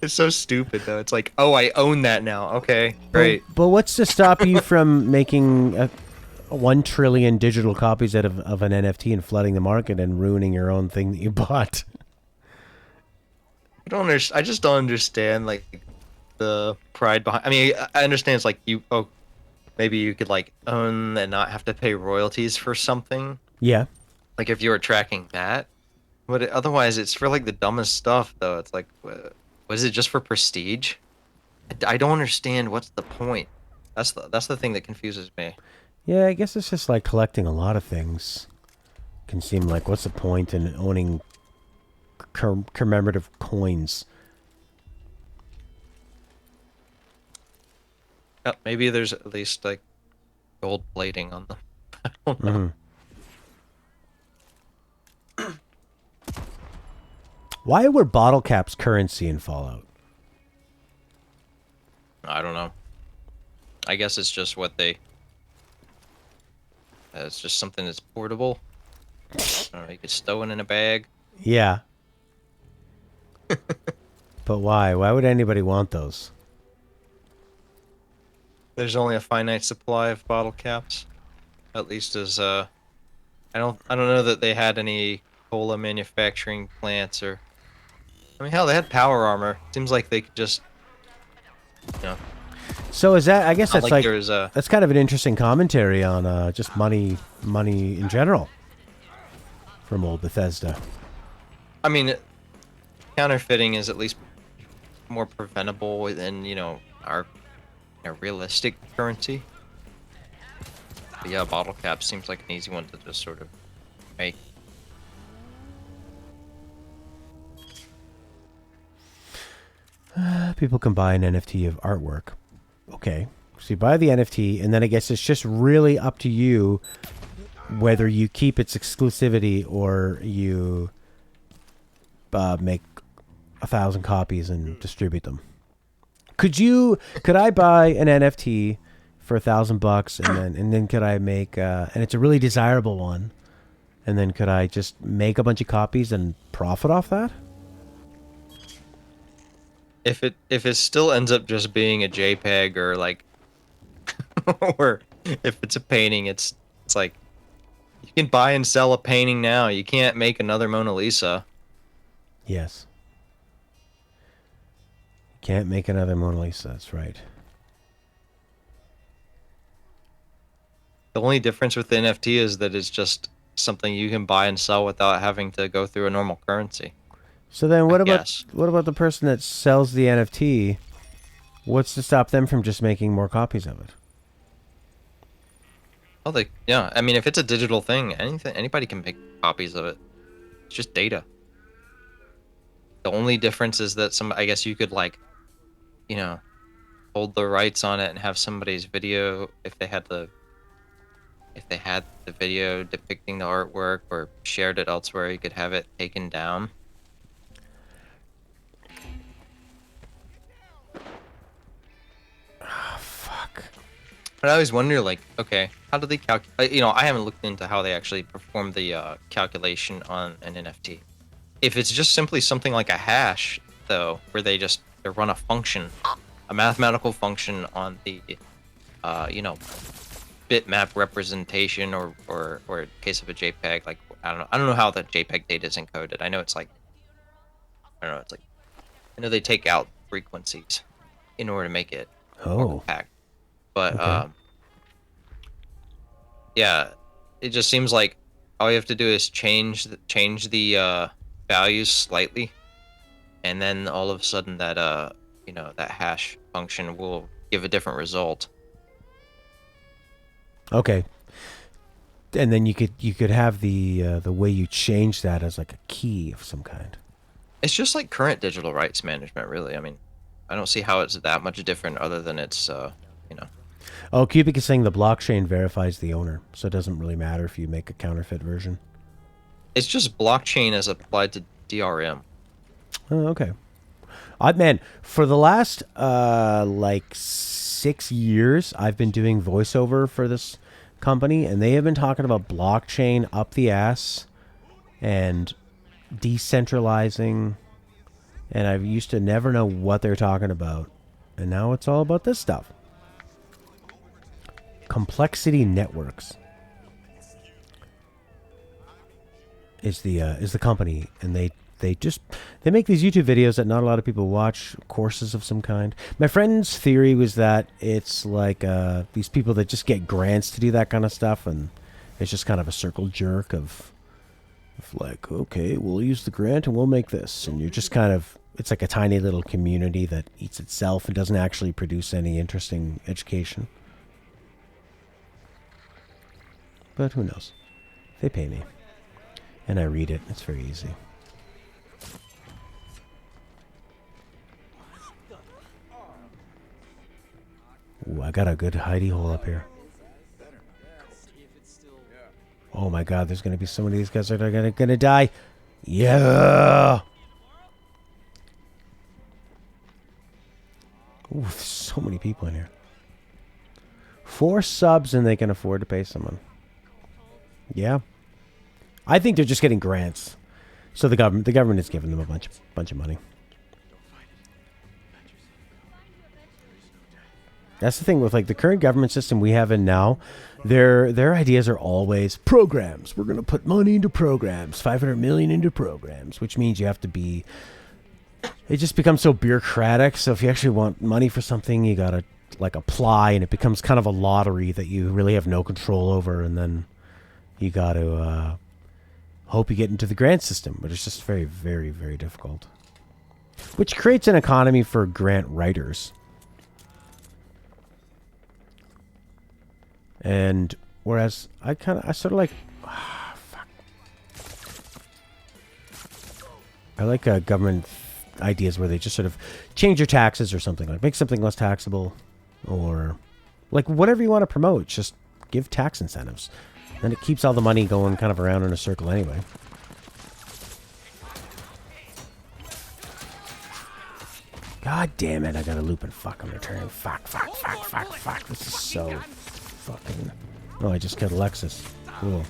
B: It's so stupid though. It's like, oh, I own that now. Okay, great.
A: But what's to stop you from making 1 trillion digital copies of an NFT and flooding the market and ruining your own thing that you bought?
B: I just don't understand like the pride behind. I mean, I understand it's like maybe you could like own and not have to pay royalties for something.
A: Yeah.
B: Like if you were tracking that, but otherwise it's for like the dumbest stuff though. It's like, was it just for prestige? I don't understand what's the point. That's the thing that confuses me.
A: Yeah, I guess it's just like collecting a lot of things. Can seem like, what's the point in owning commemorative coins?
B: Maybe there's at least like gold plating on them. I don't know.
A: Why were bottle caps currency in Fallout?
B: I don't know. I guess it's just what they. It's just something that's portable. I don't know, you could stow it in a bag.
A: Yeah. But why? Why would anybody want those?
B: There's only a finite supply of bottle caps. At least as I don't know that they had any cola manufacturing plants or. I mean, hell, they had power armor. Seems like they could just. You know.
A: So is that? I guess
B: Not
A: that's
B: like there is
A: that's kind of an interesting commentary on just money in general from old Bethesda.
B: I mean, counterfeiting is at least more preventable than our realistic currency. But yeah, bottle cap seems like an easy one to just sort of make.
A: People can buy an NFT of artwork. Okay. So you buy the NFT, and then I guess it's just really up to you whether you keep its exclusivity or you make 1,000 copies and distribute them. Could I buy an NFT for $1,000 and then could I make and it's a really desirable one, and then could I just make a bunch of copies and profit off that?
B: If it still ends up just being a JPEG or like, or if it's a painting, it's like you can buy and sell a painting now. You can't make another Mona Lisa.
A: Yes. Can't make another Mona Lisa. That's right.
B: The only difference with the NFT is that it's just something you can buy and sell without having to go through a normal currency.
A: So then what
B: guess.
A: about the person that sells the NFT? What's to stop them from just making more copies of it?
B: Oh, yeah. I mean, if it's a digital thing, anybody can make copies of it. It's just data. The only difference is that I guess you could like, hold the rights on it and have somebody's video if they had the video depicting the artwork or shared it elsewhere, you could have it taken down. But I always wonder, like, okay, how do they calculate? I haven't looked into how they actually perform the calculation on an NFT. If it's just simply something like a hash, though, where they run a function, a mathematical function on the, bitmap representation, or in case of a JPEG, like I don't know how the JPEG data is encoded. I know it's like, I know they take out frequencies in order to make it more compact. But
A: okay.
B: Yeah, it just seems like all you have to do is change the values slightly, and then all of a sudden that that hash function will give a different result.
A: Okay. And then you could have the way you change that as like a key of some kind.
B: It's just like current digital rights management, really. I mean, I don't see how it's that much different other than it's
A: Oh, Cubic is saying the blockchain verifies the owner, so it doesn't really matter if you make a counterfeit version.
B: It's just blockchain as applied to DRM.
A: Oh, okay. Man, for the last 6 years, I've been doing voiceover for this company, and they have been talking about blockchain up the ass and decentralizing, and I used to never know what they're talking about, and now it's all about this stuff. Complexity Networks is the company, and they make these YouTube videos that not a lot of people watch, courses of some kind. My friend's theory was that it's like these people that just get grants to do that kind of stuff, and it's just kind of a circle jerk of like, okay, we'll use the grant and we'll make this, and you're just kind of, it's like a tiny little community that eats itself and doesn't actually produce any interesting education. But who knows? They pay me. And I read it. It's very easy. Ooh, I got a good hidey hole up here. Oh my god, there's going to be so many of these guys that are going to die. Yeah! Ooh, there's so many people in here. 4 subs and they can afford to pay someone. Yeah. I think they're just getting grants. So the government is giving them a bunch of money. That's the thing with like the current government system we have in now. Their ideas are always programs. We're going to put money into programs, 500 million into programs, which means you have to be. It just becomes so bureaucratic. So if you actually want money for something, you got to like apply, and it becomes kind of a lottery that you really have no control over, and then you got to hope you get into the grant system, but it's just very, very, very difficult. Which creates an economy for grant writers. And whereas I sort of like, fuck. I like government ideas where they just sort of change your taxes or something, like make something less taxable, or like whatever you want to promote, just give tax incentives. Then it keeps all the money going kind of around in a circle anyway. God damn it, I gotta loop and fuck on the turn. Fuck. This is so fucking... Oh, I just killed Alexis. Cool.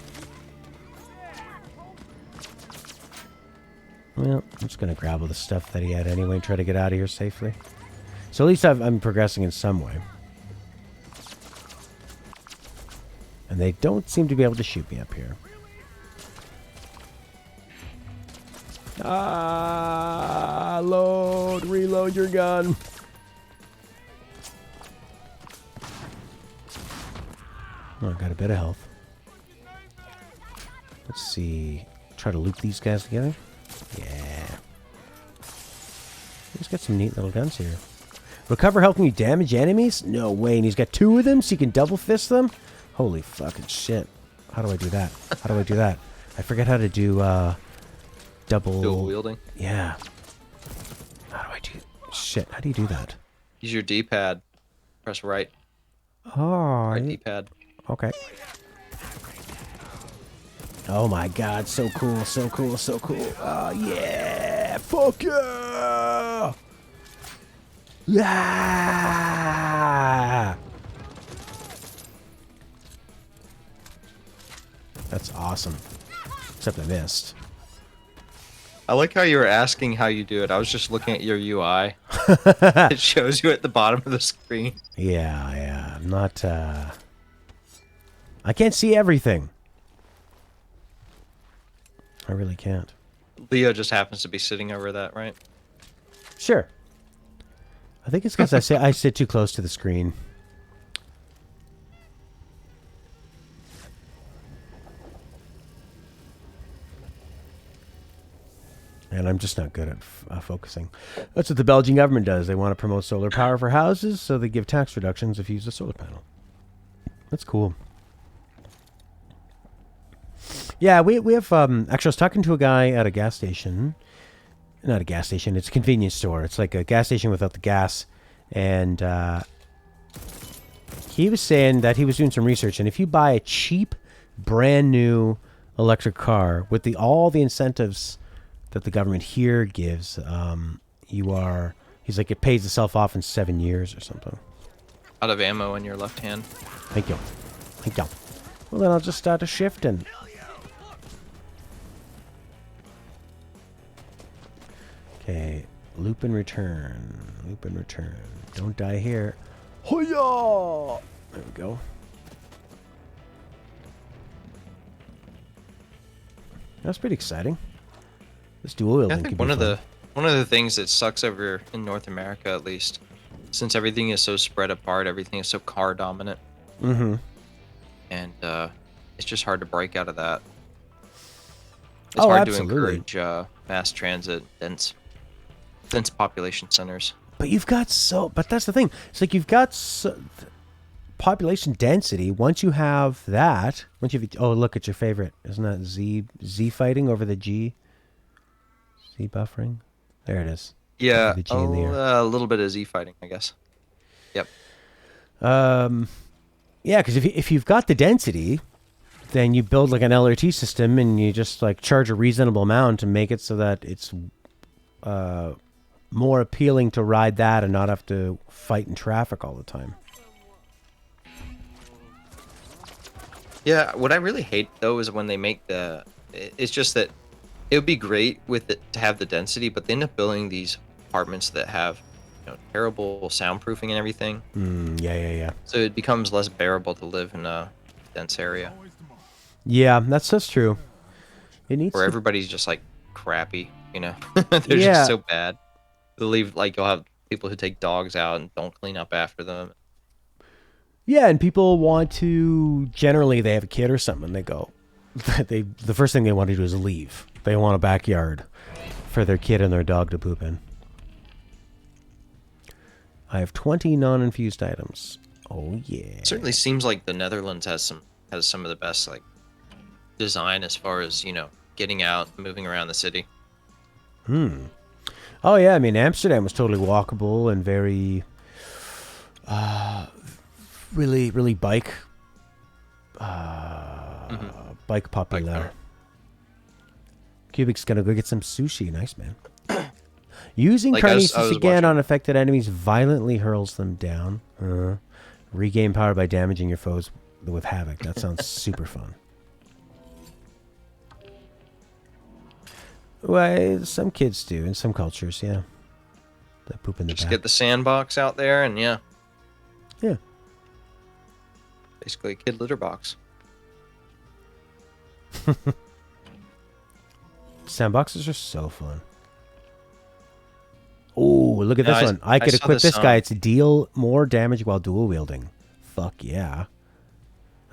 A: Well, I'm just gonna grab all the stuff that he had anyway and try to get out of here safely. So at least I'm progressing in some way. And they don't seem to be able to shoot me up here. Reload your gun. Oh, I got a bit of health. Let's see. Try to loop these guys together. Yeah. He's got some neat little guns here. Recover helping you damage enemies? No way. And he's got 2 of them so you can double fist them? Holy fucking shit. How do I do that? I forget how to do dual
B: wielding?
A: Yeah. How do I do... Shit, how do you do that?
B: Use your D-pad. Press right.
A: Oh.
B: Right D-pad.
A: Okay. Oh my god, so cool. Oh yeah! Fuck yeah! Yeah! That's awesome. Except I missed.
B: I like how you were asking how you do it. I was just looking at your UI. It shows you at the bottom of the screen.
A: Yeah. I'm not, I can't see everything. I really can't.
B: Leo just happens to be sitting over that, right?
A: Sure. I think it's because I sit too close to the screen. And I'm just not good at focusing. That's what the Belgian government does. They want to promote solar power for houses, so they give tax reductions if you use a solar panel. That's cool. Yeah, we have... actually, I was talking to a guy at a gas station. Not a gas station. It's a convenience store. It's like a gas station without the gas. And he was saying that he was doing some research. And if you buy a cheap, brand new electric car with all the incentives that the government here gives, he's like, it pays itself off in 7 years or something.
B: Out of ammo in your left hand.
A: Thank you. Well, then I'll just start a shifting. Okay, loop and return. Don't die here. Hoya! There we go. That's pretty exciting. This dual wielding.
B: I think one of the things that sucks over in North America, at least, since everything is so spread apart, everything is so car dominant.
A: Mm-hmm.
B: And it's just hard to break out of that. It's
A: Oh,
B: hard
A: absolutely.
B: to encourage mass transit, dense population centers.
A: But but that's the thing. It's like you've got population density. Once you have that, oh, look at your favorite. Isn't that Z fighting over the G? Z buffering? There it is.
B: Yeah,
A: The G in the air.
B: a little bit of Z fighting, I guess. Yep.
A: Yeah, because if you've got the density, then you build like an LRT system and you just like charge a reasonable amount to make it so that it's more appealing to ride that and not have to fight in traffic all the time.
B: Yeah, what I really hate though is when they make the. It's just that it would be great with it to have the density, but they end up building these apartments that have, terrible soundproofing and everything.
A: Yeah.
B: So it becomes less bearable to live in a dense area
A: Yeah, that's true. It needs
B: where
A: to...
B: everybody's just like crappy. They're
A: Yeah.
B: just so bad. They'll leave you'll have people who take dogs out and don't clean up after them.
A: Yeah, and people want to, generally they have a kid or something, they go, the first thing they want to do is leave. They want a backyard for their kid and their dog to poop in. I have 20 non-infused items. Oh yeah.
B: It certainly seems like the Netherlands has some of the best design as far as, getting out, moving around the city.
A: Oh yeah, I mean Amsterdam was totally walkable and very really bike popular.
B: Bike
A: Cubic's gonna go get some sushi. Nice, man. Using
B: I was
A: Carnesis again
B: watching-
A: on affected enemies violently hurls them down. Regain power by damaging your foes with havoc. That sounds super fun. Well, some kids do in some cultures, yeah. They poop in the
B: Just
A: back.
B: get the sandbox out there and
A: Yeah.
B: basically a kid litter box.
A: Sandboxes are so fun. Oh, look at
B: Yeah,
A: this one. I could
B: saw
A: equip
B: this
A: this guy to deal more damage while dual wielding. Fuck yeah.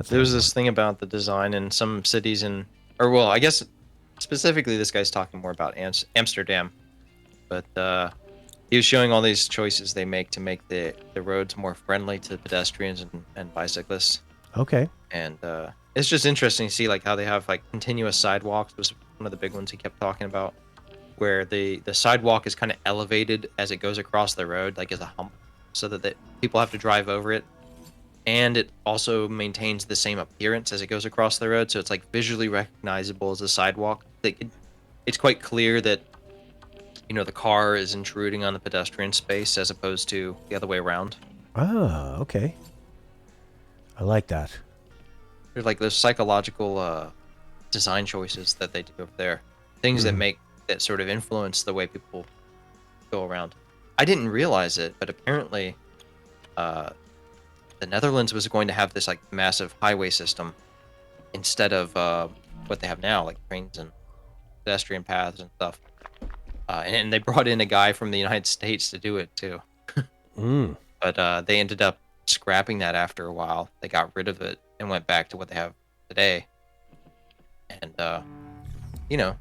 B: There was this thing about the design in some cities I guess specifically this guy's talking more about Amsterdam, but he was showing all these choices they make to make the roads more friendly to pedestrians and bicyclists.
A: Okay.
B: And it's just interesting to see how they have continuous sidewalks was one of the big ones he kept talking about, where the sidewalk is kind of elevated as it goes across the road, as a hump, so that people have to drive over it. And it also maintains the same appearance as it goes across the road, so it's visually recognizable as a sidewalk. It's quite clear that the car is intruding on the pedestrian space as opposed to the other way around.
A: Ah, okay. I like that.
B: There's psychological design choices that they do over there, things that sort of influence the way people go around. I didn't realize it, but apparently the Netherlands was going to have this massive highway system instead of what they have now, trains and pedestrian paths and stuff. And they brought in a guy from the United States to do it too. But they ended up scrapping that after a while. They got rid of it and went back to what they have today. And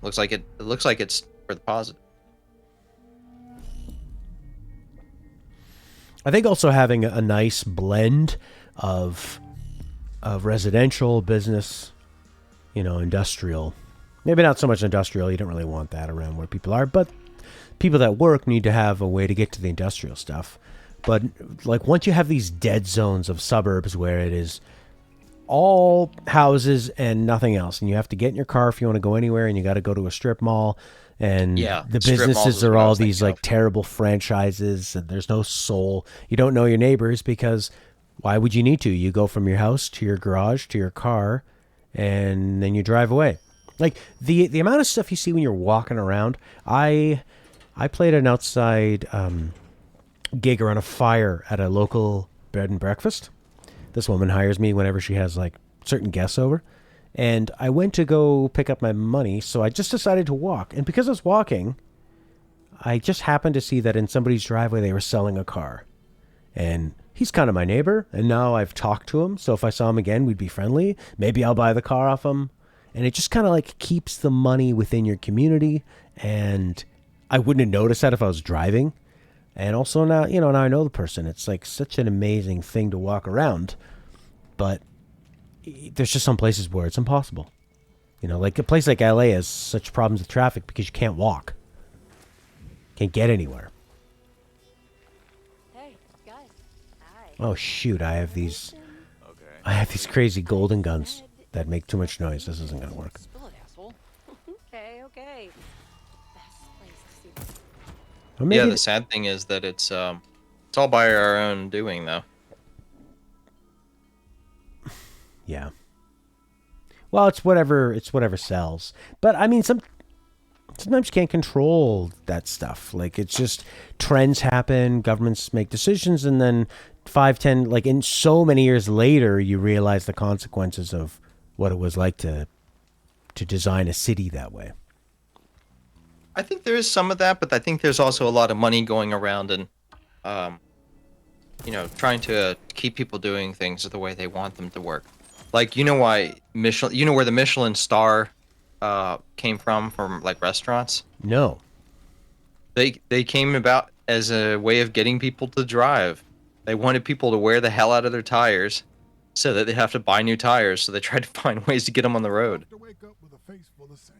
B: looks like it's for the positive.
A: I think also having a nice blend of residential, business, industrial. Maybe not so much industrial. You don't really want that around where people are, but people that work need to have a way to get to the industrial stuff. But once you have these dead zones of suburbs where it is all houses and nothing else, and you have to get in your car if you want to go anywhere, and you got to go to a strip mall, and the
B: strip malls
A: businesses
B: is
A: are
B: what I
A: all
B: was
A: these
B: thinking of.
A: terrible franchises, and there's no soul. You don't know your neighbors because why would you need to? You go from your house to your garage to your car, and then you drive away. The amount of stuff you see when you're walking around. I played an outside gig around a fire at a local bed and breakfast. This woman hires me whenever she has certain guests over. And I went to go pick up my money, so I just decided to walk. And because I was walking, I just happened to see that in somebody's driveway they were selling a car. And he's kind of my neighbor, and now I've talked to him, so if I saw him again, we'd be friendly. Maybe I'll buy the car off him. And it just kind of keeps the money within your community, and I wouldn't have noticed that if I was driving. And also now, now I know the person. It's such an amazing thing to walk around. But there's just some places where it's impossible. A place like LA has such problems with traffic because you can't walk. Can't get anywhere.
C: Hey, guys. Hi.
A: Oh shoot, I have these
F: Okay.
A: crazy golden guns that make too much noise. This isn't gonna work.
C: Spill it, asshole. Okay. Best place to see.
A: Or maybe
B: Yeah, the sad thing is that it's all by our own doing, though.
A: Yeah. Well, it's whatever sells. But I mean, sometimes you can't control that stuff. Like, it's just trends happen, governments make decisions, and then 5, 10, like in so many years later, you realize the consequences of what it was like to design a city that way.
B: I think there is some of that, but I think there's also a lot of money going around and, trying to keep people doing things the way they want them to work. Like, you know why Michelin? You know where the Michelin star came from like restaurants?
A: No.
B: They came about as a way of getting people to drive. They wanted people to wear the hell out of their tires, so that they'd have to buy new tires. So they tried to find ways to get them on the road.
G: To wake up with a face full of sand.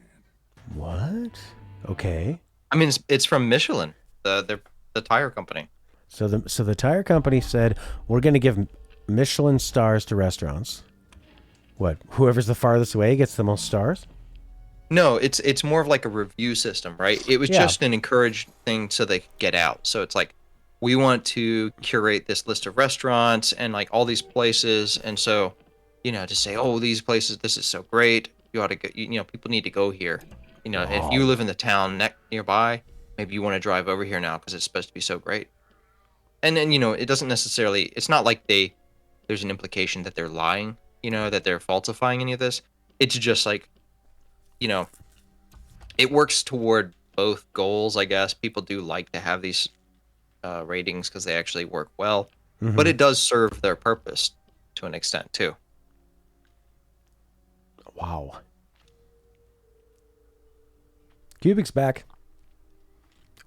A: What? Okay.
B: I mean, it's from Michelin, the tire company.
A: So the tire company said, we're going to give Michelin stars to restaurants. What? Whoever's the farthest away gets the most stars?
B: No, it's more of like a review system, right? It was just an encouraged thing so they could get out. So it's like, we want to curate this list of restaurants and like all these places, and so, to say, oh, these places, this is so great. You ought to go. People need to go here. If you live in the town nearby, maybe you want to drive over here now because it's supposed to be so great. And then it doesn't necessarily. It's not like there's an implication that they're lying. That they're falsifying any of this. It's just like, it works toward both goals, I guess. People do like to have these ratings because they actually work well, but it does serve their purpose to an extent too.
A: Wow. Cubic's back.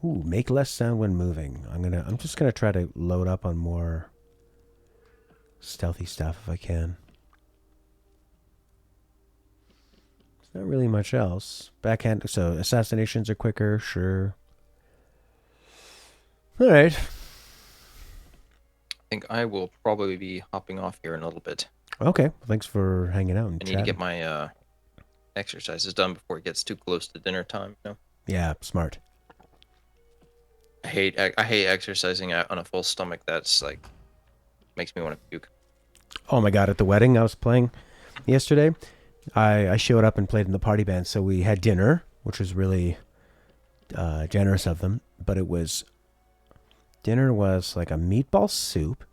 A: Ooh, make less sound when moving. I'm just gonna try to load up on more stealthy stuff if I can. There's not really much else. Backhand, so assassinations are quicker, sure. All right.
B: I think I will probably be hopping off here in a little bit.
A: Okay. Well, thanks for hanging out and
B: I need to get my exercises done before it gets too close to dinner time.
A: Yeah, smart.
B: I hate exercising on a full stomach. That's like makes me want to puke.
A: Oh my god! At the wedding I was playing yesterday, I showed up and played in the party band. So we had dinner, which was really generous of them. But dinner was like a meatball soup,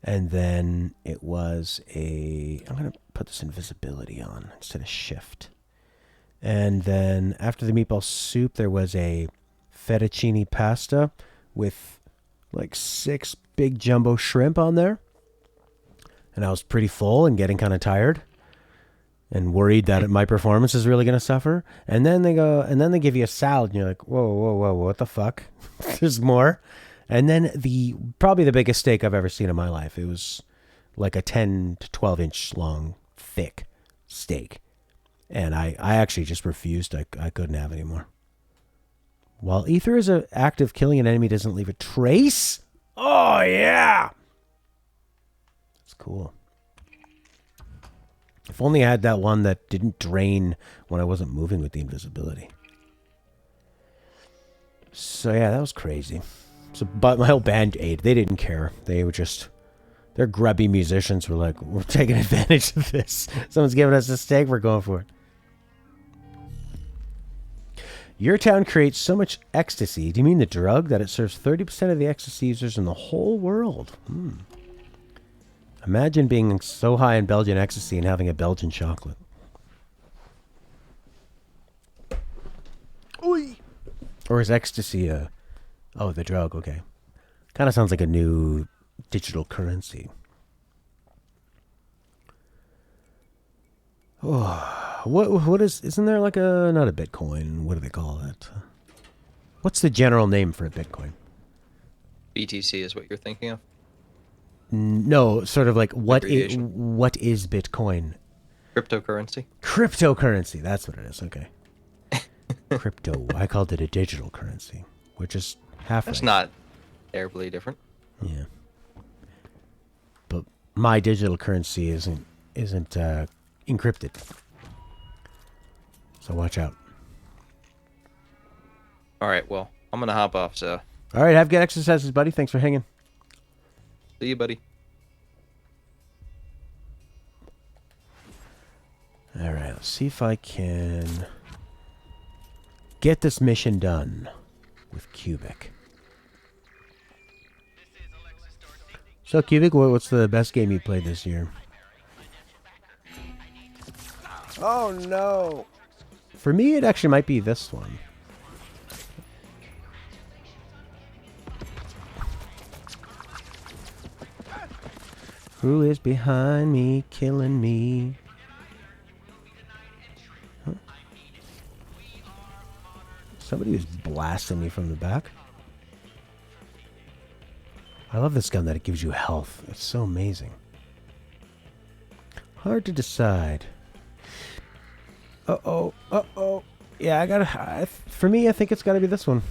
A: and then it was I'm gonna put this invisibility on instead of shift. And then after the meatball soup, there was a fettuccine pasta with like 6 big jumbo shrimp on there. And I was pretty full and getting kind of tired and worried that my performance is really going to suffer. And then they give you a salad and you're like, whoa, what the fuck? There's more. And then probably the biggest steak I've ever seen in my life. It was like a 10 to 12 inch long, thick steak. And I actually just refused. I couldn't have any more. While ether is active, killing an enemy doesn't leave a trace. Oh, yeah. It's cool. If only I had that one that didn't drain when I wasn't moving with the invisibility. So, yeah, that was crazy. But my whole band ate. They didn't care. They were just... Their grubby musicians were like, we're taking advantage of this. Someone's giving us a steak, we're going for it. Your town creates so much ecstasy. Do you mean the drug? That it serves 30% of the ecstasy users in the whole world. Imagine being so high in Belgian ecstasy and having a Belgian chocolate. Oy. Or is ecstasy the drug, okay. Kind of sounds like a new digital currency. Oh. Isn't there like not a Bitcoin, what do they call it? What's the general name for a Bitcoin?
B: BTC is what you're thinking of?
A: No, sort of like what is Bitcoin?
B: Cryptocurrency?
A: Cryptocurrency, that's what it is, okay. Crypto, I called it a digital currency, which is half
B: That's
A: right.
B: not terribly different.
A: Yeah. But my digital currency isn't encrypted. So watch out.
B: All right, well, I'm gonna hop off, so
A: All right, have good exercises, buddy. Thanks for hanging.
B: see you, buddy.
A: All right, let's see if I can get this mission done with Cubic. So, Cubic, what's the best game you played this year? Oh, no. For me, it actually might be this one. Who is behind me, killing me? Huh? Somebody was blasting me from the back. I love this gun that it gives you health. It's so amazing. Hard to decide. Uh-oh. Uh-oh. Yeah, I gotta... for me, I think it's gotta be this one.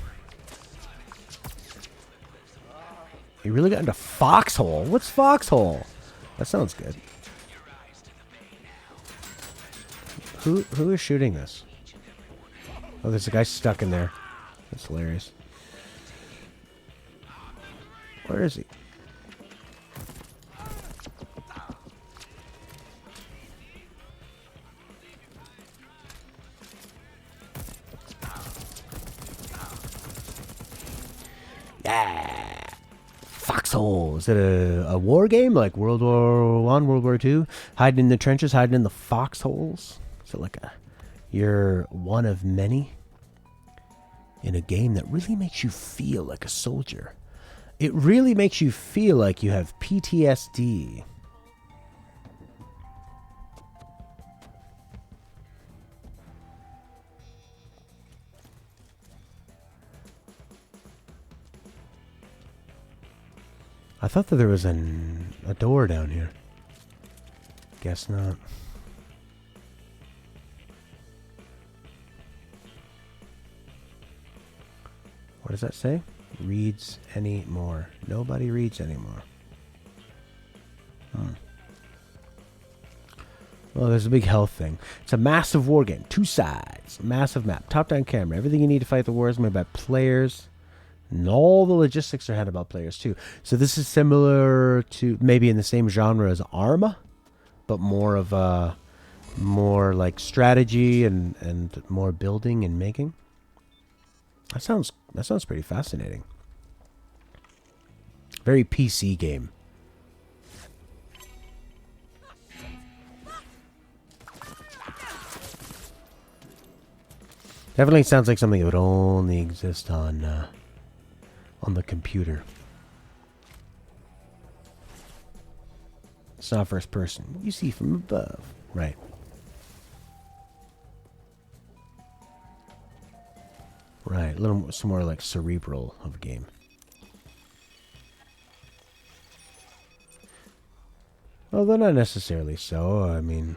A: You really got into Foxhole? What's Foxhole? That sounds good. Who is shooting this? Oh, there's a guy stuck in there. That's hilarious. Where is he? Yeah. Foxhole. Is it a war game like World War I, World War II? Hiding in the trenches, hiding in the foxholes? Is it like you're one of many in a game that really makes you feel like a soldier? It really makes you feel like you have PTSD. I thought that there was a door down here. Guess not. What does that say? Reads anymore. Nobody reads anymore. Well, there's a big health thing. It's a massive war game. 2 sides. Massive map. Top-down camera. Everything you need to fight the war is made by players. And all the logistics are handled by players, too. So this is similar to, maybe in the same genre as Arma, but more of a, more like strategy and more building and making. That sounds pretty fascinating. Very PC game. Definitely sounds like something that would only exist on the computer. It's not first person. You see from above. Right. Right. A little some more like cerebral of a game. Although not necessarily so. I mean,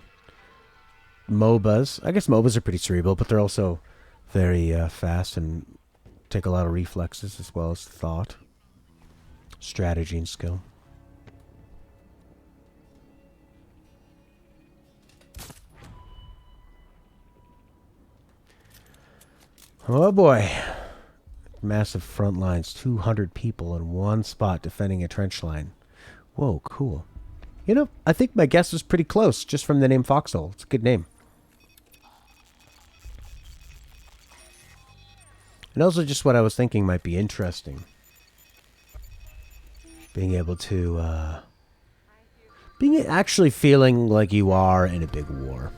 A: MOBAs. I guess MOBAs are pretty cerebral, but they're also very fast and take a lot of reflexes as well as thought, strategy, and skill. Oh boy. Massive front lines, 200 people in one spot defending a trench line. Whoa, cool. You know, I think my guess was pretty close just from the name Foxhole. It's a good name. And also just what I was thinking might be interesting. Being able to, actually feeling like you are in a big war.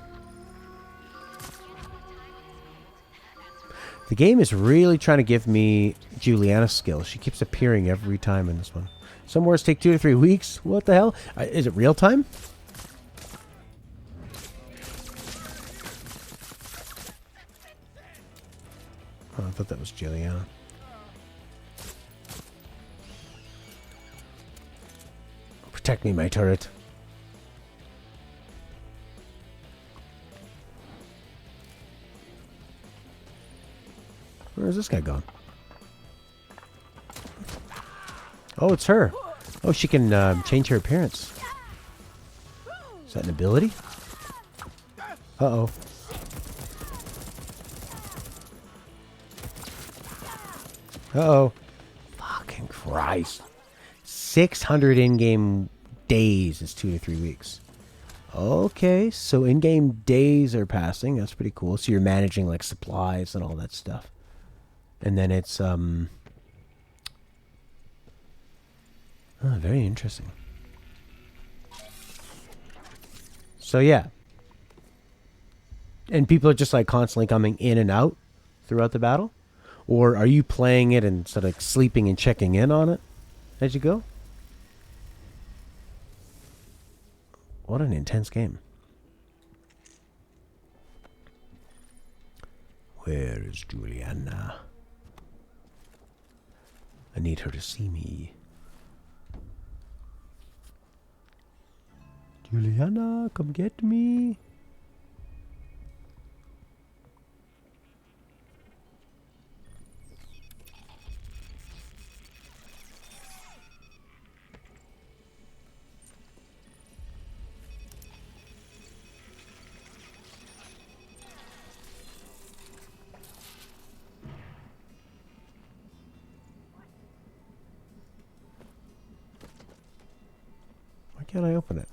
A: The game is really trying to give me Juliana's skills. She keeps appearing every time in this one. Some wars take 2 to 3 weeks. What the hell? Is it real time? Oh, I thought that was Juliana. Protect me, my turret. Where's this guy gone? Oh, it's her. Oh, she can change her appearance. Is that an ability? Uh-oh. Uh-oh. Fucking Christ. 600 in-game days is 2 to 3 weeks. Okay, so in-game days are passing. That's pretty cool. So you're managing like supplies and all that stuff. And then it's oh, very interesting. So yeah. And people are just like constantly coming in and out throughout the battle? Or are you playing it and sort of like sleeping and checking in on it as you go? What an intense game. Where is Juliana? I need her to see me. Juliana, come get me. Why can't I open it?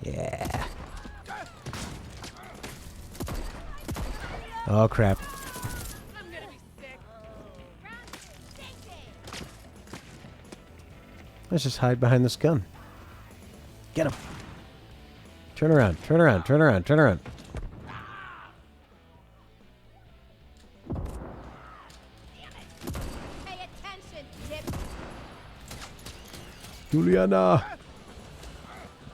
A: Yeah. Oh crap. Let's just hide behind this gun. Get him. Turn around, turn around, turn around, turn around.
C: Pay attention, Dip.
A: Juliana!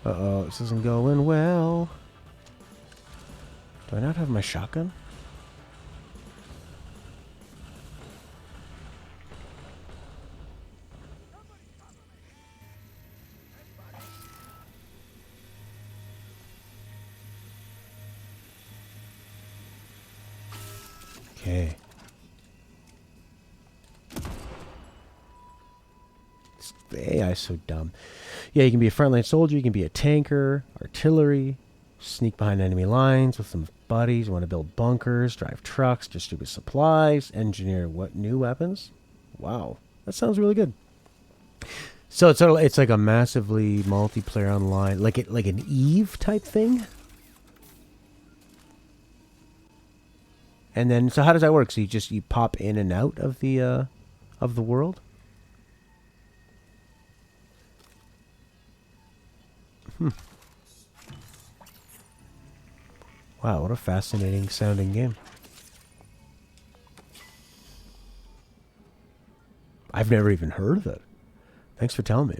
A: Uh-oh, this isn't going well. Do I not have my shotgun? Okay. The AI is so dumb. Yeah, you can be a frontline soldier, you can be a tanker, artillery, sneak behind enemy lines with some buddies, you want to build bunkers, drive trucks, distribute supplies, engineer what new weapons? Wow, that sounds really good. So it's sort of, it's like a massively multiplayer online, like an Eve type thing. And then, so how does that work? So you pop in and out of the world? Wow, what a fascinating sounding game. I've never even heard of it. Thanks for telling me.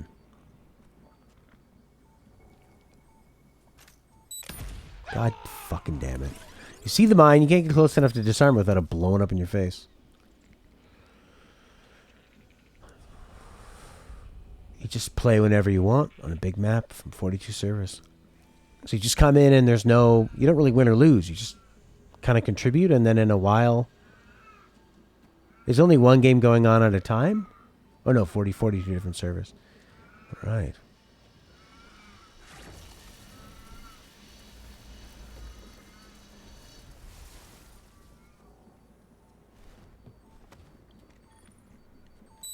A: God fucking damn it. You see the mine, you can't get close enough to disarm without it blowing up in your face. You just play whenever you want on a big map from 42 servers. So you just come in and there's no... You don't really win or lose. You just kind of contribute, and then in a while... There's only one game going on at a time? Oh no, 42 different servers. All right.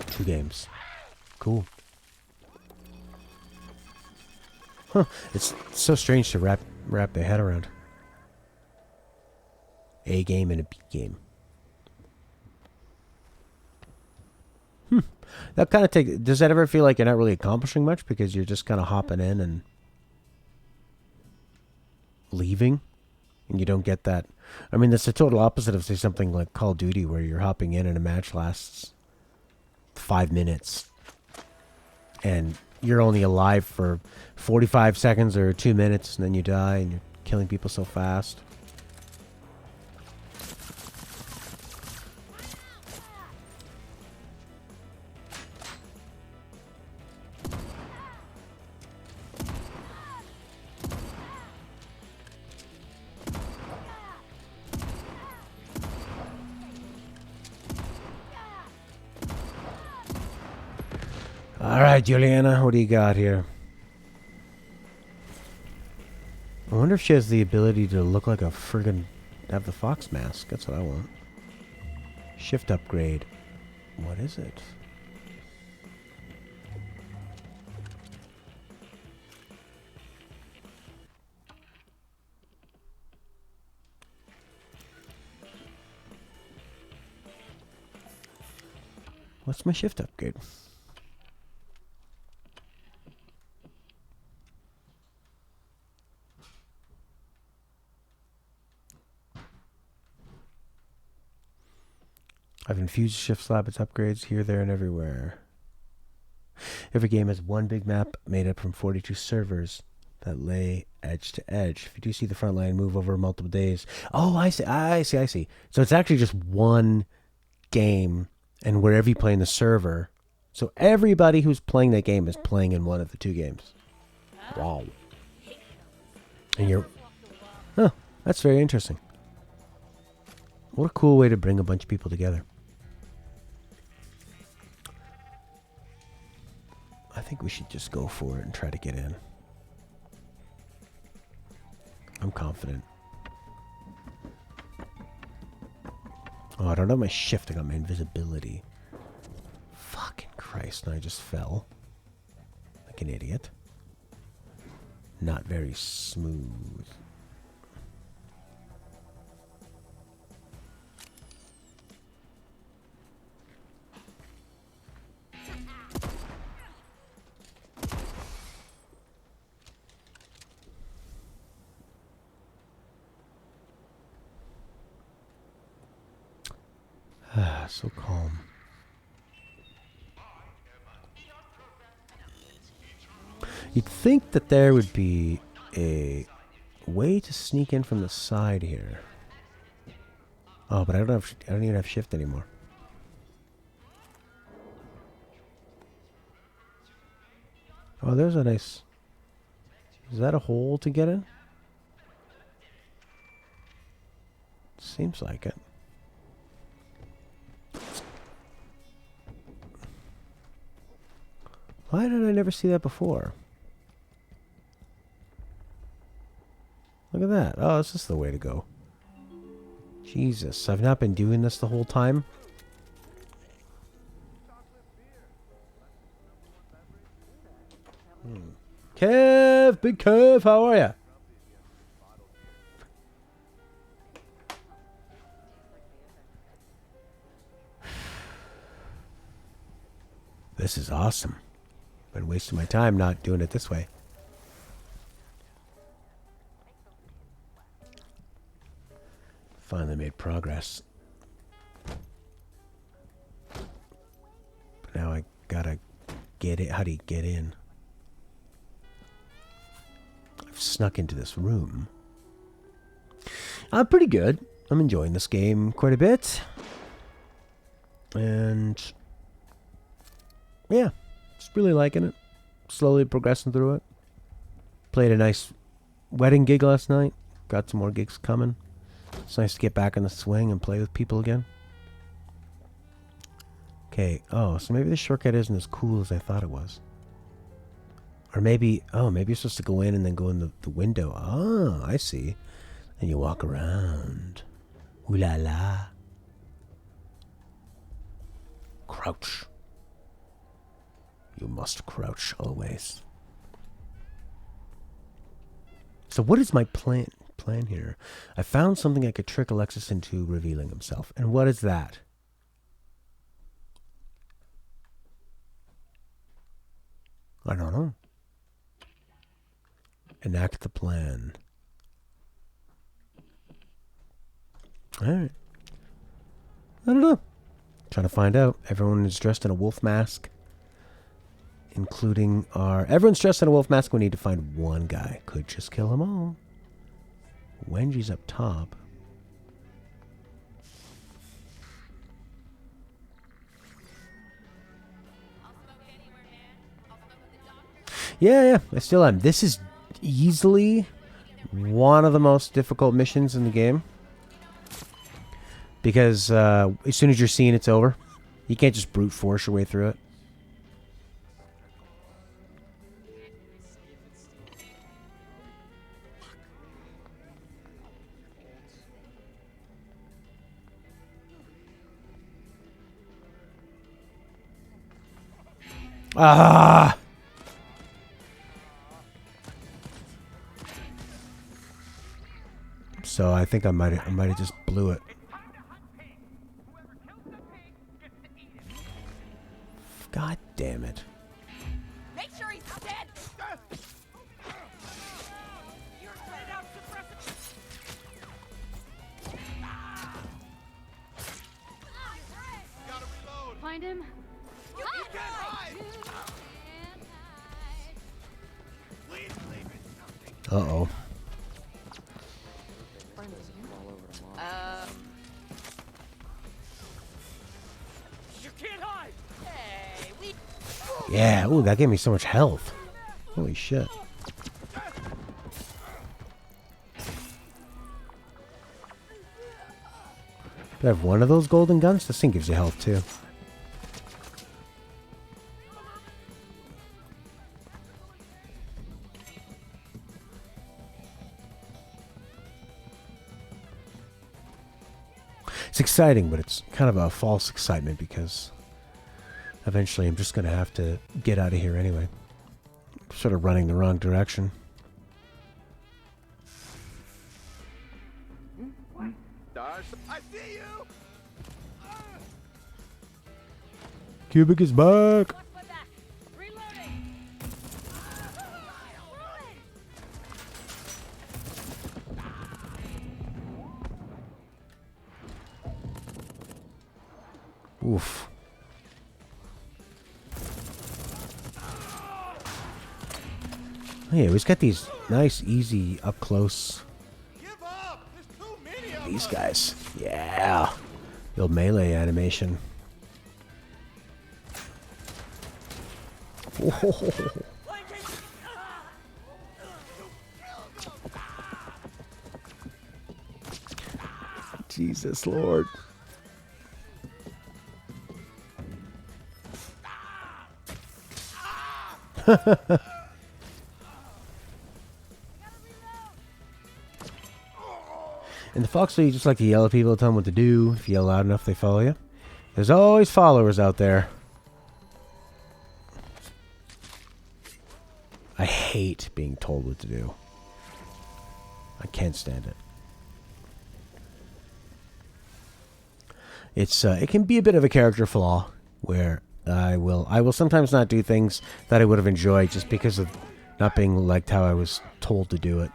A: Two games. Cool. Huh. It's so strange to wrap their head around. A game and a B game. That kind of does that ever feel like you're not really accomplishing much because you're just kind of hopping in and leaving, and you don't get that? I mean, that's the total opposite of, say, something like Call of Duty, where you're hopping in and a match lasts 5 minutes, and you're only alive for 45 seconds or 2 minutes, and then you die, and you're killing people so fast. All right, Juliana, what do you got here? I wonder if she has the ability to look like a friggin' have the fox mask. That's what I want. Shift upgrade. What is it? What's my shift upgrade? I've infused shift slab. Its upgrades here, there, and everywhere. Every game has one big map made up from 42 servers that lay edge to edge. If you do see the front line move over multiple days. Oh, I see. So it's actually just one game, and wherever you play in the server. So everybody who's playing that game is playing in one of the two games. Wow. And you're... Huh, that's very interesting. What a cool way to bring a bunch of people together. I think we should just go for it and try to get in. I'm confident. Oh, I don't have my shift. I got my invisibility. Fucking Christ. And I just fell. Like an idiot. Not very smooth. So calm. You'd think that there would be a way to sneak in from the side here. Oh, but I don't even have shift anymore. Oh, there's a nice... Is that a hole to get in? Seems like it. Why did I never see that before? Look at that. Oh, this is the way to go. Jesus, I've not been doing this the whole time. Kev, big Kev, how are ya? This is awesome. Been wasting my time not doing it this way. Finally made progress. But now I gotta get it. How do you get in? I've snuck into this room. I'm pretty good. I'm enjoying this game quite a bit. And yeah, just really liking it. Slowly progressing through it. Played a nice wedding gig last night. Got some more gigs coming. It's nice to get back in the swing and play with people again. Okay, oh, so maybe the shortcut isn't as cool as I thought it was. Or maybe, oh, maybe you're supposed to go in and then go in the window. Ah, I see. And you walk around. Ooh la la. Crouch. You must crouch always. So what is my plan here? I found something I could trick Alexis into revealing himself. And what is that? I don't know. Enact the plan. Alright. I don't know. Trying to find out. Everyone is dressed in a wolf mask. Including our... Everyone's dressed in a wolf mask. We need to find one guy. Could just kill them all. Wenji's up top. Yeah, I still am. This is easily one of the most difficult missions in the game. Because as soon as you're seeing it's over, you can't just brute force your way through it. Ah! So I think I might have just blew it. God damn it.
C: Make sure he's dead. You're spread out suppressive.
H: Find him.
C: You can't hide.
A: Uh-oh.
C: You can't hide. Hey, we.
A: Yeah, ooh, that gave me so much health. Holy shit. Do I have one of those golden guns? This thing gives you health too. It's exciting, but it's kind of a false excitement because eventually I'm just going to have to get out of here anyway. Sort of running the wrong direction.
F: I see you.
A: Cubic is back!
C: Watch my back. Reloading.
A: Oof. Oh, yeah, we've got these nice, easy, up close.
F: Give up. There's too many of
A: These guys. Yeah. The old melee animation. Whoa. Jesus Lord. In the Foxhole, you just like to yell at people, tell them what to do. If you yell loud enough, they follow you. There's always followers out there. I hate being told what to do. I can't stand it. It can be a bit of a character flaw where I will sometimes not do things that I would have enjoyed just because of not being liked how I was told to do it.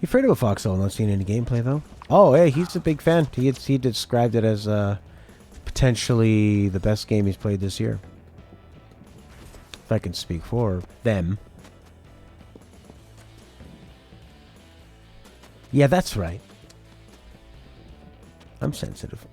A: You afraid of a foxhole? Not seen any gameplay though. Oh, hey, he's a big fan. He described it as potentially the best game he's played this year. If I can speak for them. Yeah, that's right. I'm sensitive.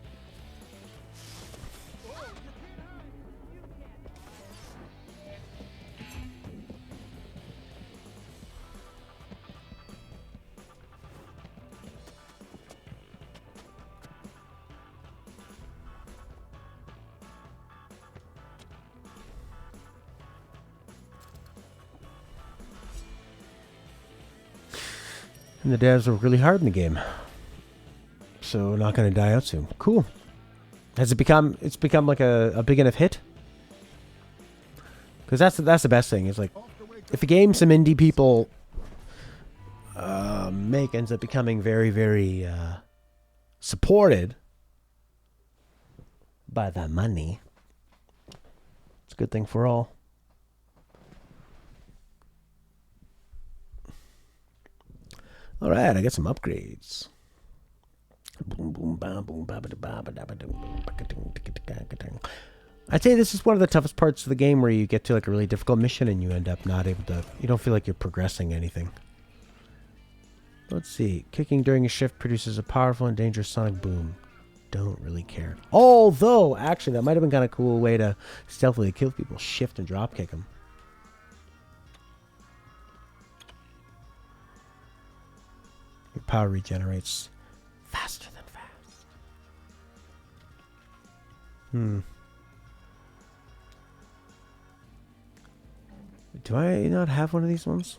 A: And the devs were really hard in the game. So not going to die out soon. Cool. Has it become... It's become like a big enough hit? Because that's the best thing. Is like... If a game some indie people make ends up becoming very, very supported by the money, it's a good thing for all. All right, I got some upgrades. I'd say this is one of the toughest parts of the game where you get to like a really difficult mission and you end up not able to... You don't feel like you're progressing anything. Let's see. Kicking during a shift produces a powerful and dangerous sonic boom. Don't really care. Although, actually, that might have been kind of a cool way to stealthily kill people. Shift and drop kick them. Your power regenerates faster than fast. Do I not have one of these ones?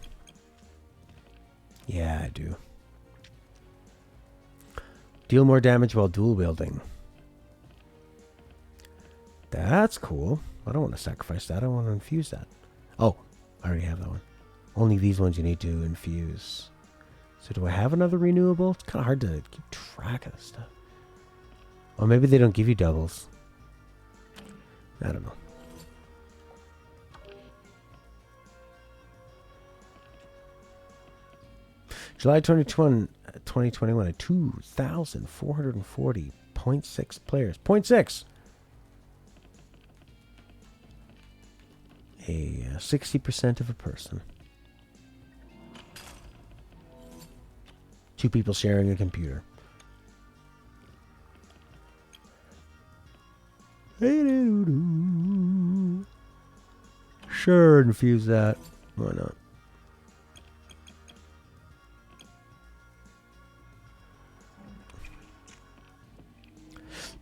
A: Yeah, I do. Deal more damage while dual wielding. That's cool. I don't want to sacrifice that. I want to infuse that. Oh, I already have that one. Only these ones you need to infuse. So do I have another renewable? It's kind of hard to keep track of stuff. Or maybe they don't give you doubles. I don't know. July 2021 at 2,440.6 players. 0.6! A 60% of a person. 2 people sharing a computer. Sure, infuse that. Why not?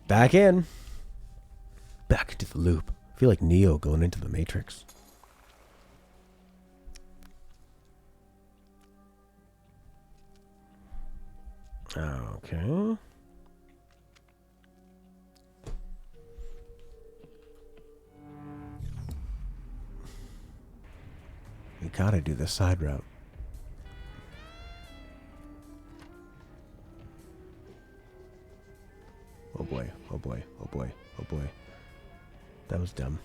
A: Back in. Back into the loop. I feel like Neo going into the Matrix. Okay. We gotta do the side route. Oh boy, oh boy, oh boy, oh boy. That was dumb.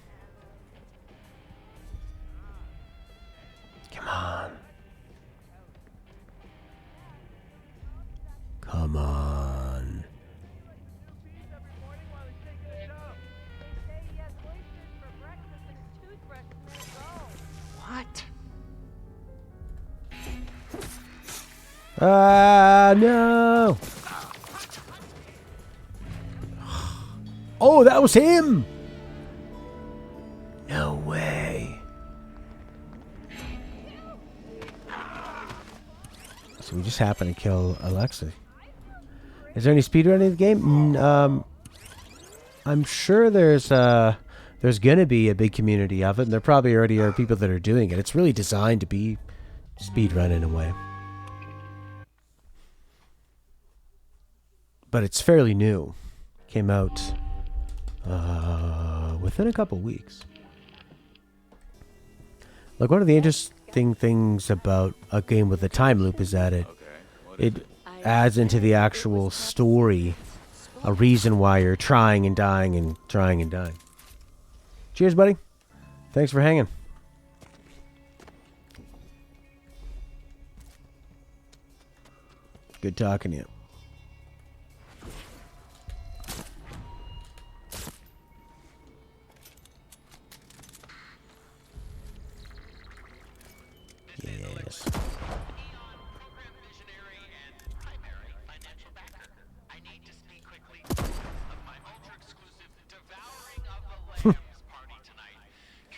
A: Come on. Come on.
D: What?
A: Ah, no. Oh, that was him. No way. So we just happened to kill Alexa. Is there any speedrunning in the game? I'm sure there's gonna be a big community of it, and there probably already are people that are doing it. It's really designed to be speedrun in a way. But it's fairly new. Came out within a couple weeks. Like, one of the interesting things about a game with a time loop is that it adds into the actual story a reason why you're trying and dying and trying and dying. Cheers, buddy. Thanks for hanging. Good talking to you. Yes.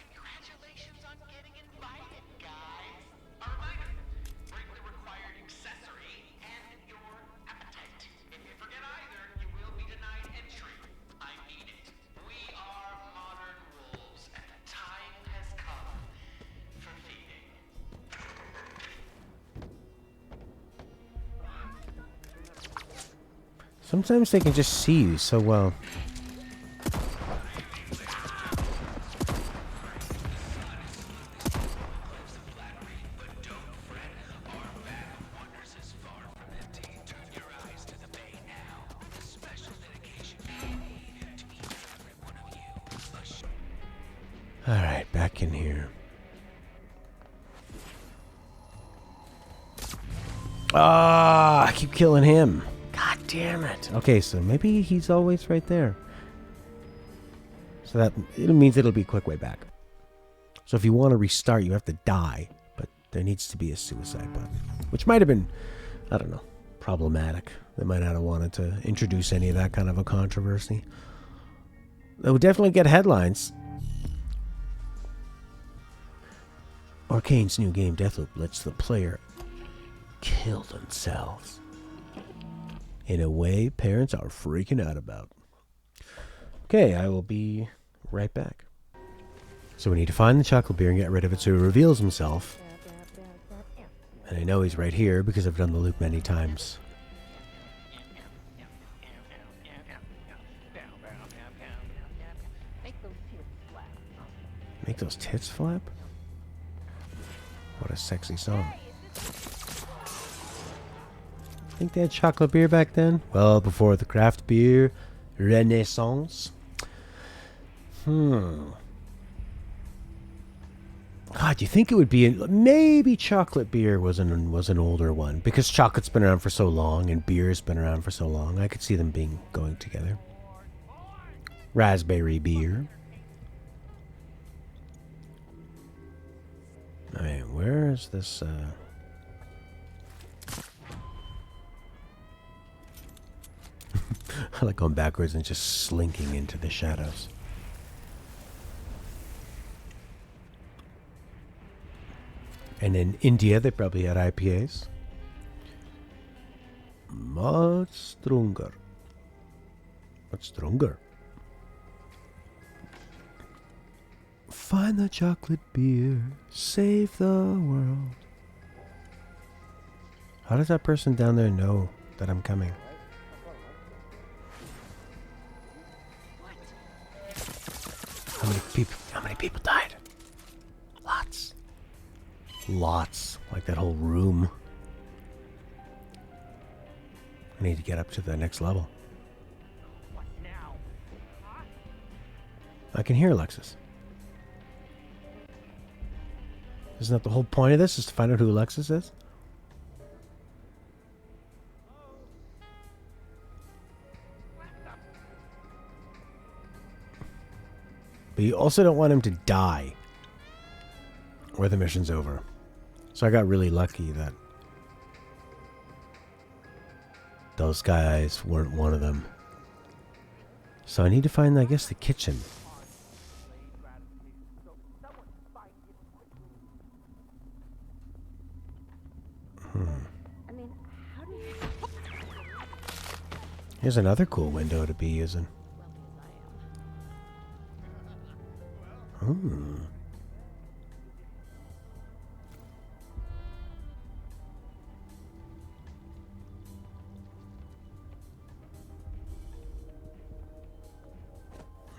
E: Congratulations on getting invited, guys. A reminder, bring the required accessory and your appetite. If you forget either, you will be denied entry. I mean it. We are modern wolves, and the time has come for feeding.
A: Sometimes they can just see you so well. Alright, back in here. Ah, I keep killing him. God damn it. Okay, so maybe he's always right there. So that it means it'll be a quick way back. So if you want to restart, you have to die. But there needs to be a suicide button. Which might have been, I don't know, problematic. They might not have wanted to introduce any of that kind of a controversy. They would definitely get headlines. Arcane's new game, Deathloop, lets the player kill themselves. In a way parents are freaking out about. Okay, I will be right back. So we need to find the chocolate beer and get rid of it so he reveals himself. And I know he's right here because I've done the loop many times. Make those tits flap? What a sexy song. Think they had chocolate beer back then? Well, before the craft beer renaissance. God, you think it would be maybe chocolate beer was an older one because chocolate's been around for so long and beer's been around for so long. I could see them going together. Raspberry beer. I mean, where is this? I like going backwards and just slinking into the shadows. And in India, they probably had IPAs. Much stronger. Much stronger. Find the chocolate beer. Save the world. How does that person down there know that I'm coming? How many people died? Lots. Lots. Like that whole room. I need to get up to the next level. I can hear Alexis. Isn't that the whole point of this? Is to find out who Alexis is? But you also don't want him to die. Or the mission's over. So I got really lucky that those guys weren't one of them. So I need to find, I guess, the kitchen. Here's another cool window to be using.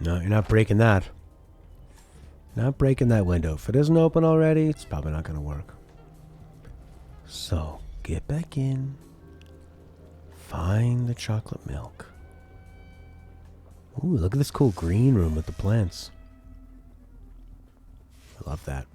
A: No, you're not breaking that. Not breaking that window. If it isn't open already, it's probably not going to work. So, get back in. Find the chocolate milk. Ooh, look at this cool green room with the plants. I love that.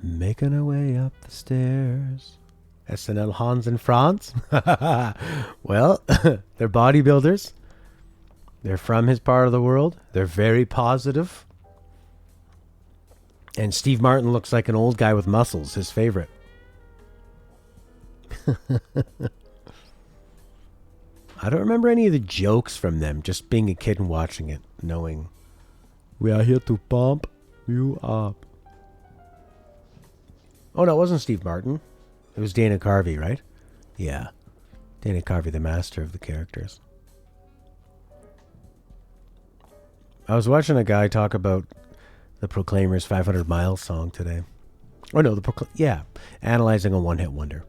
A: Making our way up the stairs. SNL Hans and Franz? Well, they're bodybuilders. They're from his part of the world. They're very positive. And Steve Martin looks like an old guy with muscles, his favorite. I don't remember any of the jokes from them, just being a kid and watching it, knowing we are here to pump you up. Oh, no, it wasn't Steve Martin. It was Dana Carvey, right? Yeah. Dana Carvey, the master of the characters. I was watching a guy talk about the Proclaimers' 500 Miles song today. Oh, no, analyzing a one-hit wonder.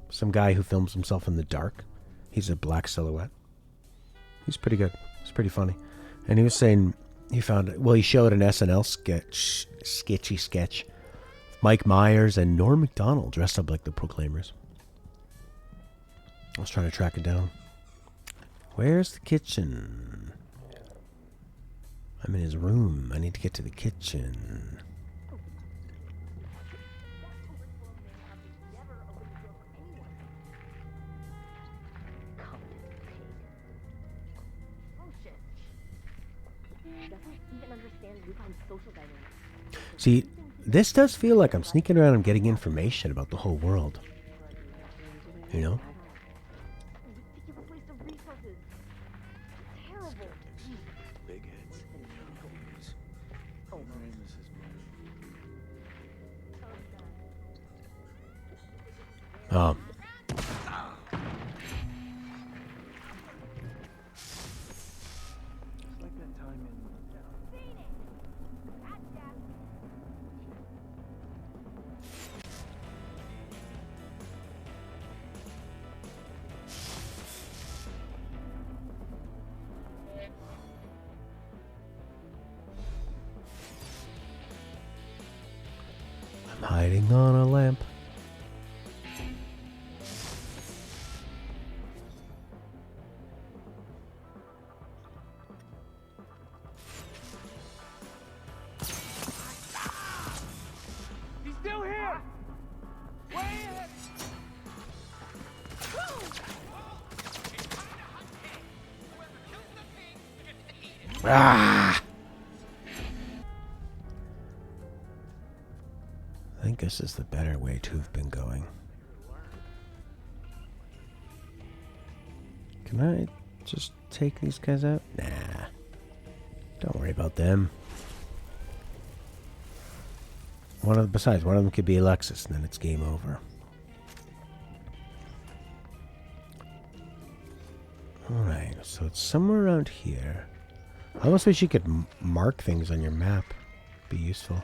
A: Some guy who films himself in the dark. He's a black silhouette. He's pretty good. It's pretty funny. And he was saying he showed an SNL sketchy sketch. Mike Myers and Norm Macdonald dressed up like the Proclaimers. I was trying to track it down. Where's the kitchen? I'm in his room. I need to get to the kitchen. See, this does feel like I'm sneaking around and getting information about the whole world. You know? Oh. I'm hiding on a lamp.
F: He's still here! Way ahead!
A: Ah! I think this is the better way to have been going. Can I just take these guys out? Nah. Don't worry about them. Besides, one of them could be Alexis, and then it's game over. Alright, so it's somewhere around here. I almost wish you could mark things on your map. Be useful.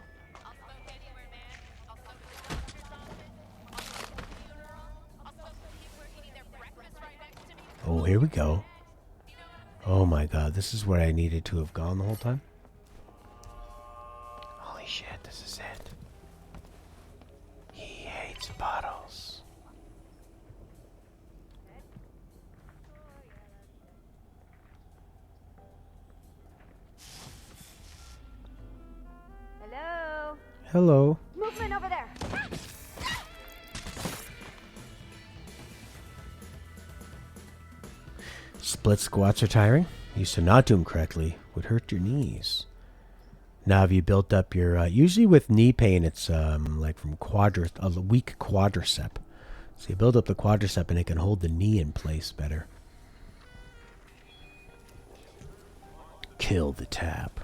A: Oh, here we go. Oh my god, this is where I needed to have gone the whole time. Holy shit, this is it. He hates bottles.
C: Hello?
A: Hello.
C: Movement over there!
A: Split squats are tiring. Used to not do them correctly. Would hurt your knees. Now have you built up your... usually with knee pain, it's like from a weak quadricep. So you build up the quadricep and it can hold the knee in place better. Kill the tap.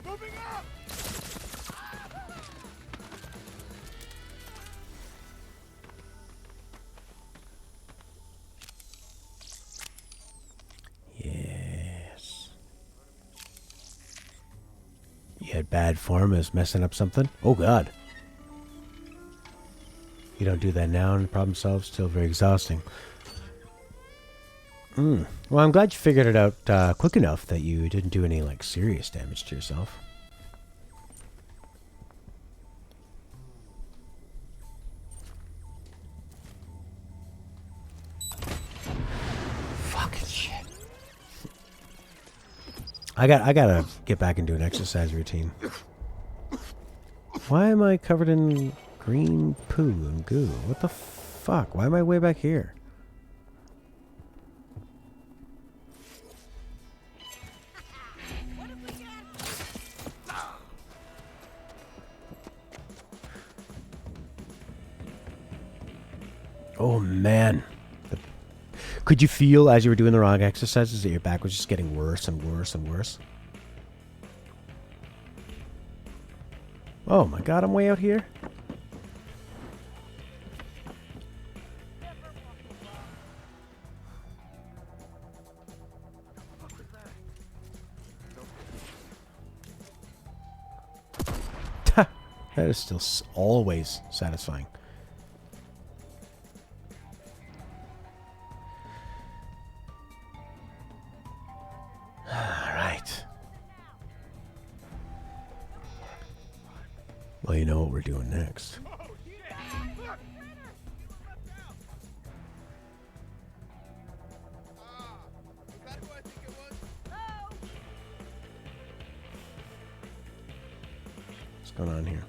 F: Moving up!
A: Yes. You had bad form as messing up something? Oh god. You don't do that now and the problem solved. Still very exhausting. Well, I'm glad you figured it out quick enough that you didn't do any like serious damage to yourself. Fucking shit. I gotta get back and do an exercise routine. Why am I covered in green poo and goo? What the fuck? Why am I way back here? Oh man. Could you feel as you were doing the wrong exercises that your back was just getting worse and worse and worse? Oh my god, I'm way out here. That is still always satisfying. Alright. Well, you know what we're doing next. What's going on here?